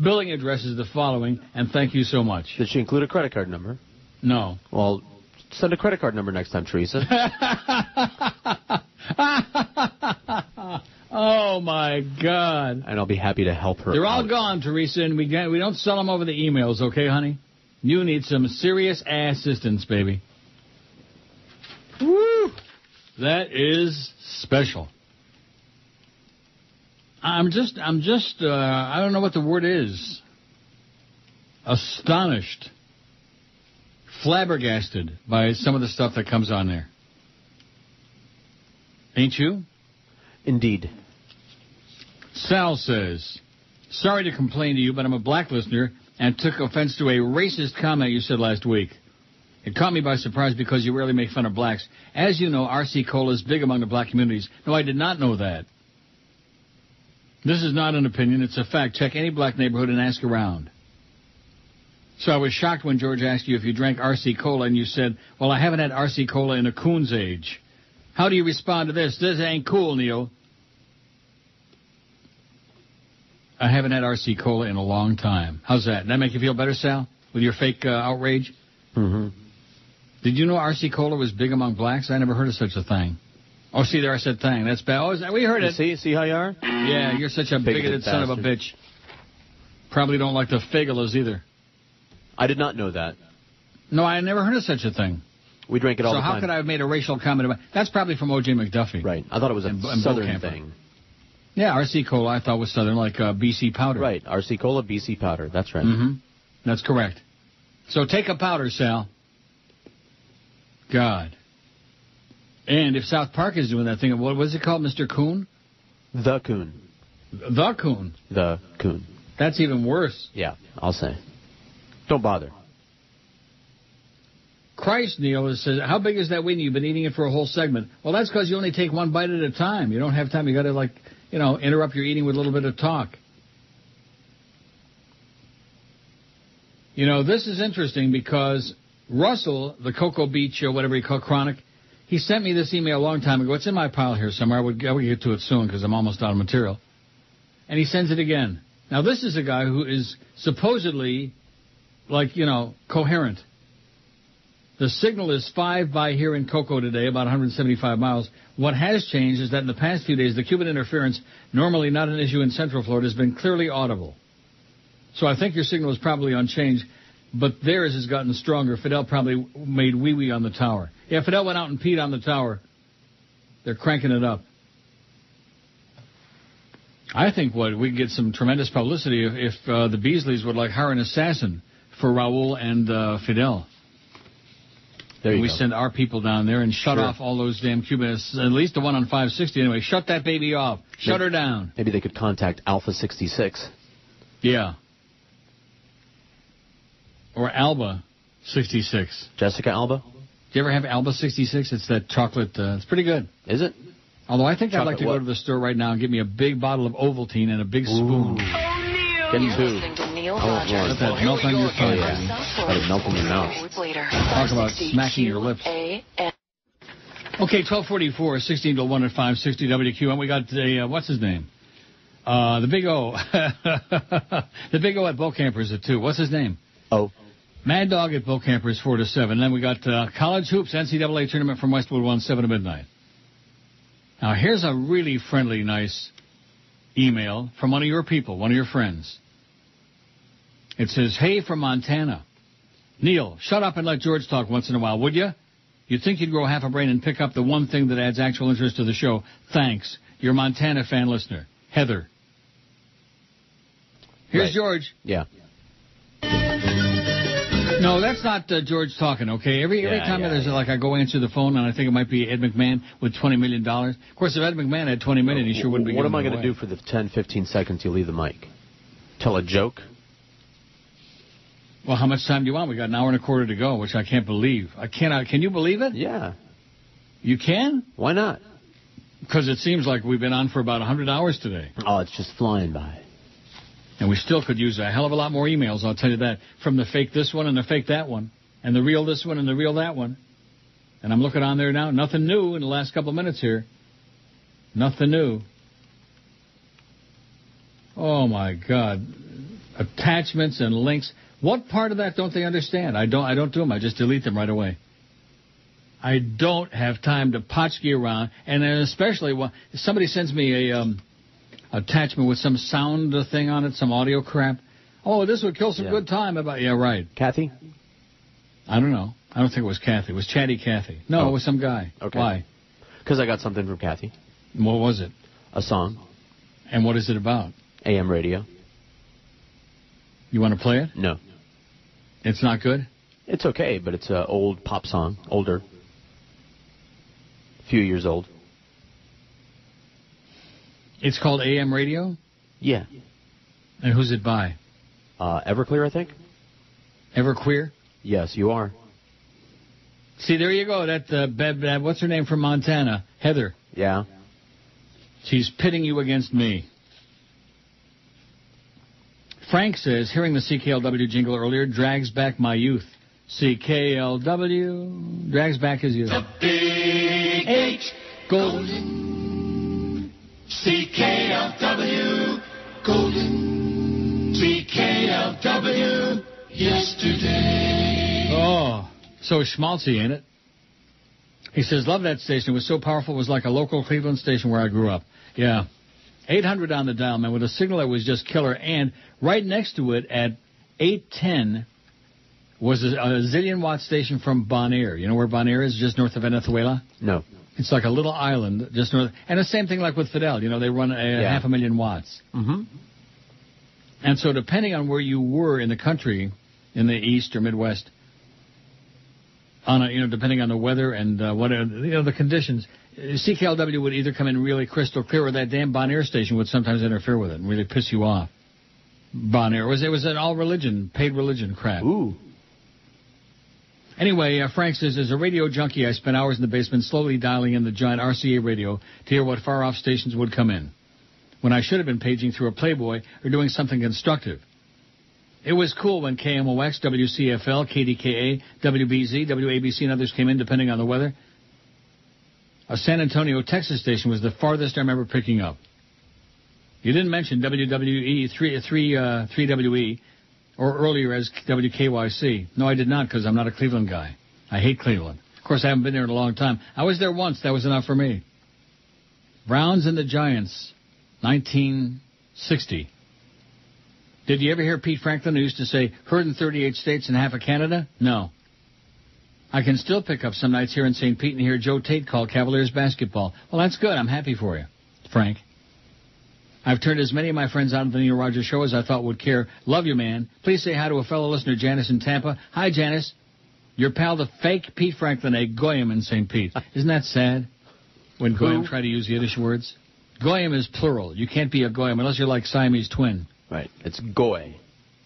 billing address is the following, and thank you so much. Did she include a credit card number? No. Well, send a credit card number next time, Teresa. Oh, my God. And I'll be happy to help her. They're all gone, Teresa, and we don't sell them over the emails, okay, honey? You need some serious assistance, baby. Woo! That is special. I'm just, I don't know what the word is. Astonished. Flabbergasted by some of the stuff that comes on there. Ain't you? Indeed. Sal says, sorry to complain to you, but I'm a black listener and took offense to a racist comment you said last week. It caught me by surprise because you rarely make fun of blacks. As you know, R.C. Cola is big among the black communities. No, I did not know that. This is not an opinion. It's a fact. Check any black neighborhood and ask around. So I was shocked when George asked you if you drank R.C. Cola, and you said, well, I haven't had R.C. Cola in a coon's age. How do you respond to this? This ain't cool, Neil. I haven't had R.C. Cola in a long time. How's that? Does that make you feel better, Sal, with your fake outrage? Mm-hmm. Did you know R.C. Cola was big among blacks? I never heard of such a thing. Oh, see, there I said thing. That's bad. Oh, we heard it. See how you are? Yeah, you're such a bigoted son of a bitch. Probably don't like the fagulas either. I did not know that. No, I never heard of such a thing. We drank it all the time. So how could I have made a racial comment about... That's probably from O.J. McDuffie. Right. I thought it was a Southern thing. Yeah, R.C. Cola I thought was Southern, like B.C. powder. Right. R.C. Cola, B.C. powder. That's right. Mm-hmm. That's correct. So take a powder, Sal. God. And if South Park is doing that thing, what was it called, Mr. Coon? The Coon. The Coon. The Coon. That's even worse. Yeah, I'll say. Don't bother. Christ, Neil, says, how big is that wing? You've been eating it for a whole segment. Well, that's because you only take one bite at a time. You don't have time. You got to, interrupt your eating with a little bit of talk. This is interesting because Russell, the Cocoa Beach, or whatever he called Chronic, he sent me this email a long time ago. It's in my pile here somewhere. I would get to it soon because I'm almost out of material. And he sends it again. Now, this is a guy who is supposedly, coherent. The signal is 5 by here in Cocoa today, about 175 miles. What has changed is that in the past few days, the Cuban interference, normally not an issue in Central Florida, has been clearly audible. So I think your signal is probably unchanged, but theirs has gotten stronger. Fidel probably made wee-wee on the tower. Yeah, Fidel went out and peed on the tower. They're cranking it up. I think we could get some tremendous publicity if the Beasleys would hire an assassin for Raul and Fidel. We send our people down there and shut off all those damn Cubans, at least the one on 560 anyway. Shut that baby off. Shut her down. Maybe they could contact Alpha 66. Yeah. Or Alba 66. Jessica Alba? Do you ever have Alba 66? It's that chocolate. It's pretty good. Is it? Although I think I'd like to go to the store right now and get me a big bottle of Ovaltine and a big spoon. Get two. Let that melt on your tongue. Let it melt in your mouth. Talk about smacking your lips. Okay, 1244, 16 to 1 at 560 WQM. We got what's his name? The Big O. The Big O at Bull Campers at 2. What's his name? Oh. Mad Dog at Bull Campers 4 to 7. Then we got College Hoops NCAA Tournament from Westwood 1, 7 to midnight. Now, here's a really friendly, nice email from one of your people, one of your friends. It says, hey, from Montana. Neil, shut up and let George talk once in a while, would you? You'd think you'd grow half a brain and pick up the one thing that adds actual interest to the show. Thanks. Your Montana fan listener, Heather. Here's George. Yeah. No, that's not George talking, okay? Every time there's I go answer the phone, and I think it might be Ed McMahon with $20 million. Of course, if Ed McMahon had $20 million, he sure wouldn't be giving it away. What am I going to do for the 10, 15 seconds you leave the mic? Tell a joke? Well, how much time do you want? We got an hour and a quarter to go, which I can't believe. Can you believe it? Yeah. You can? Why not? Because it seems like we've been on for about 100 hours today. Oh, it's just flying by. And we still could use a hell of a lot more emails, I'll tell you that, from the fake this one and the fake that one, and the real this one and the real that one. And I'm looking on there now. Nothing new in the last couple of minutes here. Nothing new. Oh, my God. Attachments and links. What part of that don't they understand? I don't do them. I just delete them right away. I don't have time to potchkey around, and especially if somebody sends me a attachment with some sound thing on it, some audio crap. Oh, this would kill some good time. Yeah, right. Kathy? I don't know. I don't think it was Kathy. It was Chatty Kathy. No, it was some guy. Okay. Why? Because I got something from Kathy. What was it? A song. And what is it about? AM radio. You want to play it? No. It's not good? It's okay, but it's an old pop song. Older. A few years old. It's called AM radio? Yeah. And who's it by? Everclear, I think. Everqueer? Yes, you are. See, there you go. That what's her name from Montana? Heather. Yeah. She's pitting you against me. Frank says, hearing the CKLW jingle earlier drags back my youth. CKLW drags back his youth. The Big H Golden. CKLW Golden. CKLW yesterday. Oh, So schmaltzy, ain't it? He says, love that station. It was so powerful, it was like a local Cleveland station where I grew up. Yeah. 800 on the dial, man, with a signal that was just killer. And right next to it at 810 was a zillion-watt station from Bonaire. You know where Bonaire is, just north of Venezuela? No. It's like a little island just north. And the same thing like with Fidel. You know, they run 500,000 watts. Mm-hmm. And so depending on where you were in the country, in the east or Midwest, depending on the weather and the conditions, CKLW would either come in really crystal clear, or that damn Bonaire station would sometimes interfere with it and really piss you off. Bonaire it was an all religion, paid religion crap. Ooh. Anyway, Frank says, as a radio junkie, I spent hours in the basement slowly dialing in the giant RCA radio to hear what far-off stations would come in, when I should have been paging through a Playboy or doing something constructive. It was cool when KMOX, WCFL, KDKA, WBZ, WABC, and others came in, depending on the weather. A San Antonio, Texas station was the farthest I remember picking up. You didn't mention WWE, 3WE, or earlier as WKYC. No, I did not, because I'm not a Cleveland guy. I hate Cleveland. Of course, I haven't been there in a long time. I was there once. That was enough for me. Browns and the Giants, 1960. Did you ever hear Pete Franklin, who used to say, heard in 38 states and half of Canada? No. I can still pick up some nights here in St. Pete and hear Joe Tate call Cavaliers basketball. Well, that's good. I'm happy for you, Frank. I've turned as many of my friends out of the Neil Rogers show as I thought would care. Love you, man. Please say hi to a fellow listener, Janice in Tampa. Hi, Janice. Your pal, the fake Pete Franklin, a goyim in St. Pete. Isn't that sad when goyim try to use Yiddish words? Goyim is plural. You can't be a goyim unless you're like Siamese twin. Right. It's goy.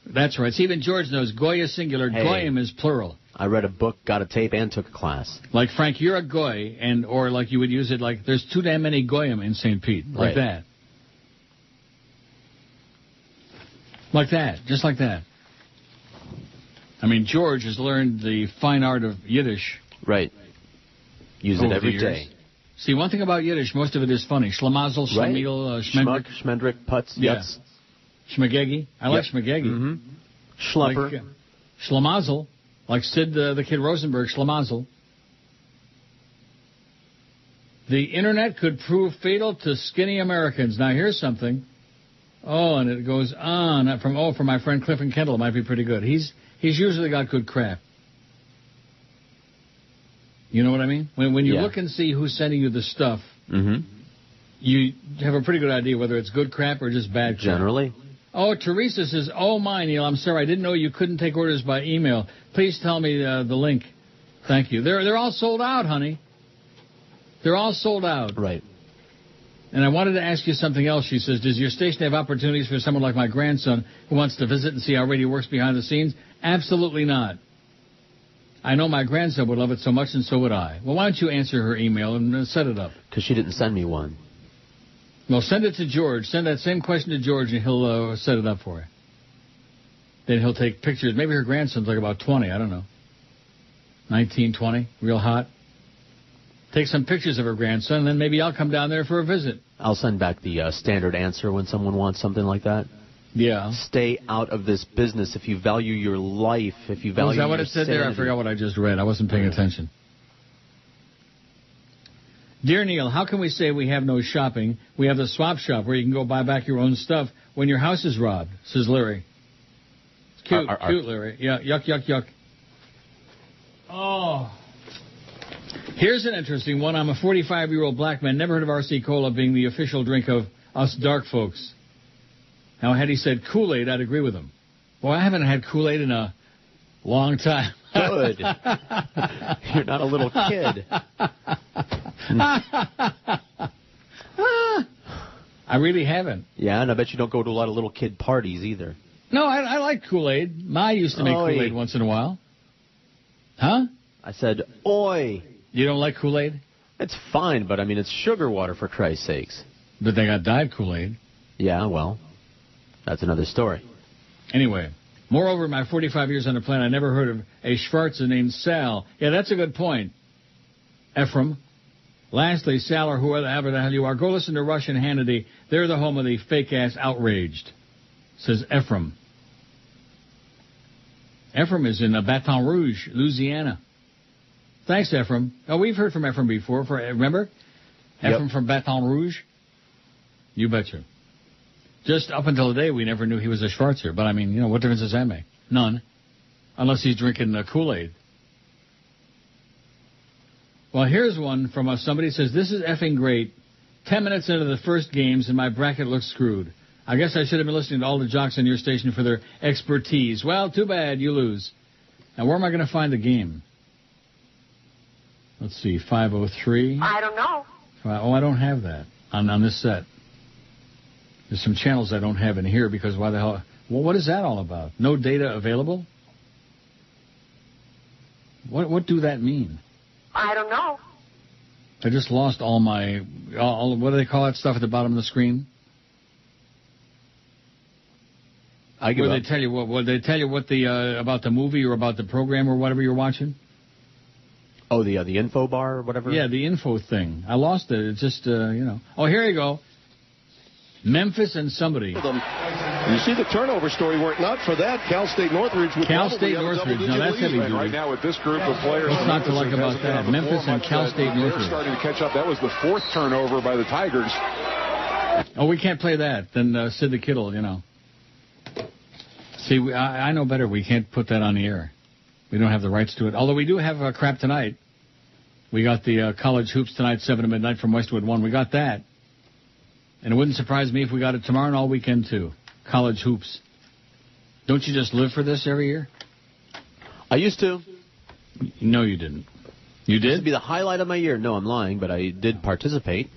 That's right. See, even George knows goy is singular. Hey, goyim is plural. I read a book, got a tape, and took a class. Like, Frank, you're a goy, or like you would use it like there's too damn many goyim in St. Pete. Like that. Like that. Just like that. I mean, George has learned the fine art of Yiddish. Right. Use it every day. See, one thing about Yiddish, most of it is funny. Schlamazel, Schlemiel, Schmendrick. Schmendrick, Putz, Yutz. Schmagegi. I like Schmagegi. Mm-hmm. Schlumper. Like, Schlamazel. Like Sid the Kid Rosenberg, Schlamazel. The Internet could prove fatal to skinny Americans. Now, here's something. Oh, and it goes on. From my friend Cliff and Kendall. It might be pretty good. He's usually got good crap. You know what I mean? When you look and see who's sending you the stuff, you have a pretty good idea whether it's good crap or just bad crap. Generally. Oh, Teresa says, oh, my, Neil, I'm sorry. I didn't know you couldn't take orders by email. Please tell me the link. Thank you. They're all sold out, honey. They're all sold out. Right. And I wanted to ask you something else. She says, does your station have opportunities for someone like my grandson who wants to visit and see how radio works behind the scenes? Absolutely not. I know my grandson would love it so much, and so would I. Well, why don't you answer her email and set it up? Because she didn't send me one. Well, send it to George. Send that same question to George, and he'll set it up for you. Then he'll take pictures. Maybe her grandson's like about 20. I don't know. 19, 20, real hot. Take some pictures of her grandson, and then maybe I'll come down there for a visit. I'll send back the standard answer when someone wants something like that. Yeah. Stay out of this business if you value your life, if you value your sanity. Was that what it said there? I forgot what I just read. I wasn't paying attention. Dear Neil, how can we say we have no shopping? We have the swap shop where you can go buy back your own stuff when your house is robbed, says Larry. It's cute, cute, Larry. Yeah, yuck, yuck, yuck. Oh. Here's an interesting one. I'm a 45-year-old black man. Never heard of RC Cola being the official drink of us dark folks. Now, had he said Kool-Aid, I'd agree with him. Well, I haven't had Kool-Aid in a long time. Good. You're not a little kid. I really haven't. Yeah, and I bet you don't go to a lot of little kid parties either. No, I like Kool-Aid. Ma used to make Kool-Aid once in a while. Huh? I said, oi. You don't like Kool-Aid? It's fine, but I mean, it's sugar water for Christ's sakes. But they got dyed Kool-Aid. Yeah, well, that's another story. Anyway, moreover, in my 45 years on the planet, I never heard of a Schwarzer named Sal. Yeah, that's a good point. Ephraim. Lastly, Sal, or whoever the hell you are, go listen to Rush and Hannity. They're the home of the fake-ass outraged, says Ephraim. Ephraim is in Baton Rouge, Louisiana. Thanks, Ephraim. Oh, we've heard from Ephraim before. Remember? Ephraim from Baton Rouge? You betcha. Just up until today, we never knew he was a Schwarzer. But, I mean, you know, what difference does that make? None. Unless he's drinking Kool-Aid. Well, here's one from somebody says, this is effing great. 10 minutes into the first games, and my bracket looks screwed. I guess I should have been listening to all the jocks on your station for their expertise. Well, too bad. You lose. Now, where am I going to find the game? Let's see, 503. I don't know. Oh, I don't have that on this set. There's some channels I don't have in here because why the hell? Well, what is that all about? No data available? What do that mean? I don't know. I just lost all my, what do they call that stuff at the bottom of the screen? I give up. They tell you what the about the movie or about the program or whatever you're watching? Oh, the info bar or whatever? Yeah, the info thing. I lost it. It's just, Oh, here you go. Memphis and somebody. You see the turnover story. Were it not for that, Cal State Northridge would probably have a double-digit now that's heavy duty. Right now with this group of players. What's not to like about that? Memphis and Cal State Northridge. Starting to catch up. That was the fourth turnover by the Tigers. Oh, we can't play that. Then Sid the Kittle, you know. See, I know better. We can't put that on the air. We don't have the rights to it. Although we do have crap tonight. We got the college hoops tonight, 7 to midnight from Westwood 1. We got that. And it wouldn't surprise me if we got it tomorrow and all weekend, too. College hoops. Don't you just live for this every year? I used to. No, you didn't. You did? This would be the highlight of my year. No, I'm lying, but I did participate.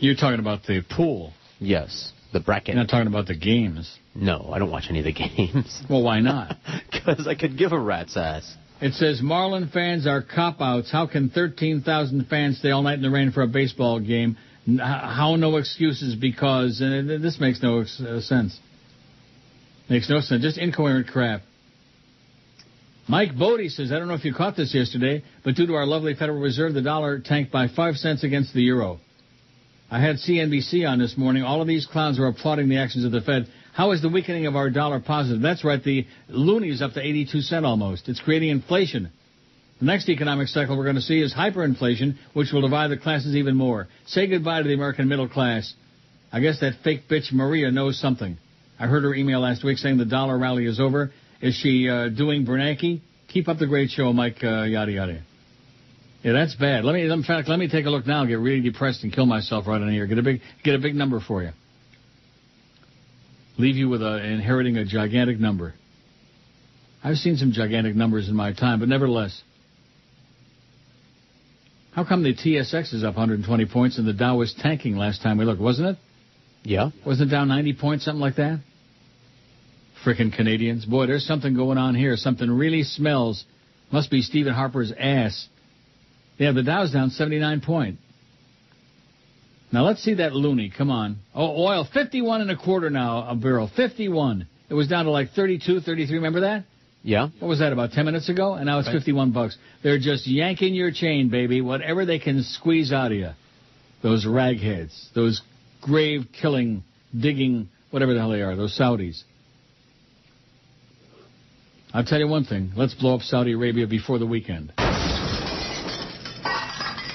You're talking about the pool. Yes, the bracket. You're not talking about the games. No, I don't watch any of the games. Well, why not? Because I could give a rat's ass. It says, Marlin fans are cop-outs. How can 13,000 fans stay all night in the rain for a baseball game? How no excuses because... And this makes no sense. Makes no sense. Just incoherent crap. Mike Bodie says, I don't know if you caught this yesterday, but due to our lovely Federal Reserve, the dollar tanked by 5 cents against the euro. I had CNBC on this morning. All of these clowns are applauding the actions of the Fed. How is the weakening of our dollar positive? That's right, the loonie is up to 82 cents almost. It's creating inflation. The next economic cycle we're going to see is hyperinflation, which will divide the classes even more. Say goodbye to the American middle class. I guess that fake bitch Maria knows something. I heard her email last week saying the dollar rally is over. Is she doing Bernanke? Keep up the great show, Mike, yada, yada. Yeah, that's bad. In fact, let me take a look now and get really depressed and kill myself right on here. Get a big number for you. Leave you with inheriting a gigantic number. I've seen some gigantic numbers in my time, but nevertheless. How come the TSX is up 120 points and the Dow was tanking last time we looked, wasn't it? Yeah. Wasn't it down 90 points, something like that? Frickin' Canadians. Boy, there's something going on here. Something really smells. Must be Stephen Harper's ass. Yeah, the Dow's down 79 points. Now, let's see that loony. Come on. Oh, oil, 51 and a quarter now a barrel. 51. It was down to like 32, 33. Remember that? Yeah. What was that, about 10 minutes ago? And now it's $51. They're just yanking your chain, baby. Whatever they can squeeze out of you. Those ragheads. Those grave-killing, digging, whatever the hell they are. Those Saudis. I'll tell you one thing. Let's blow up Saudi Arabia before the weekend.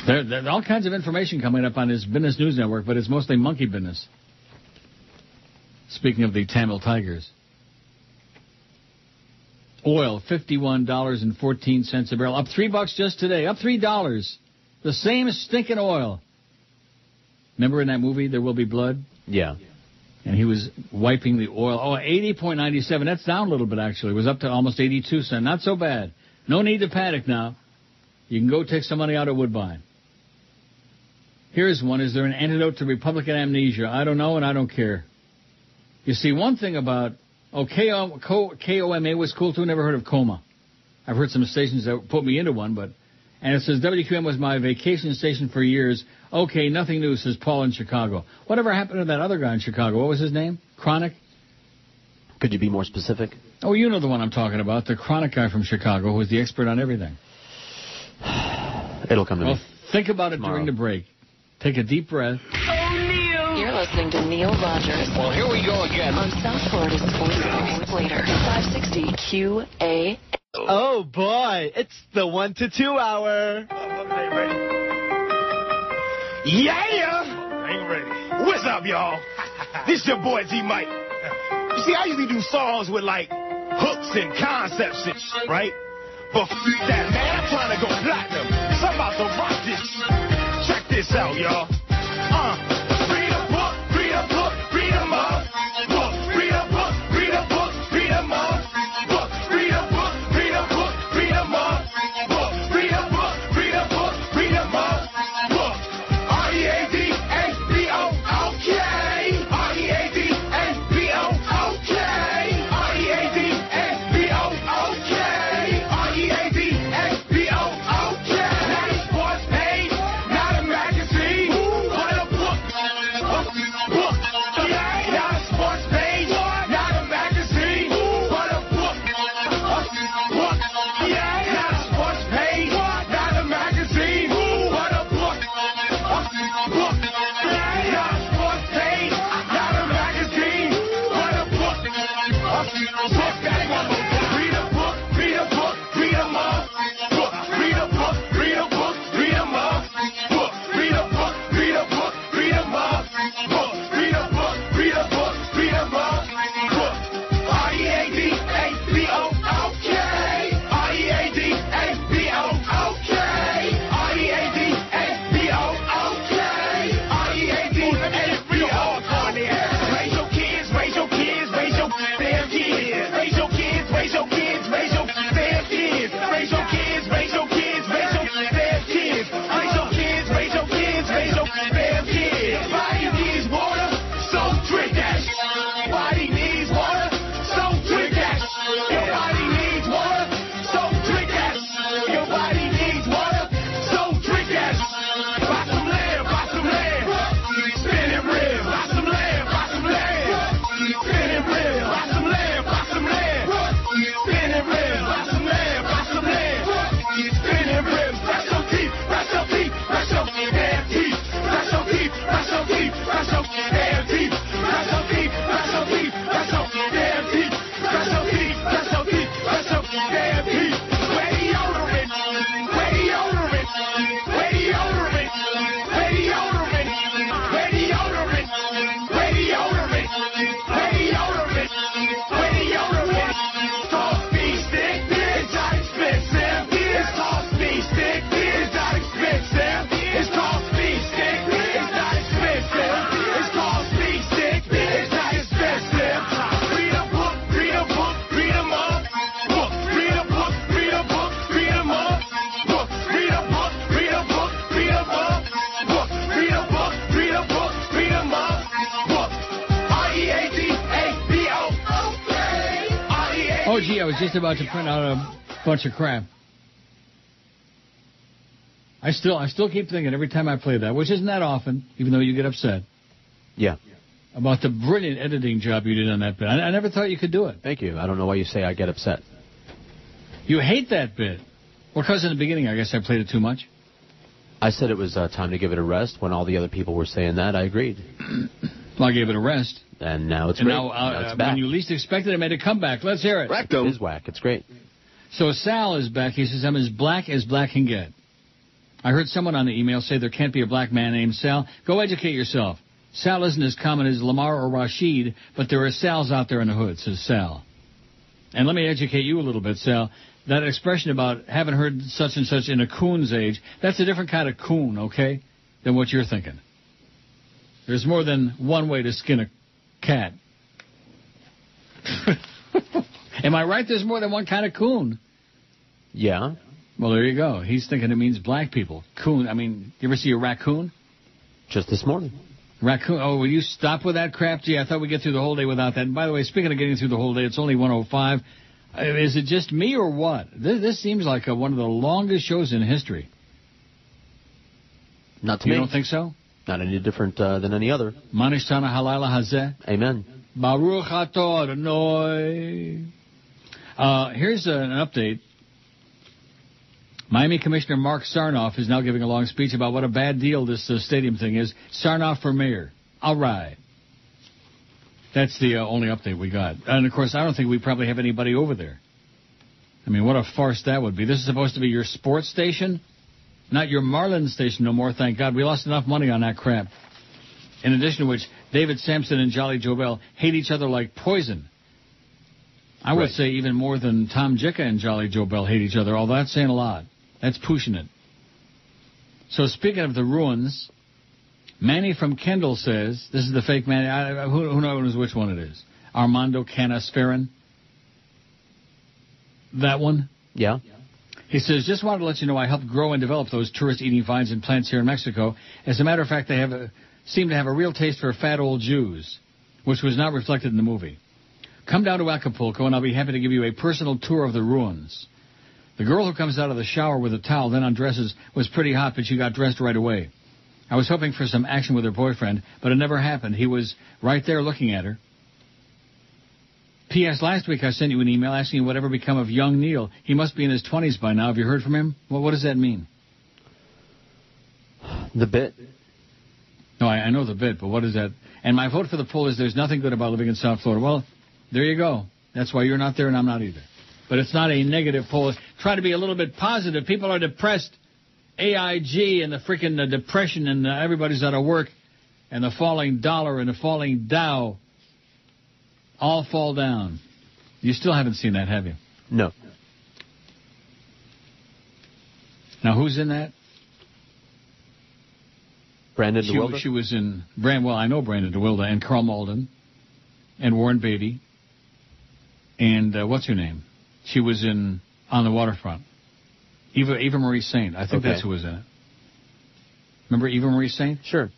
There's all kinds of information coming up on his Business News Network, but it's mostly monkey business. Speaking of the Tamil Tigers. Oil, $51.14 a barrel. Up $3 just today. Up $3. The same stinking oil. Remember in that movie, There Will Be Blood? Yeah. And he was wiping the oil. Oh, 80.97. That's down a little bit, actually. It was up to almost 82 cents. Not so bad. No need to panic now. You can go take some money out of Woodbine. Here's one. Is there an antidote to Republican amnesia? I don't know, and I don't care. You see, one thing about... Oh, KOMA was cool, too. Never heard of Coma. I've heard some stations that put me into one, but... And it says, WQM was my vacation station for years. Okay, nothing new, says Paul in Chicago. Whatever happened to that other guy in Chicago? What was his name? Chronic? Could you be more specific? Oh, you know the one I'm talking about. The Chronic guy from Chicago who was the expert on everything. It'll come to me. Think about it during the break. Take a deep breath. You're listening to Neil Rogers. Well, here we go again. On South Florida's Sports Later. 560 QA. Oh, boy. It's the 1 to 2 hour. Yeah! Ain't ready. What's up, y'all? This your boy G-Mike. You see, I usually do songs with, like, hooks and concepts and shit, right? But that, man, I'm trying to go platinum. So I'm about to rock this. Check this out, y'all. Read a book, read a book, read 'em up. Book, read a book, read a book, read 'em up. Book, read a book, read a book, read 'em up. Book, read a book, read a book, read 'em up. Book, R-E-A-D-A-B-O, okay. R-E-A-D-A-B-O, okay. R-E-A-D-A-B-O, okay. R-E-A-D-A-B-O, okay. Not a sports page, not a magazine, but a book. Book, yeah. Not a sports page, not a magazine, but a book. Book, yeah. Not a sports page, not a magazine, but a book. Book, yeah. Not a sports page, not a magazine, but a book. Book, that one. Read a book, read a book, read 'em up. Book, read a book, read a book, read 'em up. Book, read a book, read a book, read 'em up. Book, read a book, read a book, read 'em up. Book, R-E-A-D-A-B-O, okay. R-E-A-D-A-B-O, okay. R-E-A-D-A-B-O, okay. R-E-A-D-A-B-O, raise your kids, raise your kids, raise your damn kids. Raise your kids, raise your kids, raise your damn kids. Raise your kids, raise your kids, raise your damn kids. Raise your kids, raise your kids, raise your damn kids. Everybody needs water, so drink that. Everybody needs water, so drink that. Everybody needs water, so drink that. Everybody needs water, so drink that. Buy some land, buy some land. Spinning rib, buy some land, buy some land. Spinning rib, buy some land, buy some land. Spinning rib, buy some land, buy some land. Spinning rib, brush your teeth, brush your teeth, brush your damn teeth. Brush your teeth, brush your teeth, brush your damn teeth. Brush your teeth, brush your teeth, brush your damn teeth. Brush your teeth, brush your teeth, brush your damn teeth. Where deodorant, where deodorant, where deodorant, where deodorant, where deodorant, where deodorant, where deodorant, where deodorant. Coffee stick, it's not expensive. It's coffee stick, it's not expensive. It's coffee stick, it's not expensive. It's coffee stick, it's not expensive. Read a book, read a book, read 'em up. Book, read a book, read a book, read 'em up. Book, read a book, read a book, read 'em up. Book, read a book, read a book, read 'em up. Book, R-E-A-D-A-B-O, okay. R-E-A-D-A-B-O. Oh, gee, I was just about to print out a bunch of crap. I still keep thinking every time I play that, which isn't that often, even though you get upset, Yeah. about the brilliant editing job you did on that bit. I never thought you could do it. Thank you. I don't know why you say I get upset. You hate that bit. Well, because in the beginning, I guess I played it too much. I said it was time to give it a rest. When all the other people were saying that, I agreed. Well, I gave it a rest. And now it's And great. now, it's back. when you least expected it, made a comeback. Let's hear it. It is whack. It's great. So Sal is back. He says, I'm as black can get. I heard someone on the email say there can't be a black man named Sal. Go educate yourself. Sal isn't as common as Lamar or Rashid, but there are Sals out there in the hood, says Sal. And let me educate you a little bit, Sal. That expression about haven't heard such and such in a coon's age, that's a different kind of coon, okay, than what you're thinking. There's more than one way to skin a cat. Am I right? There's more than one kind of coon. Yeah. Well, there you go. He's thinking it means black people. Coon. I mean, you ever see a raccoon? Just this morning. Raccoon. Oh, will you stop with that crap? Gee, I thought we'd get through the whole day without that. And by the way, speaking of getting through the whole day, it's only 1:05. Is it just me or what? This seems like one of the longest shows in history. Not to me. You don't think so? Not any different than any other. Manishtana halala hazeh. Amen. Baruch atah Adonai. Here's an update. Miami Commissioner Mark Sarnoff is now giving a long speech about what a bad deal this stadium thing is. Sarnoff for mayor. All right. That's the only update we got. And, of course, I don't think we probably have anybody over there. I mean, what a farce that would be. This is supposed to be your sports station? Not your Marlins station no more, thank God. We lost enough money on that crap. In addition to which, David Sampson and Jolly Joe Bell hate each other like poison. I would say even more than Tom Jicka and Jolly Joe Bell hate each other, although that's saying a lot. That's pushing it. So speaking of the ruins, Manny from Kendall says, this is the fake Manny, who knows which one it is? Armando Canasferin? That one? Yeah. He says, just wanted to let you know I helped grow and develop those tourist-eating vines and plants here in Mexico. As a matter of fact, they seem to have a real taste for fat old Jews, which was not reflected in the movie. Come down to Acapulco, and I'll be happy to give you a personal tour of the ruins. The girl who comes out of the shower with a towel, then undresses, was pretty hot, but she got dressed right away. I was hoping for some action with her boyfriend, but it never happened. He was right there looking at her. P.S. Last week I sent you an email asking you whatever become of young Neil. He must be in his 20s by now. Have you heard from him? Well, what does that mean? The bit. No, I know the bit, but what is that? And my vote for the poll is there's nothing good about living in South Florida. Well, there you go. That's why you're not there and I'm not either. But it's not a negative poll. Try to be a little bit positive. People are depressed. AIG and the freaking depression and everybody's out of work and the falling dollar and the falling Dow all fall down. You still haven't seen that, have you? No. Now, who's in that? Brandon DeWilde? She was in... Well, I know Brandon DeWilde and Carl Malden and Warren Beatty and what's her name? She was in On the Waterfront. Eva Marie Saint. I think that's who was in it. Remember Eva Marie Saint? Sure.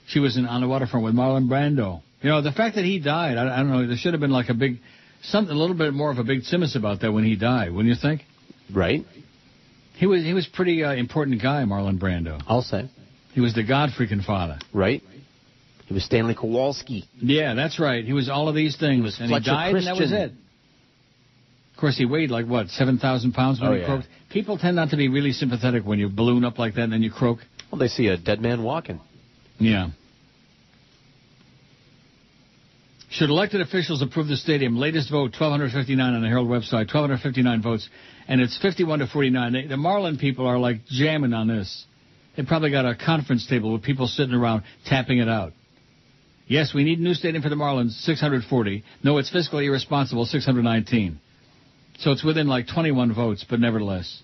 She was in On the Waterfront with Marlon Brando. You know, the fact that he died, I don't know, there should have been like a little bit more of a big simus about that when he died, wouldn't you think? Right. He was pretty important guy, Marlon Brando. I'll say. He was the God-freaking father. Right. He was Stanley Kowalski. Yeah, that's right. He was all of these things. He was and Fletcher he died, Christian. And that was it. Of course, he weighed like, 7,000 pounds when he croaked? People tend not to be really sympathetic when you balloon up like that and then you croak. Well, they see a dead man walking. Yeah. Should elected officials approve the stadium? Latest vote, 1,259 on the Herald website, 1,259 votes, and it's 51-49. The Marlin people are like jamming on this. They probably got a conference table with people sitting around tapping it out. Yes, we need a new stadium for the Marlins, 640. No, it's fiscally irresponsible, 619. So it's within like 21 votes, but nevertheless,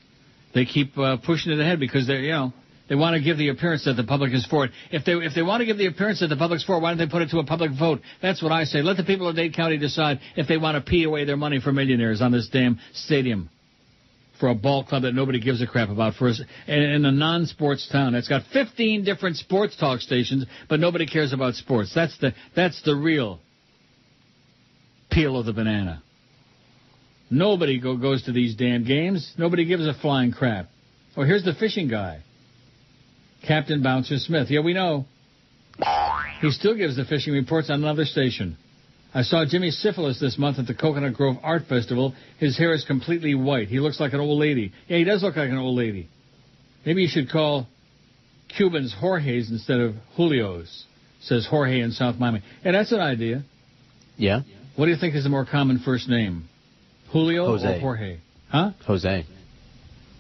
they keep pushing it ahead because they want to give the appearance that the public is for it. If they want to give the appearance that the public's for it, why don't they put it to a public vote? That's what I say. Let the people of Dade County decide if they want to pee away their money for millionaires on this damn stadium for a ball club that nobody gives a crap about for us in a non-sports town. It's got 15 different sports talk stations, but nobody cares about sports. That's the real peel of the banana. Nobody goes to these damn games. Nobody gives a flying crap. Oh, here's the fishing guy. Captain Bouncer Smith. Yeah, we know. He still gives the fishing reports on another station. I saw Jimmy Syphilis this month at the Coconut Grove Art Festival. His hair is completely white. He looks like an old lady. Yeah, he does look like an old lady. Maybe you should call Cubans Jorge's instead of Julio's, says Jorge in South Miami. Yeah, that's an idea. Yeah. What do you think is the more common first name? Julio Jose. Or Jorge? Huh? Jose.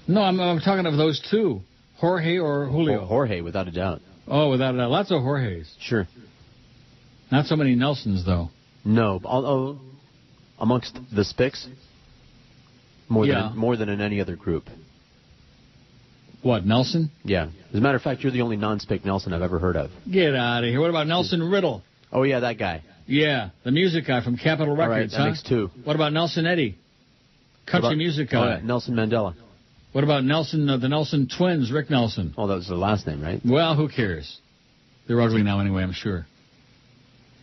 No, I'm talking of those two. Jorge or Julio? Jorge, without a doubt. Oh, without a doubt. Lots of Jorges. Sure. Not so many Nelsons, though. No. Although, amongst the Spics, more than in any other group. What, Nelson? Yeah. As a matter of fact, you're the only non-Spic Nelson I've ever heard of. Get out of here. What about Nelson Riddle? Oh, yeah, that guy. Yeah, the music guy from Capitol Records, that makes two. What about Nelson Eddy? Country music guy. Oh, yeah, Nelson Mandela. What about Nelson, the Nelson twins, Rick Nelson? Oh, that was the last name, right? Well, who cares? They're ugly now anyway, I'm sure.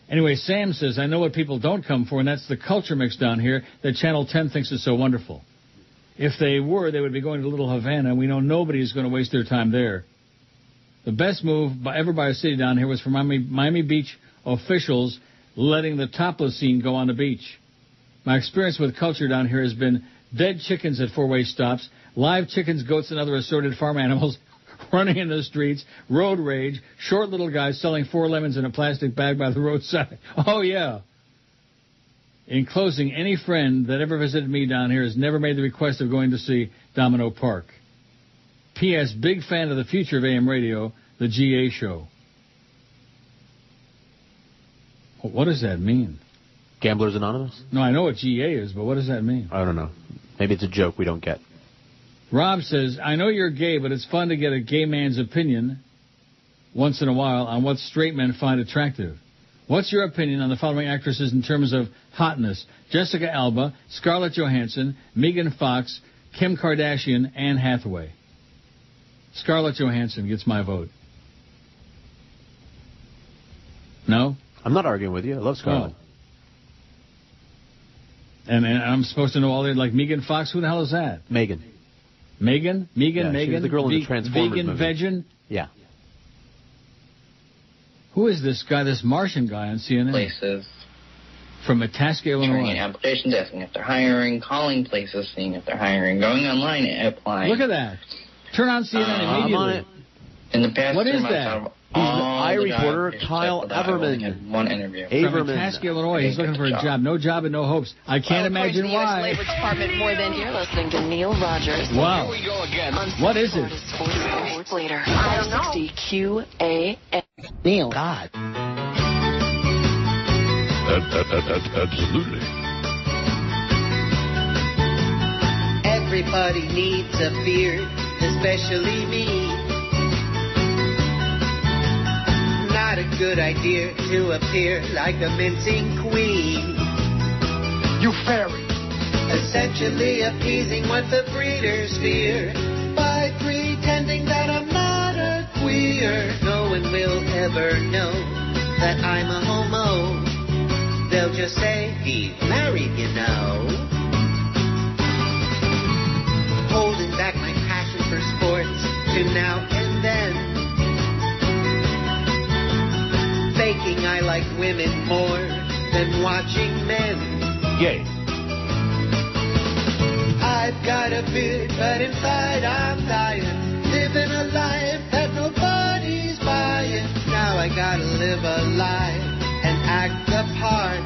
Anyway, Sam says, I know what people don't come for, and that's the culture mix down here that Channel 10 thinks is so wonderful. If they were, they would be going to Little Havana, and we know nobody's going to waste their time there. The best move ever by a city down here was for Miami Beach officials letting the topless scene go on the beach. My experience with culture down here has been dead chickens at four-way stops, live chickens, goats, and other assorted farm animals running in the streets, road rage, short little guys selling 4 lemons in a plastic bag by the roadside. Oh, yeah. In closing, any friend that ever visited me down here has never made the request of going to see Domino Park. P.S. Big fan of the future of AM radio, the GA show. What does that mean? Gamblers Anonymous? No, I know what GA is, but what does that mean? I don't know. Maybe it's a joke we don't get. Rob says, I know you're gay, but it's fun to get a gay man's opinion once in a while on what straight men find attractive. What's your opinion on the following actresses in terms of hotness? Jessica Alba, Scarlett Johansson, Megan Fox, Kim Kardashian, Anne Hathaway. Scarlett Johansson gets my vote. No? I'm not arguing with you. I love Scarlett. Oh. And I'm supposed to know all the, like Megan Fox? Who the hell is that? Megan. Megan? Yeah, she was the girl in the Transformers movie. Vegan? Yeah. Who is this guy, this Martian guy on CNN? Places. From Itasca, Illinois. Turning in applications, asking if they're hiring, calling places, seeing if they're hiring, going online and applying. Look at that. Turn on CNN immediately. I'm on it. In the past what 3 is months, that? He's the I reporter, Kyle Everman. One interview. From Itasca, Illinois. He's looking for a job. No job and no hopes. I can't imagine why. Labor Department more than you're listening to Neil Rogers. Wow. Here we go again. What is it? Sports later. 560 QAM. Neil. God. Absolutely. Everybody needs a beard, especially me. Not a good idea to appear like a mincing queen. You fairy. Essentially appeasing what the breeders fear by pretending that I'm not a queer. No one will ever know that I'm a homo. They'll just say he's married, you know. Holding back my passion for sports to now and then. Faking I like women more than watching men. Gay. I've got a beard, but inside I'm dying. Living a life that nobody's buying. Now I gotta live a life and act the part.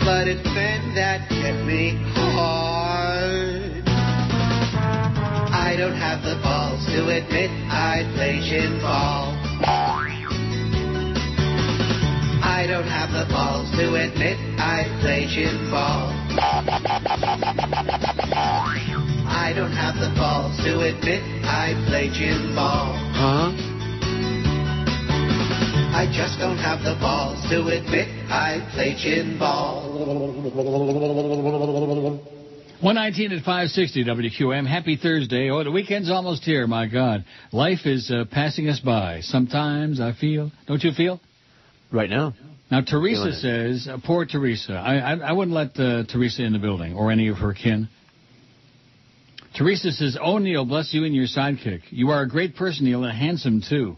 But it's been that hit me hard. I don't have the balls to admit I play shin ball. I don't have the balls to admit I play shin ball. I don't have the balls to admit I play shin ball. Huh? I just don't have the balls to admit I play shin ball. 119 at 560 WQM. Happy Thursday. Oh, the weekend's almost here, my God. Life is passing us by. Sometimes I feel. Don't you feel? Right now. Now, Teresa says, poor Teresa. I wouldn't let Teresa in the building or any of her kin. Teresa says, oh, Neil, bless you and your sidekick. You are a great person, Neil, and handsome, too.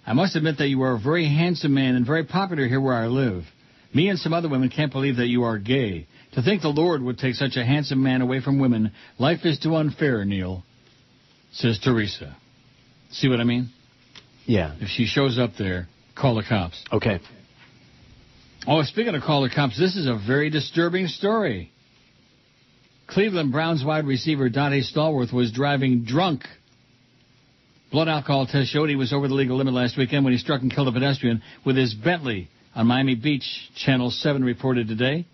I must admit that you are a very handsome man and very popular here where I live. Me and some other women can't believe that you are gay. To think the Lord would take such a handsome man away from women, life is too unfair, Neil, says Teresa. See what I mean? Yeah. If she shows up there, call the cops. Okay. Oh, speaking of call the cops, this is a very disturbing story. Cleveland Browns wide receiver Dante Stallworth was driving drunk. Blood alcohol test showed he was over the legal limit last weekend when he struck and killed a pedestrian with his Bentley on Miami Beach, Channel 7 reported today.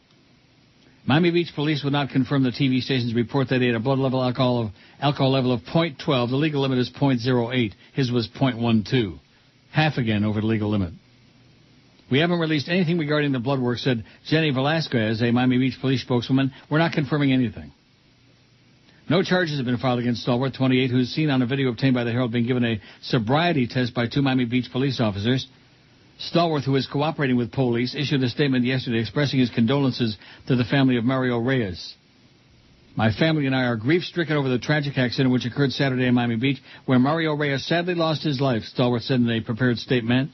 Miami Beach police would not confirm the TV station's report that he had a blood level alcohol level of .12. The legal limit is .08. His was .12. Half again over the legal limit. We haven't released anything regarding the blood work, said Jenny Velasquez, a Miami Beach police spokeswoman. We're not confirming anything. No charges have been filed against Stallworth, 28, who's seen on a video obtained by the Herald being given a sobriety test by 2 Miami Beach police officers. Stallworth, who is cooperating with police, issued a statement yesterday expressing his condolences to the family of Mario Reyes. My family and I are grief-stricken over the tragic accident which occurred Saturday in Miami Beach, where Mario Reyes sadly lost his life, Stallworth said in a prepared statement.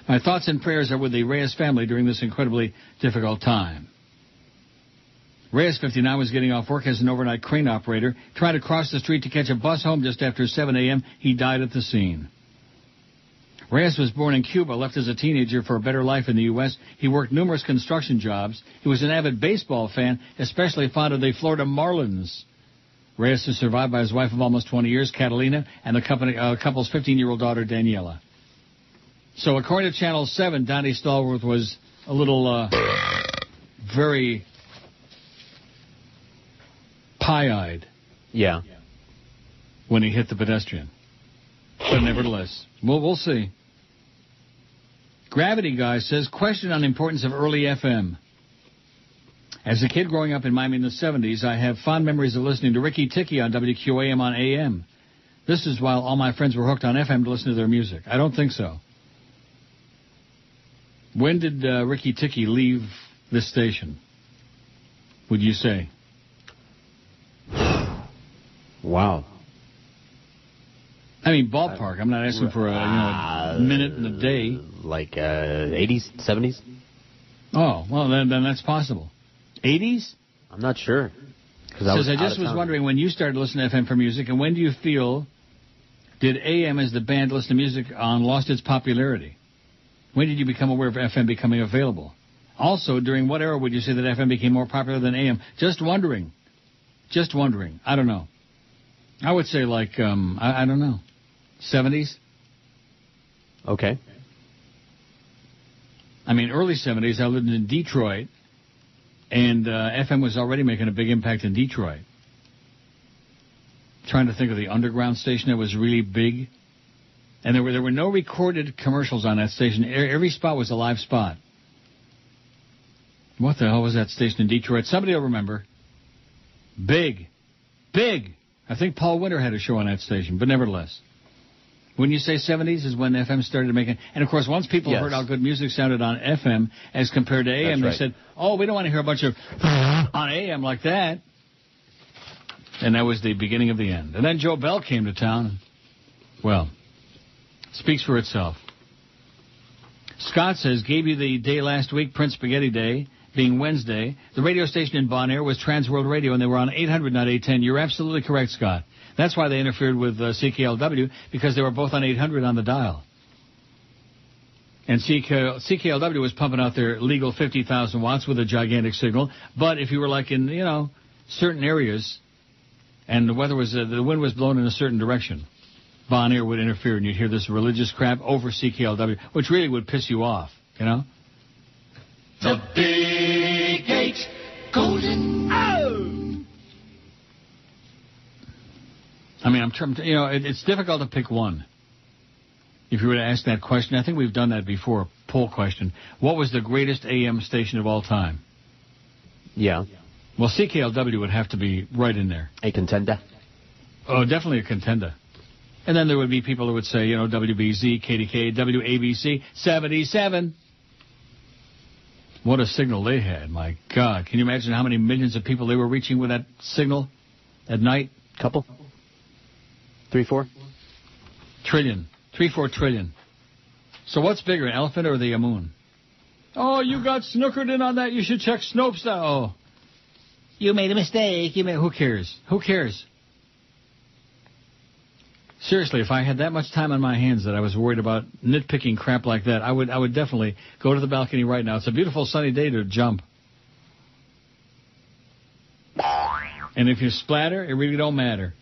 My thoughts and prayers are with the Reyes family during this incredibly difficult time. Reyes, 59, was getting off work as an overnight crane operator, tried to cross the street to catch a bus home just after 7 a.m. He died at the scene. Reyes was born in Cuba, left as a teenager for a better life in the U.S. He worked numerous construction jobs. He was an avid baseball fan, especially fond of the Florida Marlins. Reyes is survived by his wife of almost 20 years, Catalina, and the couple's 15-year-old daughter, Daniela. So according to Channel 7, Dante Stallworth was a little, very pie-eyed. Yeah. When he hit the pedestrian. But nevertheless, we'll see. Gravity Guy says, question on the importance of early FM. As a kid growing up in Miami in the 70s, I have fond memories of listening to Ricky Ticky on WQAM on AM. This is while all my friends were hooked on FM to listen to their music. I don't think so. When did Ricky Ticky leave this station, would you say? Wow. I mean, ballpark. I'm not asking for a minute and a day. Like 80s, 70s? Oh, well, then that's possible. 80s? I'm not sure. Because I just was wondering when you started listening to FM for music, and when do you feel did AM as the band listen to music on lost its popularity? When did you become aware of FM becoming available? Also, during what era would you say that FM became more popular than AM? Just wondering. Just wondering. I don't know. I would say like, I don't know, 70s? Okay. I mean, early 70s, I lived in Detroit, and FM was already making a big impact in Detroit. Trying to think of the underground station that was really big. And there were no recorded commercials on that station. Every spot was a live spot. What the hell was that station in Detroit? Somebody will remember. Big. I think Paul Winter had a show on that station, but nevertheless. Wouldn't you say 70s is when FM started making... And, of course, once people heard how good music sounded on FM as compared to AM, they said, oh, we don't want to hear a bunch of on AM like that. And that was the beginning of the end. And then Joe Bell came to town. Well, speaks for itself. Scott says, gave you the day last week, Prince Spaghetti Day, being Wednesday. The radio station in Bon Air was Trans World Radio, and they were on 800, not 810. You're absolutely correct, Scott. That's why they interfered with CKLW, because they were both on 800 on the dial. And CKLW was pumping out their legal 50,000 watts with a gigantic signal. But if you were like in, certain areas, and the weather was, the wind was blowing in a certain direction, Bon Air would interfere, and you'd hear this religious crap over CKLW, which really would piss you off, The Big H Golden O. I mean, it's difficult to pick one. If you were to ask that question, I think we've done that before, a poll question. What was the greatest AM station of all time? Yeah. Well, CKLW would have to be right in there. A contender? Oh, definitely a contender. And then there would be people who would say, WBZ, KDK, WABC, 77. What a signal they had. My God. Can you imagine how many millions of people they were reaching with that signal at night? Couple? 3, 4? Trillion. 3, 4 trillion. So what's bigger, an elephant or the moon? Oh, you got snookered in on that. You should check Snopes. Oh, you made a mistake. Who cares? Who cares? Seriously, if I had that much time on my hands that I was worried about nitpicking crap like that, I would definitely go to the balcony right now. It's a beautiful sunny day to jump. And if you splatter, it really don't matter.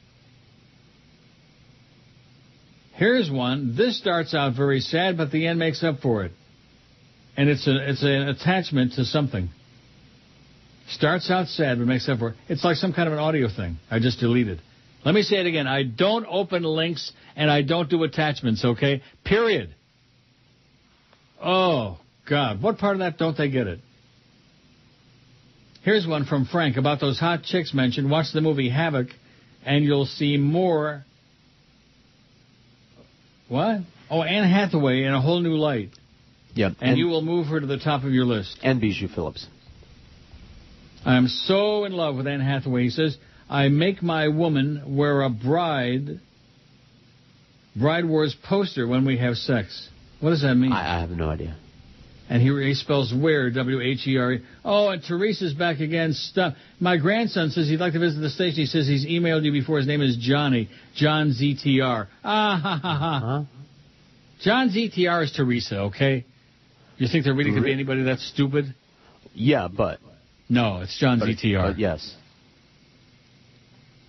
Here's one. This starts out very sad, but the end makes up for it. And it's an attachment to something. Starts out sad, but makes up for it. It's like some kind of an audio thing I just deleted. Let me say it again. I don't open links, and I don't do attachments, okay? Period. Oh, God. What part of that don't they get it? Here's one from Frank about those hot chicks mentioned. Watch the movie Havoc, and you'll see more... What? Oh, Anne Hathaway in a whole new light. Yep. And you will move her to the top of your list. And Bijou Phillips. I'm so in love with Anne Hathaway. He says, I make my woman wear a Bride Wars poster when we have sex. What does that mean? I have no idea. And he spells wear, W-H-E-R-E. Oh, and Teresa's back again. Stop. My grandson says he'd like to visit the station. He says he's emailed you before. His name is Johnny. John ZTR. Ah, ha, ha, ha. John's ETR is Teresa, okay? You think there really could be anybody that stupid? Yeah, but... No, it's John's ETR. Yes.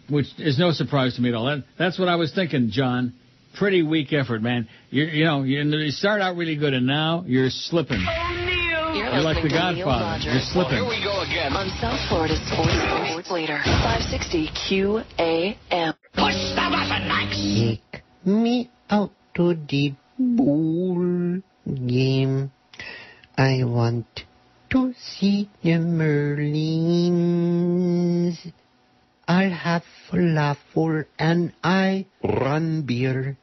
Which is no surprise to me at all. That's what I was thinking, John. Pretty weak effort, man. You start out really good, and now you're slipping. You're like the Godfather. You're slipping. Here we go again. On South Florida Sports Leader, 560 QAM. Push the button, Max. Take me out to the ball game. I want to see the Merlins. I'll have falafel and I run beer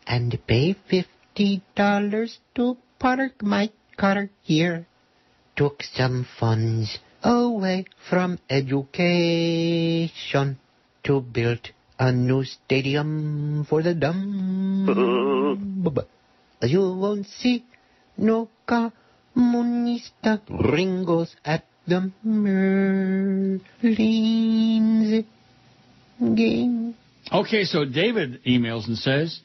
and pay $50 to park my car here. Took some funds away from education to build a new stadium for the dumb. You won't see no comunista gringos at the Merlins game. Okay, so David emails and says,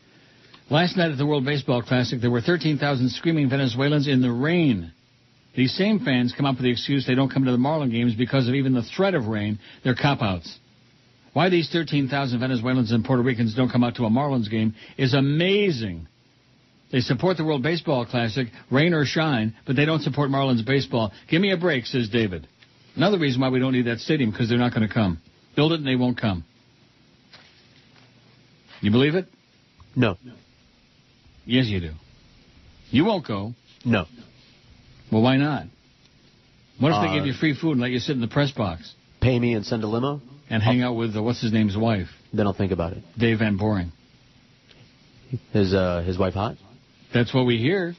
last night at the World Baseball Classic, there were 13,000 screaming Venezuelans in the rain. These same fans come up with the excuse they don't come to the Marlin games because of even the threat of rain. They're cop-outs. Why these 13,000 Venezuelans and Puerto Ricans don't come out to a Marlins game is amazing. They support the World Baseball Classic, rain or shine, but they don't support Marlins baseball. Give me a break, says David. Another reason why we don't need that stadium, because they're not going to come. Build it and they won't come. You believe it? No. Yes, you do. You won't go. No. Well, why not? What if they give you free food and let you sit in the press box? Pay me and send a limo? And hang out with, what's-his-name's wife? Then I'll think about it. Dave Van Boring. His wife hot? That's what we hear.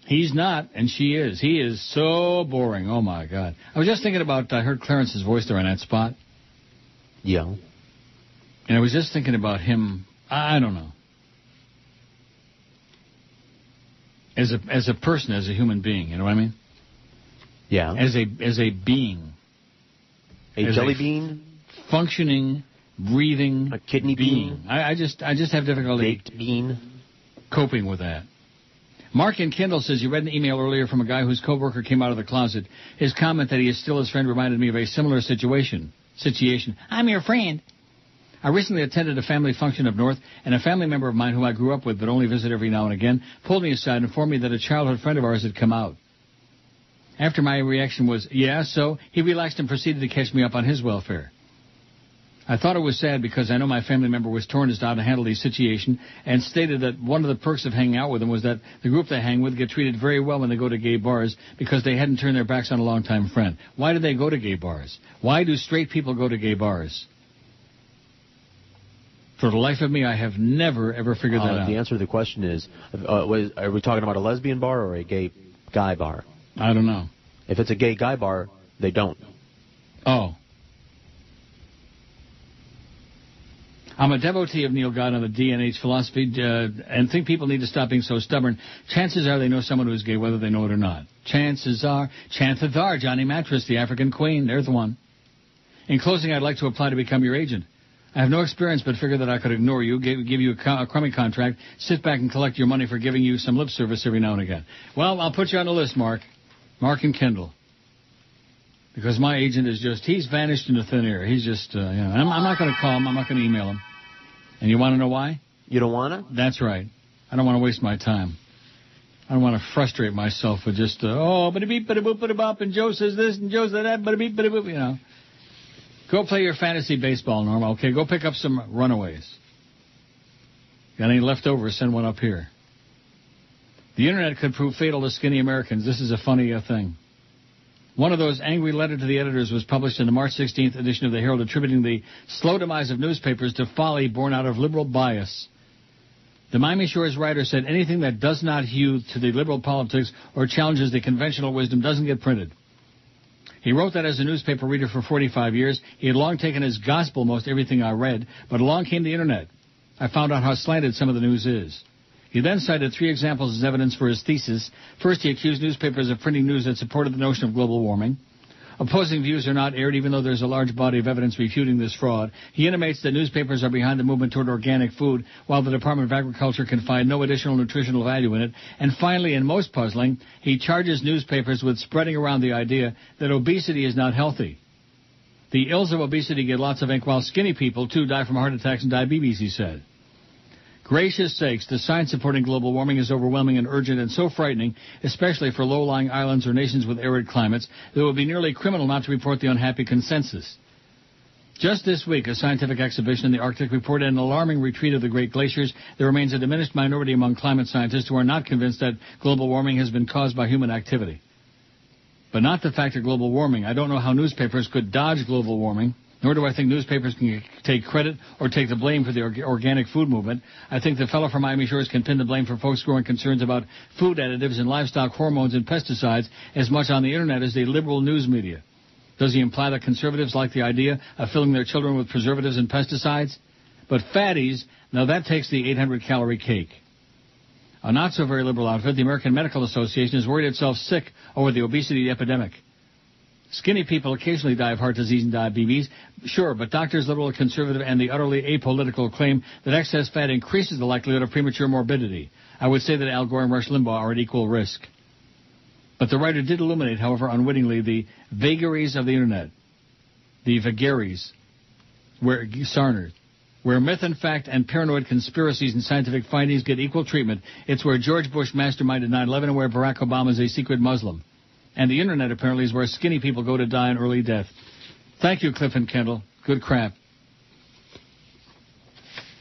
He's not, and she is. He is so boring. Oh, my God. I was just thinking about, I heard Clarence's voice there on that spot. Yeah. And I was just thinking about him, I don't know. As a person, as a human being, you know what I mean? Yeah. As a being. A jelly bean? Functioning, breathing. A kidney bean? I just have difficulty. Baked bean? Coping with that. Mark in Kendall says, you read an email earlier from a guy whose coworker came out of the closet. His comment that he is still his friend reminded me of a similar situation. I'm your friend. I recently attended a family function up north, and a family member of mine who I grew up with but only visit every now and again pulled me aside and informed me that a childhood friend of ours had come out. After my reaction was, yeah, so, he relaxed and proceeded to catch me up on his welfare. I thought it was sad because I know my family member was torn as to how to handle the situation and stated that one of the perks of hanging out with him was that the group they hang with get treated very well when they go to gay bars because they hadn't turned their backs on a longtime friend. Why do they go to gay bars? Why do straight people go to gay bars? For the life of me, I have never, ever figured that out. The answer to the question is, are we talking about a lesbian bar or a gay guy bar? I don't know. If it's a gay guy bar, they don't. Oh. I'm a devotee of Neil God on the D&H philosophy and think people need to stop being so stubborn. Chances are they know someone who is gay, whether they know it or not. Chances are, Johnny Mattress, the African Queen, there's the one. In closing, I'd like to apply to become your agent. I have no experience, but figured that I could ignore you, give you a crummy contract, sit back and collect your money for giving you some lip service every now and again. Well, I'll put you on the list, Mark. Mark and Kendall. Because my agent is just, he's vanished into thin air. He's just, I'm not going to call him. I'm not going to email him. And you want to know why? You don't want to? That's right. I don't want to waste my time. I don't want to frustrate myself with just, bada-beep, bada-boop, bada-bop, and Joe says this, and Joe said that, bada-beep, bada-boop, you know. Go play your fantasy baseball, Norma, okay? Go pick up some runaways. Got any leftovers, send one up here. The Internet could prove fatal to skinny Americans. This is a funny thing. One of those angry letters to the editors was published in the March 16th edition of the Herald, attributing the slow demise of newspapers to folly born out of liberal bias. The Miami Shore's writer said anything that does not hew to the liberal politics or challenges the conventional wisdom doesn't get printed. He wrote that as a newspaper reader for 45 years. He had long taken as gospel most everything I read, but along came the Internet. I found out how slanted some of the news is. He then cited 3 examples as evidence for his thesis. First, he accused newspapers of printing news that supported the notion of global warming. Opposing views are not aired, even though there's a large body of evidence refuting this fraud. He intimates that newspapers are behind the movement toward organic food, while the Department of Agriculture can find no additional nutritional value in it. And finally, and most puzzling, he charges newspapers with spreading around the idea that obesity is not healthy. The ills of obesity get lots of ink, while skinny people, too, die from heart attacks and diabetes, he said. Gracious sakes, the science supporting global warming is overwhelming and urgent and so frightening, especially for low-lying islands or nations with arid climates, that it would be nearly criminal not to report the unhappy consensus. Just this week, a scientific exhibition in the Arctic reported an alarming retreat of the great glaciers. There remains a diminished minority among climate scientists who are not convinced that global warming has been caused by human activity. But not the fact of global warming. I don't know how newspapers could dodge global warming, nor do I think newspapers can take credit or take the blame for the organic food movement. I think the fellow from Miami Shores can pin the blame for folks growing concerns about food additives and livestock hormones and pesticides as much on the Internet as the liberal news media. Does he imply that conservatives like the idea of filling their children with preservatives and pesticides? But fatties, now that takes the 800-calorie cake. A not-so-very liberal outfit, the American Medical Association, has worried itself sick over the obesity epidemic. Skinny people occasionally die of heart disease and diabetes, sure, but doctors, liberal and conservative, and the utterly apolitical claim that excess fat increases the likelihood of premature morbidity. I would say that Al Gore and Rush Limbaugh are at equal risk. But the writer did illuminate, however, unwittingly, the vagaries of the Internet. The vagaries. Where myth and fact and paranoid conspiracies and scientific findings get equal treatment, it's where George Bush masterminded 9/11 and where Barack Obama is a secret Muslim. And the Internet, apparently, is where skinny people go to die an early death. Thank you, Cliff and Kendall. Good crap.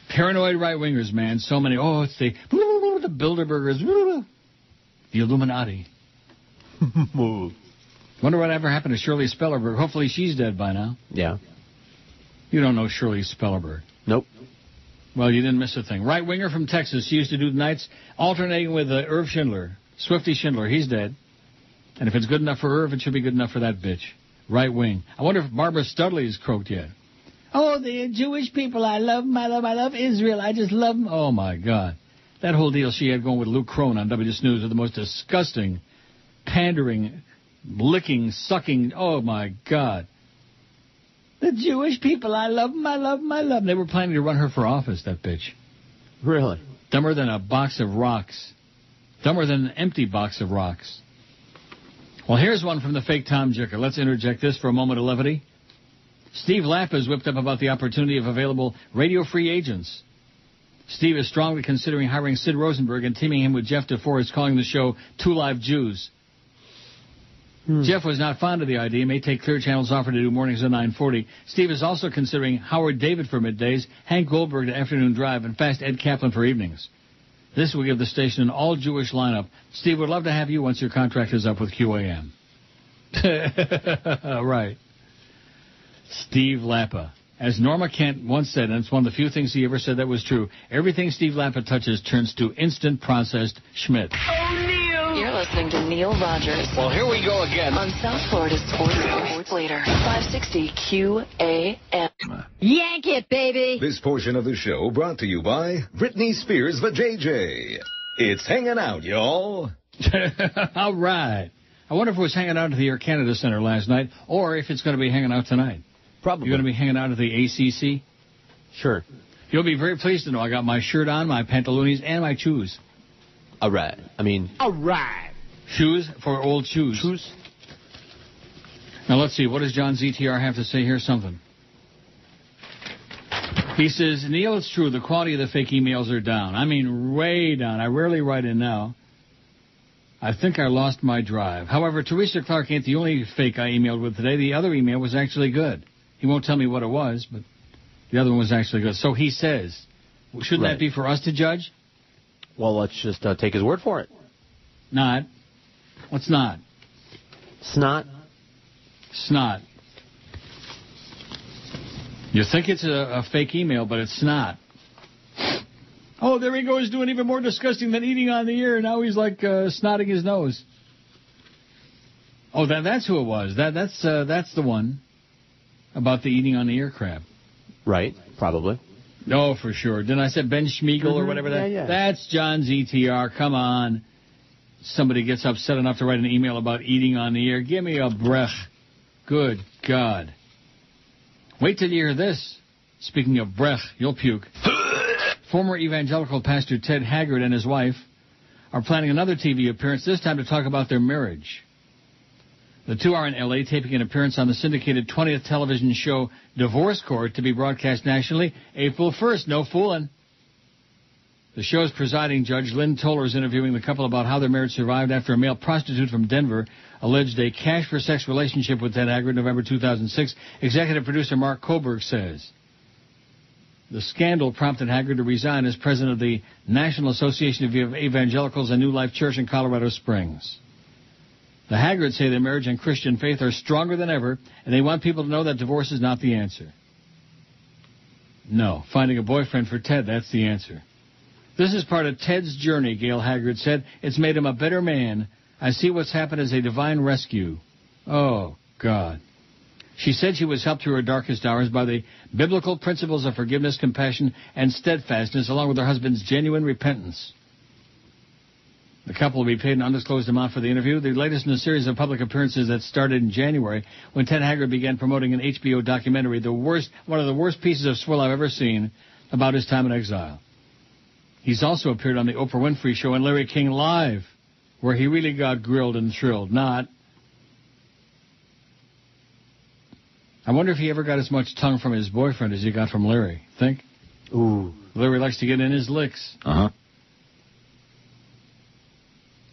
Paranoid right-wingers, man. So many. Oh, it's the Bilderbergers. The Illuminati. Wonder what ever happened to Shirley Spellerberg. Hopefully she's dead by now. Yeah. You don't know Shirley Spellerberg. Nope. Well, you didn't miss a thing. Right-winger from Texas. She used to do the nights alternating with Irv Schindler. Swifty Schindler. He's dead. And if it's good enough for Irv, it should be good enough for that bitch. Right wing. I wonder if Barbara Studley's croaked yet. Oh, the Jewish people. I love them. I love Israel. I just love them. Oh, my God. That whole deal she had going with Luke Crone on WGS News was the most disgusting, pandering, licking, sucking. Oh, my God. The Jewish people. I love them. I love them. I love them. They were planning to run her for office, that bitch. Really? Dumber than a box of rocks. Dumber than an empty box of rocks. Well, here's one from the fake Tom Jicker. Let's interject this for a moment of levity. Steve Lappa is whipped up about the opportunity of available radio-free agents. Steve is strongly considering hiring Sid Rosenberg and teaming him with Jeff DeForest, calling the show Two Live Jews. Jeff was not fond of the idea, may take Clear Channel's offer to do mornings at 9:40. Steve is also considering Howard David for middays, Hank Goldberg to afternoon drive, and Fast Ed Kaplan for evenings. This will give the station an all-Jewish lineup. Steve would love to have you once your contract is up with QAM. Right. Steve Lappa. As Norma Kent once said, and it's one of the few things he ever said that was true, everything Steve Lappa touches turns to instant processed Schmidt. Oh, Neil! You're listening to Neil Rogers. Well, here we go again. On South Florida Sports Leader, 560 QAM. Yank it, baby! This portion of the show brought to you by Britney Spears VJJ. It's hanging out, y'all. All right. I wonder if it was hanging out at the Air Canada Center last night, or if it's going to be hanging out tonight. Probably. You're going to be hanging out at the ACC? Sure. You'll be very pleased to know I got my shirt on, my pantaloonies, and my shoes. All right. All right. Shoes for old shoes. Shoes. Now, let's see. What does John ZTR have to say? Here's something. He says, Neil, it's true. The quality of the fake emails are down. I mean, way down. I rarely write in now. I think I lost my drive. However, Teresa Clark ain't the only fake I emailed with today. The other email was actually good. He won't tell me what it was, but the other one was actually good. So he says. Shouldn't that be for us to judge? Well, let's just take his word for it. Not. What's not? Snot. Snot. You think it's a fake email, but it's not. Oh, there he goes doing even more disgusting than eating on the air. Now he's like snotting his nose. Oh, that's who it was. That's the one about the eating on the air crab. Right, probably. Oh, for sure. Didn't I say Ben Schmiegel or whatever that? Yeah. That's John ZTR. Come on. Somebody gets upset enough to write an email about eating on the air. Give me a breath. Good God. Wait till you hear this. Speaking of breath, you'll puke. Former evangelical pastor Ted Haggard and his wife are planning another TV appearance, this time to talk about their marriage. The two are in L.A. taping an appearance on the syndicated 20th television show Divorce Court to be broadcast nationally April 1st. No fooling. The show's presiding judge, Lynn Toller, is interviewing the couple about how their marriage survived after a male prostitute from Denver alleged a cash-for-sex relationship with Ted Haggard in November 2006. Executive producer Mark Koberg says the scandal prompted Haggard to resign as president of the National Association of Evangelicals and New Life Church in Colorado Springs. The Haggards say their marriage and Christian faith are stronger than ever, and they want people to know that divorce is not the answer. No, finding a boyfriend for Ted, that's the answer. This is part of Ted's journey, Gail Haggard said. It's made him a better man. I see what's happened as a divine rescue. Oh, God. She said she was helped through her darkest hours by the biblical principles of forgiveness, compassion, and steadfastness, along with her husband's genuine repentance. The couple will be paid an undisclosed amount for the interview, the latest in a series of public appearances that started in January when Ted Haggard began promoting an HBO documentary, one of the worst pieces of swill I've ever seen, about his time in exile. He's also appeared on the Oprah Winfrey Show and Larry King Live, where he really got grilled and thrilled. Not. I wonder if he ever got as much tongue from his boyfriend as he got from Larry. Think? Ooh. Larry likes to get in his licks. Uh-huh.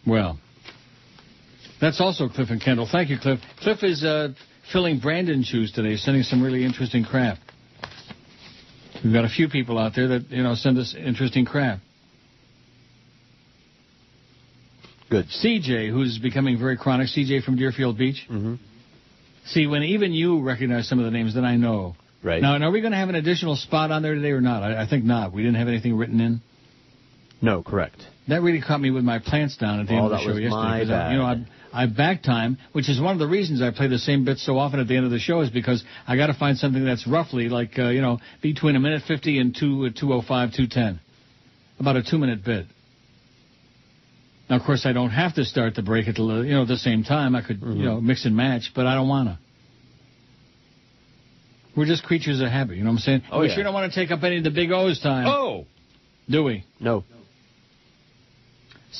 Well, that's also Cliff and Kendall. Thank you, Cliff. Cliff is filling Brandon's shoes today, sending some really interesting crap. We've got a few people out there that, send us interesting crap. Good. CJ, who's becoming very chronic. CJ from Deerfield Beach. Mm-hmm. See, when even you recognize some of the names that I know. Right. Now, are we going to have an additional spot on there today or not? I think not. We didn't have anything written in. No, correct. That really caught me with my plants down at the end of the show yesterday. Bad. I back time, which is one of the reasons I play the same bit so often at the end of the show, is because I got to find something that's roughly like, between a minute 50 and 2:05, 2:10. About a 2-minute bit. Now, of course, I don't have to start the break at the same time. I could, mix and match, but I don't want to. We're just creatures of habit, you know what I'm saying? Oh, we sure don't want to take up any of the Big O's time. Oh! Do we? No.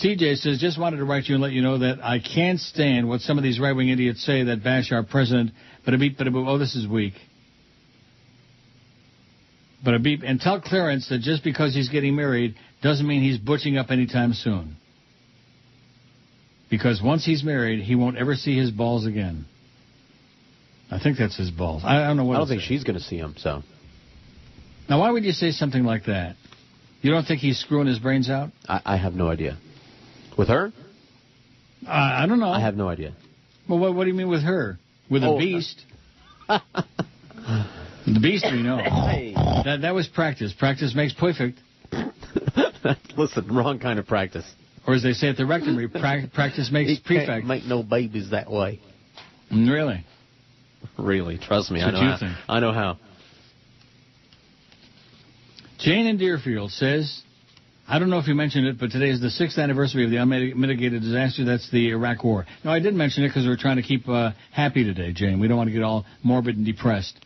CJ says, just wanted to write you and let you know that I can't stand what some of these right-wing idiots say that bash our president. Oh, this is weak. And tell Clarence that just because he's getting married doesn't mean he's butching up anytime soon. Because once he's married, he won't ever see his balls again. I think that's his balls. I don't know what. I don't think she's going to see him, so. Now, why would you say something like that? You don't think he's screwing his brains out? I have no idea. With her? I don't know. I have no idea. Well, what do you mean with her? With a beast? The beast, we know. Hey. That was practice. Practice makes perfect. Listen, wrong kind of practice. Or as they say at the rectory, practice makes prefect. Can't make no babies that way. Really? Really, trust me. That's what you think. I know how. Jane in Deerfield says, I don't know if you mentioned it, but today is the 6th anniversary of the unmitigated disaster. That's the Iraq War. No, I did mention it because we're trying to keep happy today, Jane. We don't want to get all morbid and depressed.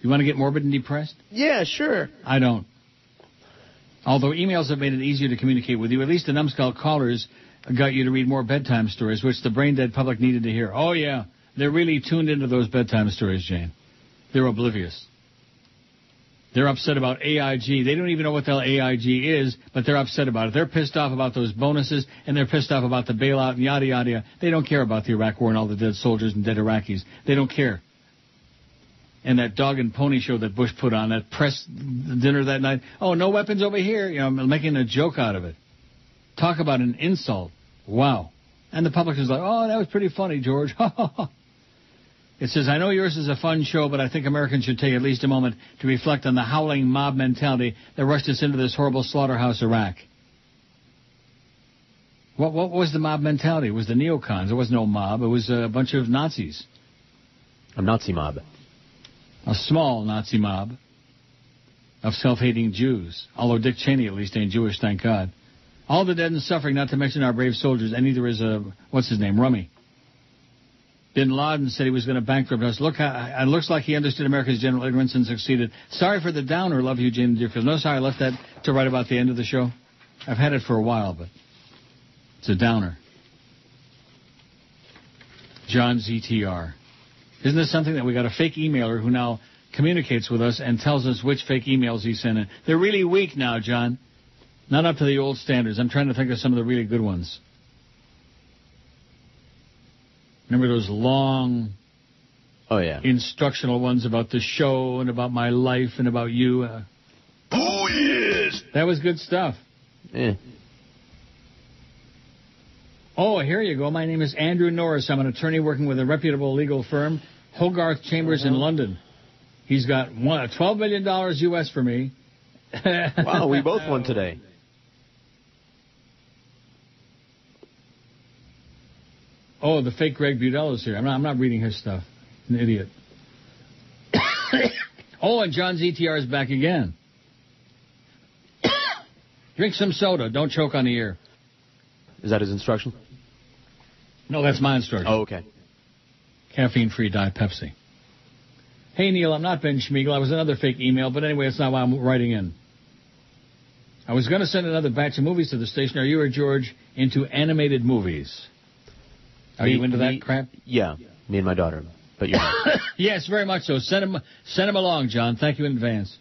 You want to get morbid and depressed? Yeah, sure. I don't. Although emails have made it easier to communicate with you, at least the numbskull callers got you to read more bedtime stories, which the brain-dead public needed to hear. Oh, yeah. They're really tuned into those bedtime stories, Jane. They're oblivious. They're upset about AIG. They don't even know what the hell AIG is, but they're upset about it. They're pissed off about those bonuses, and they're pissed off about the bailout and yada, yada, yada. They don't care about the Iraq War and all the dead soldiers and dead Iraqis. They don't care. And that dog and pony show that Bush put on, that press dinner that night, oh, no weapons over here, making a joke out of it. Talk about an insult. Wow. And the public is like, oh, that was pretty funny, George. It says, I know yours is a fun show, but I think Americans should take at least a moment to reflect on the howling mob mentality that rushed us into this horrible slaughterhouse, Iraq. What was the mob mentality? It was the neocons. There was no mob. It was a bunch of Nazis. A Nazi mob. A small Nazi mob of self-hating Jews. Although Dick Cheney at least ain't Jewish, thank God. All the dead and suffering, not to mention our brave soldiers, and neither is, what's his name, Rummy. Bin Laden said he was going to bankrupt us. Look, it looks like he understood America's general ignorance and succeeded. Sorry for the downer. Love you, Jane Deerfield. Notice how I left that to right about the end of the show? I've had it for a while, but it's a downer. John ZTR. Isn't this something that we got a fake emailer who now communicates with us and tells us which fake emails he sent in? They're really weak now, John. Not up to the old standards. I'm trying to think of some of the really good ones. Remember those long instructional ones about the show and about my life and about you? Oh, yes! That was good stuff. Oh, here you go. My name is Andrew Norris. I'm an attorney working with a reputable legal firm, Hogarth Chambers in London. He's got $12 million U.S. for me. Wow, we both won today. Oh, the fake Greg Budell is here. I'm not reading his stuff. An idiot. Oh, and John ZTR is back again. Drink some soda. Don't choke on the air. Is that his instruction? No, that's my instruction. Oh, okay. Caffeine-free Diet Pepsi. Hey, Neil, I'm not Ben Schmiegel. I was another fake email, but anyway, that's not why I'm writing in. I was going to send another batch of movies to the station. Are you or George into animated movies? Are you into that crap? Yeah, me and my daughter. But you're not. Yes, very much so. Send him along, John. Thank you in advance.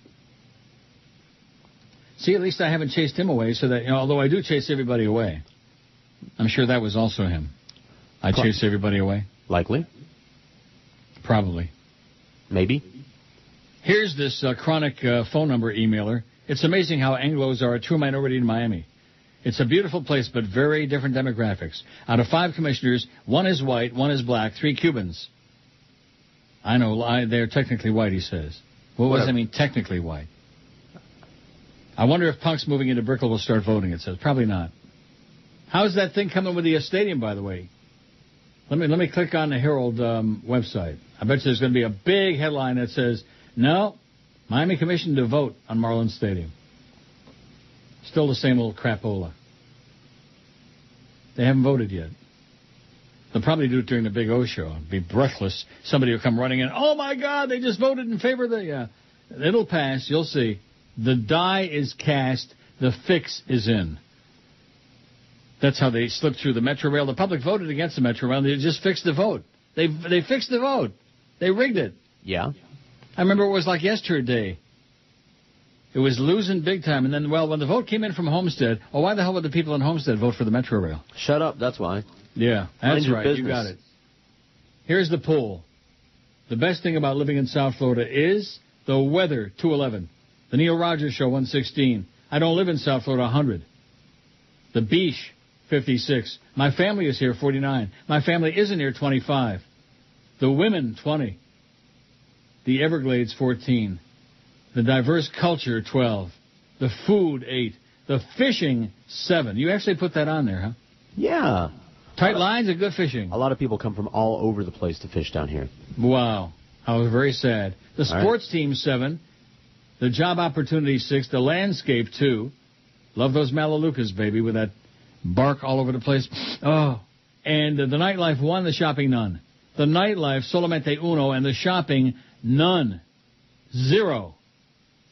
See, at least I haven't chased him away, so that, although I do chase everybody away. I'm sure that was also him. I chase everybody away. Likely. Probably. Maybe. Here's this chronic phone number emailer. It's amazing how Anglos are a true minority in Miami. It's a beautiful place, but very different demographics. Out of 5 commissioners, 1 is white, 1 is black, 3 Cubans. I know, they're technically white, he says. What does that mean, technically white? I wonder if punks moving into Brickell will start voting, it says. Probably not. How's that thing coming with the stadium, by the way? Let me click on the Herald website. I bet you there's going to be a big headline that says, no, Miami Commission to vote on Marlins Stadium. Still the same old crapola. They haven't voted yet. They'll probably do it during the Big O show. It'll be breathless. Somebody will come running in. Oh, my God, they just voted in favor of the... Yeah. It'll pass. You'll see. The die is cast. The fix is in. That's how they slipped through the Metro Rail. The public voted against the Metro Rail. They just fixed the vote. They fixed the vote. They rigged it. Yeah. I remember it was like yesterday. It was losing big time. And then, when the vote came in from Homestead, why the hell would the people in Homestead vote for the Metro Rail? Shut up. That's why. Yeah, that's right. Business. You got it. Here's the poll. The best thing about living in South Florida is the weather, 211. The Neil Rogers Show, 116. I don't live in South Florida, 100. The Beach, 56. My family is here, 49. My family isn't here, 25. The women, 20. The Everglades, 14. The diverse culture, 12. The food, 8. The fishing, 7. You actually put that on there, huh? Yeah. Tight lines and good fishing. A lot of people come from all over the place to fish down here. Wow. How very sad. The sports team, 7. The job opportunity, 6. The landscape, 2. Love those Malalucas, baby, with that bark all over the place. Oh. And the nightlife, 1. The shopping, none. The nightlife, solamente uno. And the shopping, none. 0.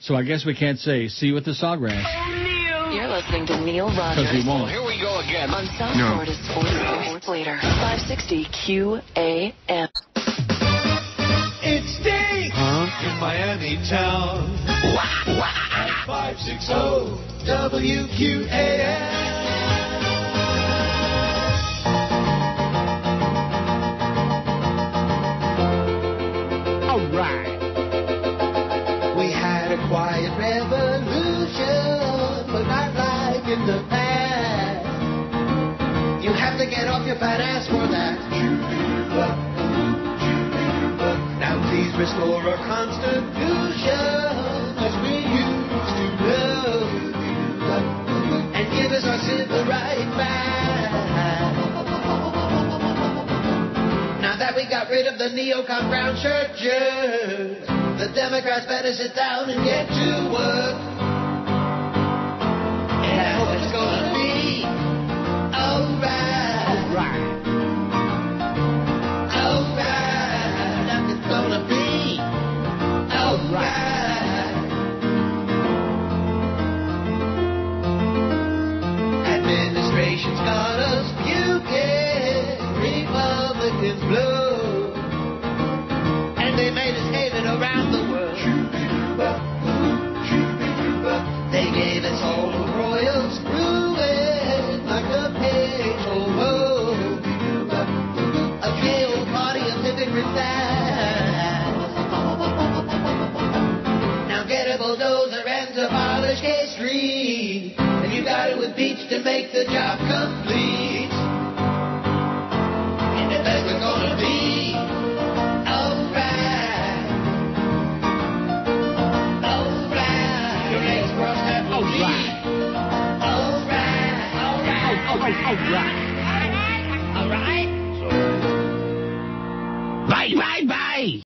So I guess we can't say, see you at the Sawgrass. Oh, Neil! You're listening to Neil Rogers. Because we won't. Here we go again. On South Florida's Sports Leader, 560 QAM. It's Dave in Miami town. 560 WQAM. All right. We had a quiet revolution, but not like in the past. You have to get off your fat ass for that. Now please restore our Constitution as we used to know, and give us our civil rights back. Now that we got rid of the neocon brown churches, the Democrats better sit down and get to work. And I hope it's gonna be alright. Alright. bulldozer and to polish K-Street. And you got it with Peach to make the job complete. And the best we're gonna be. Alright. Alright. Your legs crossed that will be. Alright. Alright. Alright.